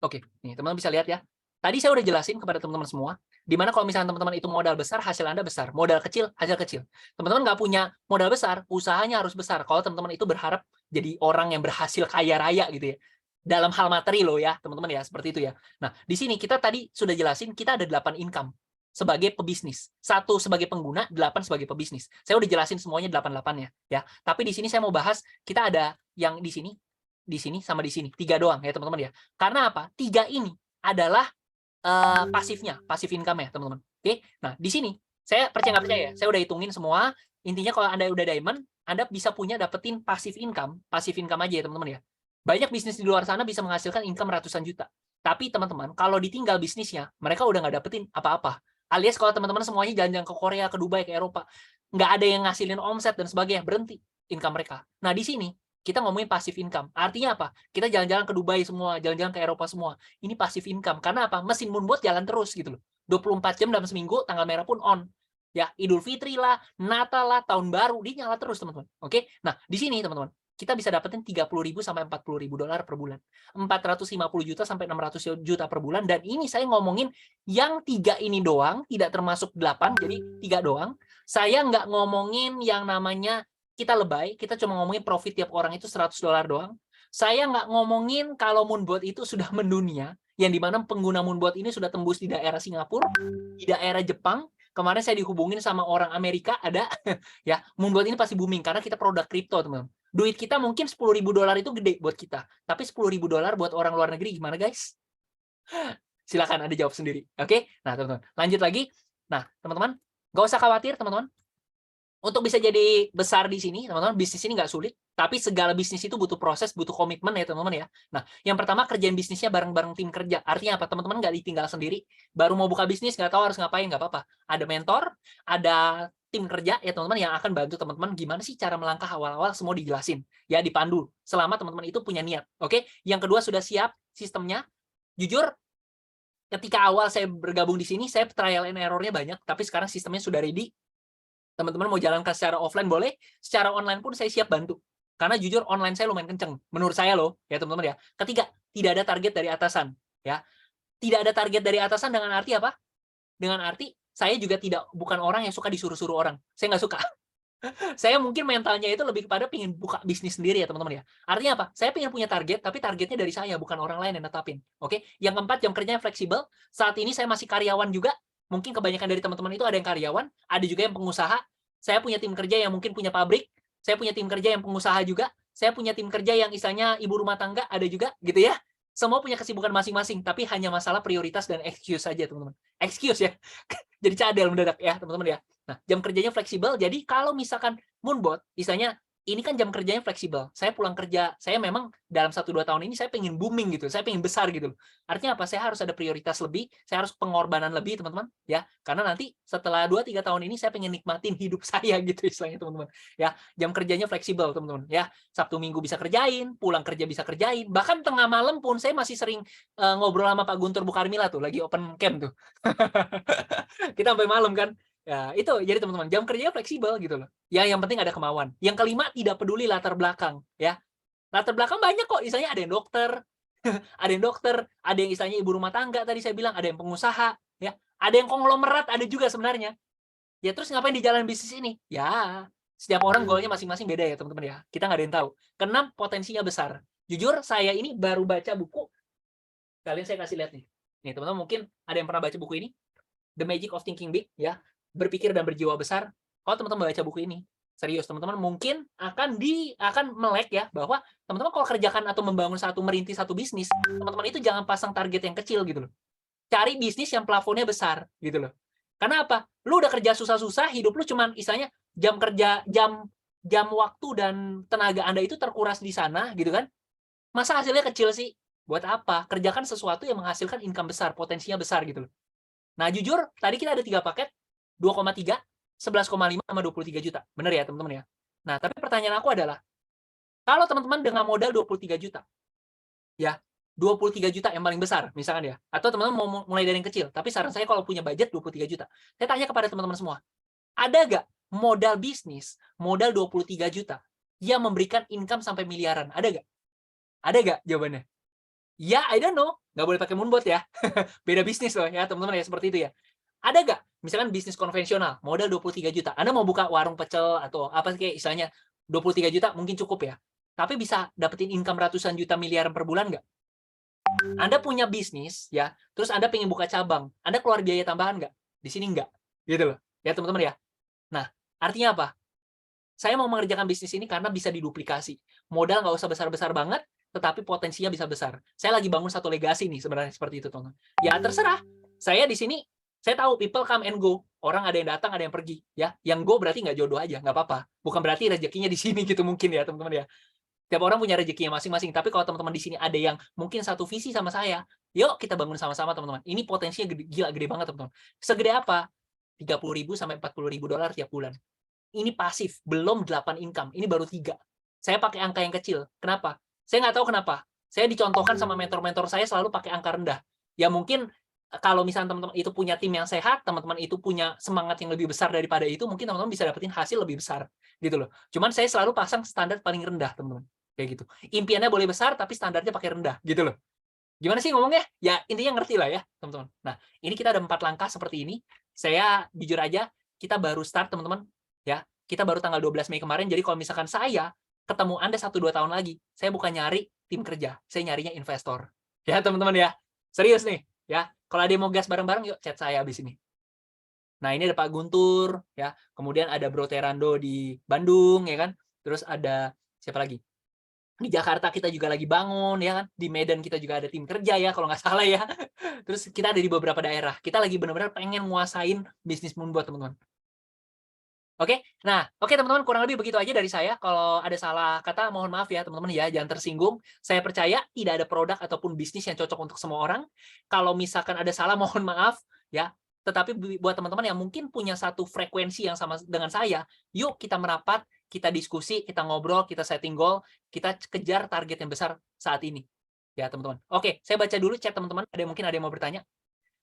Oke, nih teman-teman bisa lihat ya. Tadi saya udah jelasin kepada teman-teman semua, di mana kalau misalnya teman-teman itu modal besar, hasil Anda besar. Modal kecil, hasil kecil. Teman-teman nggak punya modal besar, usahanya harus besar. Kalau teman-teman itu berharap jadi orang yang berhasil kaya raya gitu ya. Dalam hal materi loh ya, teman-teman ya, seperti itu ya. Nah, di sini kita tadi sudah jelasin, kita ada 8 income sebagai pebisnis. 1 sebagai pengguna, 8 sebagai pebisnis. Saya udah jelasin semuanya 8-8-nya ya. Tapi di sini saya mau bahas, kita ada yang di sini, sama di sini. 3 doang ya, teman-teman ya. Karena apa? 3 ini adalah pasifnya, pasif income ya, teman-teman. Oke. Nah, di sini saya percaya nggak percaya ya, saya udah hitungin semua. Intinya kalau Anda udah diamond, Anda bisa dapetin pasif income aja ya, teman-teman ya. Banyak bisnis di luar sana bisa menghasilkan income ratusan juta. Tapi teman-teman, kalau ditinggal bisnisnya, mereka udah nggak dapetin apa-apa. Alias kalau teman-teman semuanya jalan-jalan ke Korea, ke Dubai, ke Eropa, nggak ada yang ngasilin omset dan sebagainya, berhenti income mereka. Nah, di sini kita ngomongin passive income. Artinya apa? Kita jalan-jalan ke Dubai semua, jalan-jalan ke Eropa semua. Ini passive income. Karena apa? Mesin Moonbot jalan terus gitu loh. 24 jam dalam seminggu, tanggal merah pun on. Ya, Idul Fitri lah, Natal lah, Tahun Baru, dia nyala terus, teman-teman. Oke? Nah, di sini, teman-teman, kita bisa dapetin 30.000 sampai 40.000 dolar per bulan. 450 juta sampai 600 juta per bulan. Dan ini saya ngomongin yang 3 ini doang, tidak termasuk 8, jadi 3 doang. Saya nggak ngomongin yang namanya kita lebay, kita cuma ngomongin profit tiap orang itu $100 doang. Saya nggak ngomongin kalau Moonbot itu sudah mendunia, yang dimana pengguna Moonbot ini sudah tembus di daerah Singapura, di daerah Jepang. Kemarin saya dihubungin sama orang Amerika, ada ya, Moonbot ini pasti booming karena kita produk kripto, teman-teman. Duit kita mungkin $10.000 itu gede buat kita, tapi $10.000 buat orang luar negeri gimana guys? Silakan Anda jawab sendiri. Oke? Nah, teman-teman, lanjut lagi. Nah, teman-teman, nggak usah khawatir, teman-teman. Untuk bisa jadi besar di sini, teman-teman, bisnis ini nggak sulit, tapi segala bisnis itu butuh proses, butuh komitmen ya, teman-teman ya. Nah, yang pertama kerjaan bisnisnya bareng-bareng tim kerja. Artinya apa? Teman-teman nggak ditinggal sendiri, baru mau buka bisnis, nggak tahu harus ngapain, nggak apa-apa. Ada mentor, ada tim kerja ya, teman-teman, yang akan bantu teman-teman gimana sih cara melangkah awal-awal, semua dijelasin. Ya, dipandu, selama teman-teman itu punya niat. Oke? Yang kedua, sudah siap sistemnya. Jujur, ketika awal saya bergabung di sini, saya trial and error-nya banyak, tapi sekarang sistemnya sudah ready. Teman-teman mau jalankan secara offline boleh, secara online pun saya siap bantu. Karena jujur online saya lumayan kenceng, menurut saya loh, ya teman-teman ya. Ketiga, tidak ada target dari atasan, ya. Tidak ada target dari atasan dengan arti apa? Dengan arti saya juga bukan orang yang suka disuruh-suruh orang. Saya nggak suka. Saya mungkin mentalnya itu lebih kepada pengen buka bisnis sendiri ya teman-teman ya. Artinya apa? Saya pengen punya target, tapi targetnya dari saya, bukan orang lain yang netapin. Oke? Yang keempat, jam kerjanya fleksibel. Saat ini saya masih karyawan juga. Mungkin kebanyakan dari teman-teman itu ada yang karyawan, ada juga yang pengusaha. Saya punya tim kerja yang mungkin punya pabrik, Saya punya tim kerja yang pengusaha juga, saya punya tim kerja yang istilahnya ibu rumah tangga, ada juga gitu ya. Semua punya kesibukan masing-masing, tapi hanya masalah prioritas dan excuse saja, teman-teman. Excuse ya. Jadi cadel mendadak ya, teman-teman ya. Nah, jam kerjanya fleksibel, jadi kalau misalkan Moonbot, istilahnya ini kan jam kerjanya fleksibel. Saya pulang kerja, saya memang dalam 1-2 tahun ini saya pengen booming gitu, saya pengen besar gitu. Artinya apa? Saya harus ada prioritas lebih, saya harus pengorbanan lebih, teman-teman, ya. Karena nanti setelah 2-3 tahun ini saya pengen nikmatin hidup saya gitu istilahnya, teman-teman. Ya, jam kerjanya fleksibel, teman-teman, ya. Sabtu Minggu bisa kerjain, pulang kerja bisa kerjain, bahkan tengah malam pun saya masih sering ngobrol sama Pak Guntur Bukarmila tuh, lagi open camp tuh. Kita sampai malam kan. Ya, itu jadi teman-teman, jam kerjanya fleksibel gitu loh. Ya, yang penting ada kemauan. Yang kelima, tidak peduli latar belakang, ya. Latar belakang banyak kok, misalnya ada yang dokter, ada yang dokter, ada yang istilahnya ibu rumah tangga tadi saya bilang, ada yang pengusaha, ya. Ada yang konglomerat, ada juga sebenarnya. Ya, terus ngapain di jalan bisnis ini? Ya, setiap orang goalnya masing-masing beda ya, teman-teman ya. Kita nggak ada yang tahu. Keenam, potensinya besar. Jujur, saya ini baru baca buku. Kalian saya kasih lihat nih. Nih, teman-teman mungkin ada yang pernah baca buku ini. The Magic of Thinking Big, ya. Berpikir dan berjiwa besar. Kalau teman-teman baca buku ini, serius teman-teman mungkin akan melek ya, bahwa teman-teman kalau kerjakan atau membangun merintis satu bisnis, teman-teman itu jangan pasang target yang kecil gitu loh. Cari bisnis yang plafonnya besar gitu loh. Karena apa? Lu udah kerja susah-susah, hidup lu cuman istilahnya jam kerja, jam waktu dan tenaga Anda itu terkuras di sana gitu kan. Masa hasilnya kecil sih? Buat apa? Kerjakan sesuatu yang menghasilkan income besar, potensinya besar gitu loh. Nah, jujur, tadi kita ada 3 paket, 2,3, 11,5 sama 23 juta. Bener ya, teman-teman ya? Nah, tapi pertanyaan aku adalah, kalau teman-teman dengan modal 23 juta, ya, 23 juta yang paling besar, misalkan ya, atau teman-teman mau mulai dari yang kecil, tapi saran saya kalau punya budget 23 juta, saya tanya kepada teman-teman semua, ada nggak modal bisnis, modal 23 juta, yang memberikan income sampai miliaran? Ada nggak? Ada nggak jawabannya? Ya, I don't know. Nggak boleh pakai Moonbot ya. Beda bisnis loh ya, teman-teman ya, seperti itu ya. Ada nggak? Misalkan bisnis konvensional, modal 23 juta. Anda mau buka warung pecel atau apa sih kayak istilahnya 23 juta mungkin cukup ya. Tapi bisa dapetin income ratusan juta miliaran per bulan nggak? Anda punya bisnis ya, terus Anda pengen buka cabang. Anda keluar biaya tambahan nggak? Di sini nggak. Gitu loh. Ya teman-teman ya. Nah, artinya apa? Saya mau mengerjakan bisnis ini karena bisa diduplikasi. Modal nggak usah besar-besar banget, tetapi potensinya bisa besar. Saya lagi bangun satu legasi nih sebenarnya seperti itu, teman-teman. Ya terserah. Saya di sini, saya tahu people come and go. Orang ada yang datang, ada yang pergi. Ya, yang go berarti nggak jodoh aja, nggak apa-apa. Bukan berarti rezekinya di sini gitu mungkin ya, teman-teman ya. Tiap orang punya rezekinya masing-masing. Tapi kalau teman-teman di sini ada yang mungkin satu visi sama saya, yuk kita bangun sama-sama, teman-teman. Ini potensinya gila gede banget, teman-teman. Segede apa? 30.000 sampai 40.000 dolar tiap bulan. Ini pasif, belum 8 income. Ini baru 3. Saya pakai angka yang kecil. Kenapa? Saya nggak tahu kenapa. Saya dicontohkan sama mentor-mentor saya selalu pakai angka rendah. Ya mungkin kalau misalnya teman-teman itu punya tim yang sehat, teman-teman itu punya semangat yang lebih besar daripada itu, mungkin teman-teman bisa dapetin hasil lebih besar. Gitu loh. Cuman saya selalu pasang standar paling rendah, teman-teman. Kayak gitu. Impiannya boleh besar, tapi standarnya pakai rendah. Gitu loh. Gimana sih ngomongnya? Ya intinya ngerti lah ya, teman-teman. Nah, ini kita ada 4 langkah seperti ini. Saya jujur aja, kita baru start, teman-teman. Ya, kita baru tanggal 12 Mei kemarin. Jadi kalau misalkan saya ketemu Anda 1-2 tahun lagi, saya bukan nyari tim kerja, saya nyarinya investor. Ya, teman-teman ya. Serius nih, ya. Kalau ada yang mau gas bareng-bareng, yuk chat saya abis ini. Nah, ini ada Pak Guntur, ya. Kemudian ada Bro Terando di Bandung, ya kan. Terus ada siapa lagi? Di Jakarta kita juga lagi bangun, ya kan. Di Medan kita juga ada tim kerja ya, kalau nggak salah ya. Terus kita ada di beberapa daerah. Kita lagi benar-benar pengen nguasain bisnis Moonbot, teman-teman. Oke, nah, oke teman-teman, kurang lebih begitu aja dari saya. Kalau ada salah kata, mohon maaf ya teman-teman ya, jangan tersinggung. Saya percaya tidak ada produk ataupun bisnis yang cocok untuk semua orang. Kalau misalkan ada salah, mohon maaf ya. Tetapi buat teman-teman yang mungkin punya satu frekuensi yang sama dengan saya, yuk kita merapat, kita diskusi, kita ngobrol, kita setting goal, kita kejar target yang besar saat ini. Ya teman-teman. Oke, saya baca dulu chat teman-teman. Mungkin ada yang mau bertanya.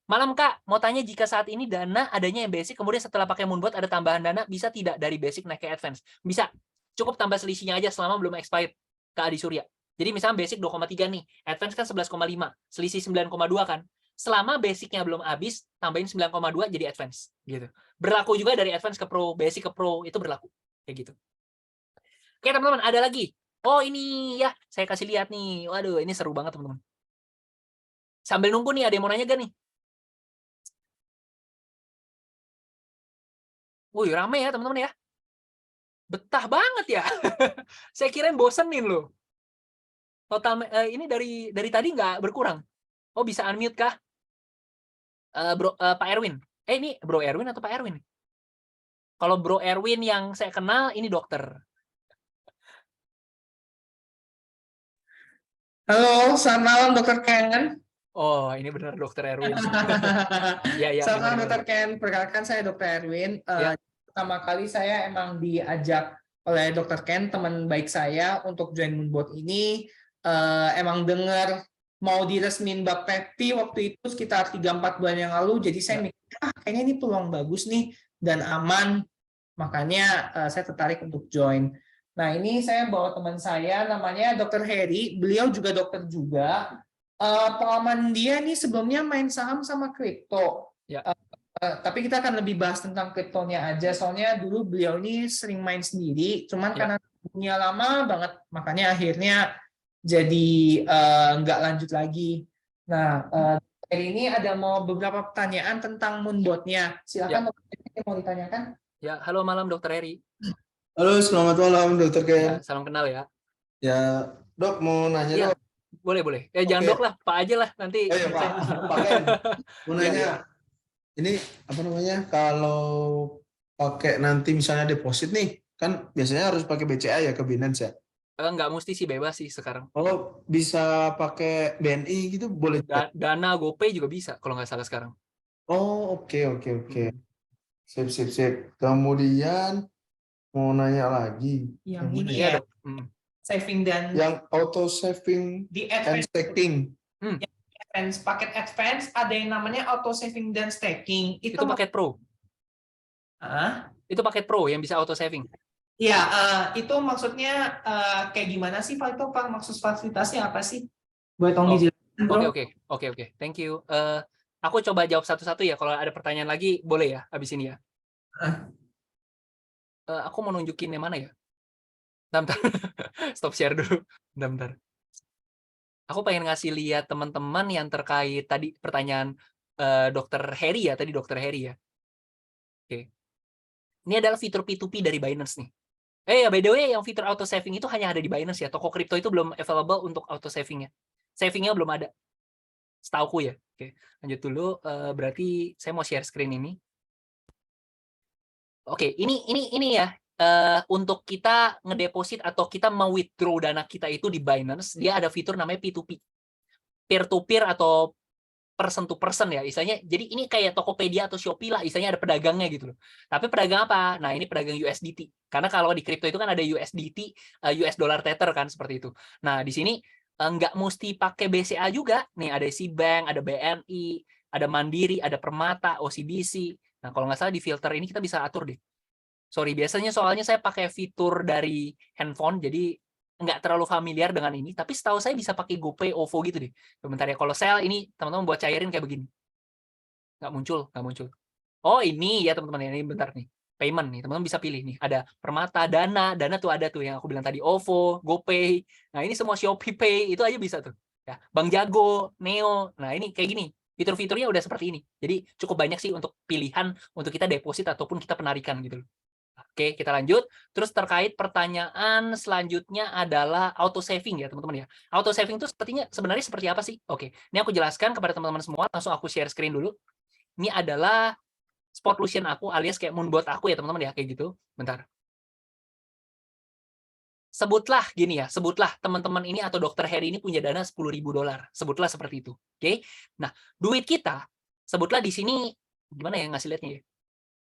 Malam Kak, mau tanya jika saat ini dana adanya yang basic, kemudian setelah pakai Moonbot ada tambahan dana, bisa tidak dari basic naik ke advance? Bisa. Cukup tambah selisihnya aja selama belum expired ke Adi Surya. Jadi misalnya basic 2,3 nih, advance kan 11,5, selisih 9,2 kan. Selama basicnya belum habis, tambahin 9,2 jadi advance. Gitu. Berlaku juga dari advance ke pro, basic ke pro, itu berlaku. Kayak gitu. Oke teman-teman, ada lagi. Oh ini ya, saya kasih lihat nih. Waduh, ini seru banget teman-teman. Sambil nunggu nih, ada yang mau nanya gak nih? Wih, rame ya teman-teman ya. Betah banget ya. Saya kirain bosenin loh. Total ini dari tadi nggak berkurang. Oh, bisa unmute kah? Bro, Pak Erwin. Ini Bro Erwin atau Pak Erwin? Kalau Bro Erwin yang saya kenal ini dokter. Halo, selamat malam Dokter Ken. Oh, ini benar dokter Erwin. Ya, ya. Selamat malam gimana? Dokter Ken. Perkenalkan saya Dokter Erwin. Ya. Pertama kali saya emang diajak oleh Dokter Ken, teman baik saya, untuk join Moonbot ini. Emang dengar mau diresmin Bapepti waktu itu sekitar 3-4 bulan yang lalu. Jadi saya mikir, kayaknya ini peluang bagus nih dan aman. Makanya saya tertarik untuk join. Nah, ini saya bawa teman saya, namanya Dr. Heri. Beliau juga dokter juga. Pengalaman dia nih sebelumnya main saham sama kripto. Ya. Tapi kita akan lebih bahas tentang kriptonya aja. Soalnya dulu beliau ini sering main sendiri. Cuman Ya. karena punya lama banget, makanya akhirnya jadi nggak lanjut lagi. Nah, Heri ini ada mau beberapa pertanyaan tentang Moonbot-nya. Silakan Dr. Heri, mau ditanyakan. Ya, halo malam dokter Heri. Halo, selamat malam Dokter Ya, Ken. salam kenal ya. Ya, Dok mau nanya Iya. dok. Boleh. Jangan Oke. dok lah, Pak aja lah nanti. Oh iya Pak, Pak Ken. Mau Iya, nanya, ini apa namanya? Kalau pakai nanti misalnya deposit nih, kan biasanya harus pakai BCA ya ke Binance ya. Nggak mesti sih, bebas sih sekarang. Kalau bisa pakai BNI gitu boleh juga? Dana GoPay juga bisa kalau nggak salah sekarang. Oh, oke. Sip. Kemudian mau nanya lagi. Yang Yang ini mana Iya ya, dok. saving dan Yang auto saving di and advance, staking. paket advance ada yang namanya auto saving dan staking. Itu paket Pro. Ah? Itu paket Pro yang bisa auto saving. Ya, itu maksudnya kayak gimana sih Pak? Itu Pak, maksud fasilitasnya apa sih? Boleh tolong Oh, dijelaskan, Bro? Oke. Thank you. Aku coba jawab satu-satu ya. Kalau ada pertanyaan lagi, boleh ya abis ini ya. Aku mau nunjukin yang mana ya? Bentar. Stop share dulu. Bentar. Aku pengen ngasih lihat teman-teman yang terkait tadi pertanyaan Dokter Heri ya. Tadi Dokter Heri ya. Oke. Ini adalah fitur P2P dari Binance nih. Ya, by the way, yang fitur auto saving itu hanya ada di Binance ya. Toko kripto itu belum available untuk auto savingnya. Savingnya belum ada. Setauku ya. Oke, lanjut dulu. Berarti saya mau share screen ini. Oke, ini ya. Untuk kita ngedeposit atau kita mau withdraw dana kita itu di Binance, dia ada fitur namanya P2P. Peer-to-peer atau person to person ya, istilahnya. Jadi ini kayak Tokopedia atau Shopee lah, istilahnya ada pedagangnya gitu loh. Tapi pedagang apa? Nah, ini pedagang USDT. Karena kalau di kripto itu kan ada USDT, US dollar tether kan, seperti itu. Nah, di sini nggak mesti pakai BCA juga. Nih ada Cbank, ada BNI, ada Mandiri, ada Permata, OCBC. Nah, kalau nggak salah di filter ini kita bisa atur deh. Sorry, biasanya soalnya saya pakai fitur dari handphone, jadi nggak terlalu familiar dengan ini. Tapi setahu saya bisa pakai GoPay, OVO gitu deh. Bentar ya, kalau sell ini teman-teman buat cairin kayak begini. Nggak muncul. Oh ini ya teman-teman, ini bentar nih. Payment nih, teman-teman bisa pilih nih. Ada Permata, Dana tuh ada tuh yang aku bilang tadi, OVO, GoPay. Nah ini semua Shopee Pay, itu aja bisa tuh. Ya, Bank Jago, Neo. Nah ini kayak gini. Fitur-fiturnya udah seperti ini. Jadi cukup banyak sih untuk pilihan untuk kita deposit ataupun kita penarikan gitu loh. Oke, kita lanjut. Terus terkait pertanyaan selanjutnya adalah auto saving ya teman-teman ya. Auto saving itu sebenarnya seperti apa sih? Oke, ini aku jelaskan kepada teman-teman semua. Langsung aku share screen dulu. Ini adalah Spotlution aku alias kayak Moonbot aku ya teman-teman ya, kayak gitu. Bentar. Sebutlah gini ya, sebutlah teman-teman ini atau Dokter Heri ini punya dana $10.000. Sebutlah seperti itu. Oke. Nah, duit kita sebutlah di sini gimana ya ngasih lihatnya ya?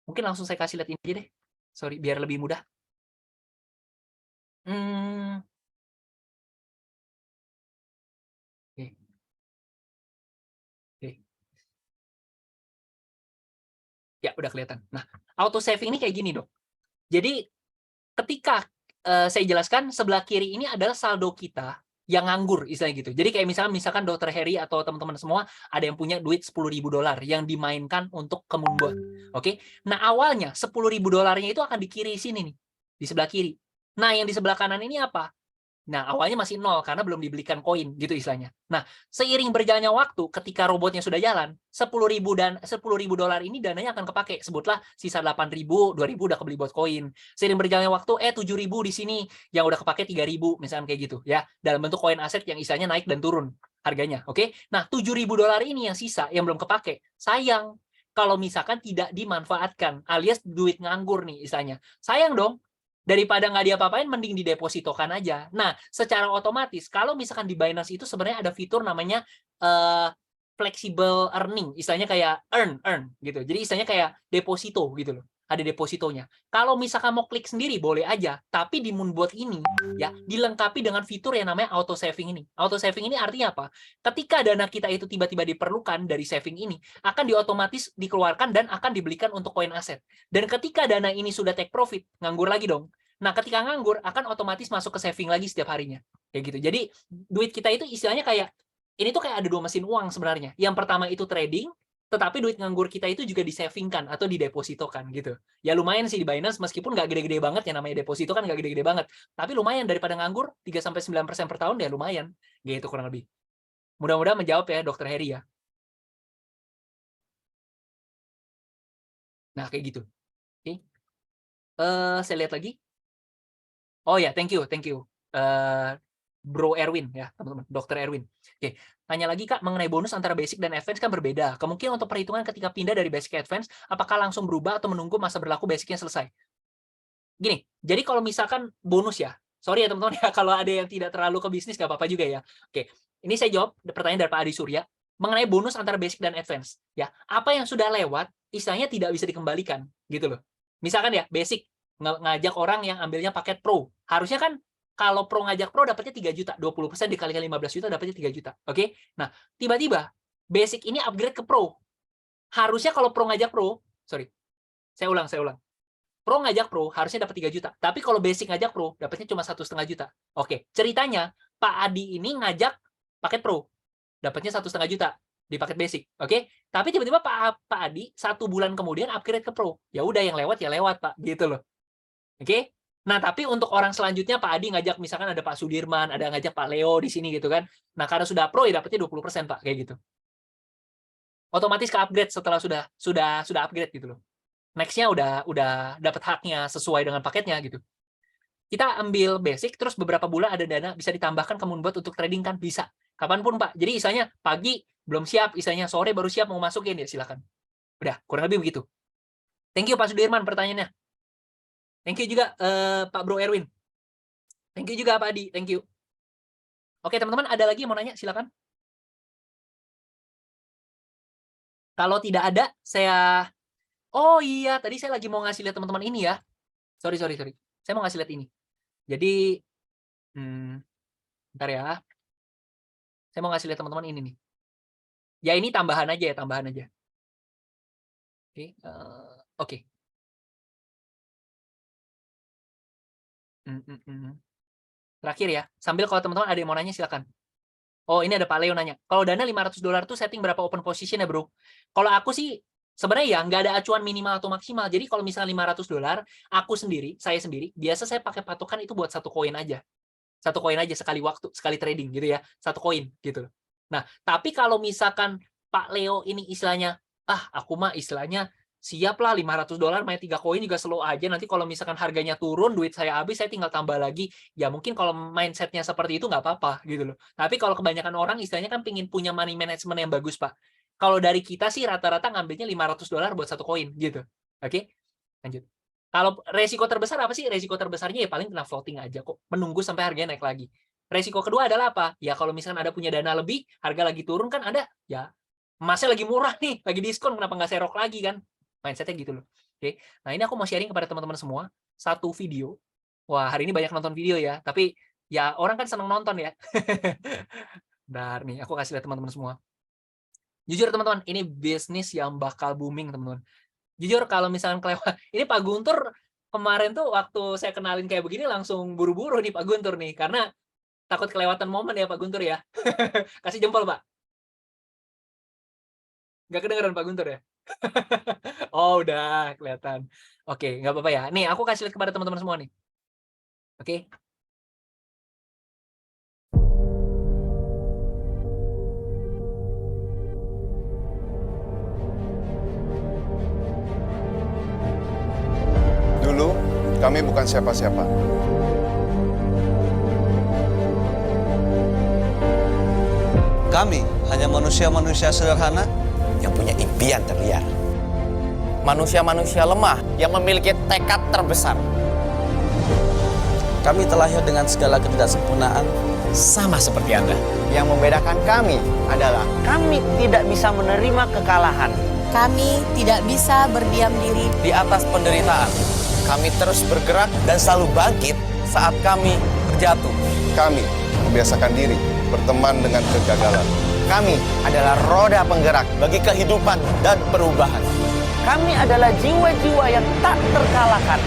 Mungkin langsung saya kasih lihat ini aja deh. Sorry, biar lebih mudah. Oke. Ya, udah kelihatan. Nah, auto saving ini kayak gini, Dok. Jadi, ketika saya jelaskan, sebelah kiri ini adalah saldo kita yang nganggur, istilahnya gitu. Jadi kayak misalkan Dokter Heri atau teman-teman semua ada yang punya duit $10.000 yang dimainkan untuk ke Moonbot. Oke. Nah, awalnya $10.000 itu akan di kiri sini nih, di sebelah kiri. Nah, yang di sebelah kanan ini apa? Nah, awalnya masih nol karena belum dibelikan koin gitu istilahnya. Nah, seiring berjalannya waktu ketika robotnya sudah jalan, 10.000 dan $10.000 ini dananya akan kepake. Sebutlah sisa 8.000, 2.000 udah kebeli buat koin. Seiring berjalannya waktu 7.000 di sini yang udah kepake 3.000 misalnya kayak gitu ya. Dalam bentuk koin aset yang istilahnya naik dan turun harganya, oke? Nah, $7.000 ini yang sisa yang belum kepake. Sayang kalau misalkan tidak dimanfaatkan alias duit nganggur nih istilahnya. Sayang dong. Daripada nggak diapa-apain, mending didepositokan aja. Nah, secara otomatis, kalau misalkan di Binance itu sebenarnya ada fitur namanya flexible earning, istilahnya kayak earn gitu. Jadi istilahnya kayak deposito gitu loh. Ada depositonya. Kalau misalkan mau klik sendiri boleh aja, tapi di Moonbot ini ya dilengkapi dengan fitur yang namanya auto saving ini. Auto saving ini artinya apa? Ketika dana kita itu tiba-tiba diperlukan dari saving ini, akan diotomatis dikeluarkan dan akan dibelikan untuk koin aset. Dan ketika dana ini sudah take profit, nganggur lagi dong. Nah, ketika nganggur akan otomatis masuk ke saving lagi setiap harinya. Kayak gitu. Jadi duit kita itu istilahnya kayak ini tuh kayak ada 2 mesin uang sebenarnya. Yang pertama itu trading, tetapi duit nganggur kita itu juga disavingkan atau didepositokan gitu. Ya lumayan sih di Binance meskipun nggak gede-gede banget ya, namanya deposito kan nggak gede-gede banget. Tapi lumayan daripada nganggur 3-9% per tahun ya lumayan. Gitu kurang lebih. Mudah-mudahan menjawab ya Dokter Heri ya. Nah, kayak gitu. Oke. Saya lihat lagi. Oh ya, thank you. Bro Erwin ya, teman-teman, Dokter Erwin. Oke, tanya lagi Kak, mengenai bonus antara basic dan advance kan berbeda. Kemungkinan untuk perhitungan ketika pindah dari basic ke advance, apakah langsung berubah atau menunggu masa berlaku basicnya selesai? Gini, jadi kalau misalkan bonus ya, sorry ya teman-teman ya, kalau ada yang tidak terlalu ke bisnis nggak apa-apa juga ya. Oke, ini saya jawab pertanyaan dari Pak Adi Surya mengenai bonus antara basic dan advance. Ya, apa yang sudah lewat, istilahnya tidak bisa dikembalikan, gitu loh. Misalkan ya, basic ngajak orang yang ambilnya paket pro, harusnya kan kalau pro ngajak pro dapatnya 3 juta, 20% dikalikan 15 juta dapatnya 3 juta. Oke? Nah, tiba-tiba basic ini upgrade ke pro. Harusnya kalau pro ngajak pro, sorry. Saya ulang. Pro ngajak pro harusnya dapat 3 juta. Tapi kalau basic ngajak pro dapatnya cuma 1,5 juta. Oke, ceritanya Pak Adi ini ngajak paket pro. Dapatnya 1,5 juta di paket basic. Oke? Tapi tiba-tiba Pak Adi 1 bulan kemudian upgrade ke pro. Ya udah yang lewat ya lewat, Pak. Gitu loh. Oke? Nah, tapi untuk orang selanjutnya Pak Adi ngajak misalkan ada Pak Sudirman, ada ngajak Pak Leo di sini gitu kan. Nah, karena sudah pro ya dapatnya 20% Pak, kayak gitu. Otomatis ke upgrade setelah sudah upgrade gitu loh. Next-nya udah dapat haknya sesuai dengan paketnya gitu. Kita ambil basic terus beberapa bulan ada dana bisa ditambahkan ke Moonbot untuk trading kan bisa. Kapanpun Pak. Jadi istilahnya pagi belum siap, istilahnya sore baru siap mau masukin ya silakan. Udah, kurang lebih begitu. Thank you Pak Sudirman pertanyaannya. Thank you juga Pak Bro Erwin. Thank you juga Pak Adi. Thank you. Oke teman-teman, ada lagi yang mau nanya? Silakan. Kalau tidak ada, saya... Oh iya, tadi saya lagi mau ngasih lihat teman-teman ini ya. Sorry. Saya mau ngasih lihat ini. Jadi, bentar ya. Saya mau ngasih lihat teman-teman ini nih. Ya ini tambahan aja ya, tambahan aja. Oke. Terakhir ya, sambil kalau teman-teman ada yang mau nanya silakan. Oh, ini ada Pak Leo nanya. Kalau dana $500 tuh setting berapa open position ya, Bro? Kalau aku sih sebenarnya ya nggak ada acuan minimal atau maksimal. Jadi kalau misalnya $500, saya sendiri, biasa saya pakai patokan itu buat 1 koin aja. 1 koin aja sekali waktu, sekali trading gitu ya. 1 koin gitu. Nah, tapi kalau misalkan Pak Leo ini istilahnya, aku mah istilahnya siap lah $500 main 3 koin juga slow aja, nanti kalau misalkan harganya turun duit saya habis saya tinggal tambah lagi, ya mungkin kalau mindsetnya seperti itu nggak apa-apa gitu loh. Tapi kalau kebanyakan orang istilahnya kan pingin punya money management yang bagus Pak, kalau dari kita sih rata-rata ngambilnya $500 buat 1 koin gitu. Oke, lanjut. Kalau resiko terbesar apa sih? Resiko terbesarnya ya paling kena floating aja kok, menunggu sampai harganya naik lagi. Resiko kedua adalah apa? Ya kalau misalkan ada punya dana lebih, harga lagi turun kan ada, ya emasnya lagi murah nih, lagi diskon, kenapa nggak serok lagi kan? Mindsetnya gitu loh. Oke. Nah, ini aku mau sharing kepada teman-teman semua 1 video. Wah, hari ini banyak nonton video ya, tapi ya orang kan seneng nonton ya. Bentar nih, aku kasih lihat teman-teman semua. Jujur teman-teman, ini bisnis yang bakal booming teman-teman. Jujur kalau misalkan kelewat, ini Pak Guntur kemarin tuh waktu saya kenalin kayak begini langsung buru-buru nih Pak Guntur nih, karena takut kelewatan momen ya Pak Guntur ya. Kasih jempol Pak. Nggak kedengeran Pak Guntur ya? Oh udah kelihatan. Oke, nggak apa-apa ya. Nih aku kasih lihat kepada teman-teman semua nih. Oke. Kami bukan siapa-siapa. Kami hanya manusia-manusia sederhana yang punya impian terliar. Manusia-manusia lemah yang memiliki tekad terbesar. Kami terlahir dengan segala ketidaksempurnaan, Sama seperti Anda. Yang membedakan kami adalah kami tidak bisa menerima kekalahan. Kami tidak bisa berdiam diri Di atas penderitaan, kami terus bergerak dan selalu bangkit saat kami terjatuh. Kami membiasakan diri berteman dengan kegagalan. Kami adalah roda penggerak bagi kehidupan dan perubahan. Kami adalah jiwa-jiwa yang tak terkalahkan.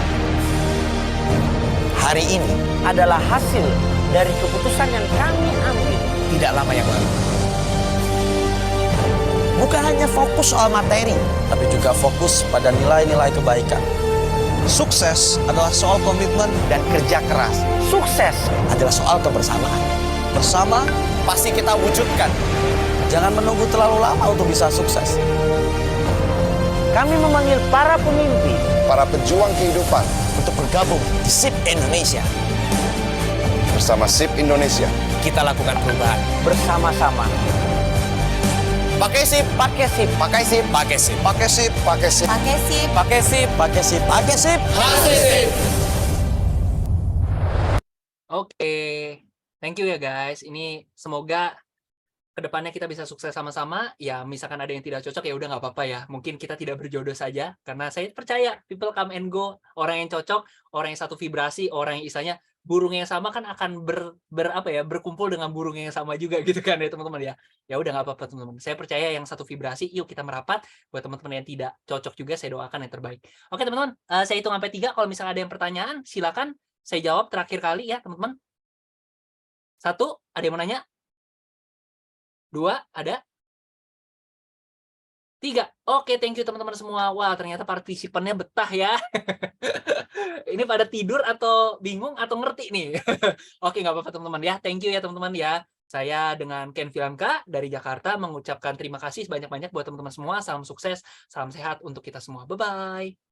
Hari ini adalah hasil dari keputusan yang kami ambil tidak lama yang lalu. bukan hanya fokus soal materi, tapi juga fokus pada nilai-nilai kebaikan. Sukses adalah soal komitmen Dan kerja keras. Sukses adalah soal kebersamaan. Bersama, pasti kita wujudkan. jangan menunggu terlalu lama untuk bisa sukses. Kami memanggil para pemimpi Para pejuang kehidupan Untuk bergabung di SIP Indonesia. bersama SIP Indonesia. kita lakukan perubahan bersama-sama. Pakai sip, pakai sip, pakai sip, pakai sip, Pakai SIP, pakai SIP. pakai sip pakai sip, Pakai SIP, pakai SIP. Oke, thank you ya guys. Ini semoga kedepannya kita bisa sukses sama-sama. Ya, misalkan ada yang tidak cocok ya udah nggak apa-apa ya. Mungkin kita tidak berjodoh saja, karena saya percaya people come and go. Orang yang cocok, orang yang satu vibrasi, orang yang istilahnya burung yang sama kan akan berkumpul dengan burung yang sama juga gitu kan ya teman-teman ya. Ya udah nggak apa-apa teman-teman. Saya percaya yang satu vibrasi, yuk kita merapat. Buat teman-teman yang tidak cocok juga, saya doakan yang terbaik. Oke teman-teman, saya hitung sampai 3. Kalau misalnya ada yang pertanyaan, silakan saya jawab terakhir kali ya teman-teman. 1, ada yang mau nanya? 2, ada? 3. Oke, thank you teman-teman semua. Wah, ternyata partisipannya betah ya. Ini pada tidur atau bingung atau ngerti nih? Oke, nggak apa-apa teman-teman ya. Thank you ya teman-teman ya. Saya dengan Ken Filanka dari Jakarta mengucapkan terima kasih sebanyak-banyak buat teman-teman semua. Salam sukses, salam sehat untuk kita semua. Bye-bye.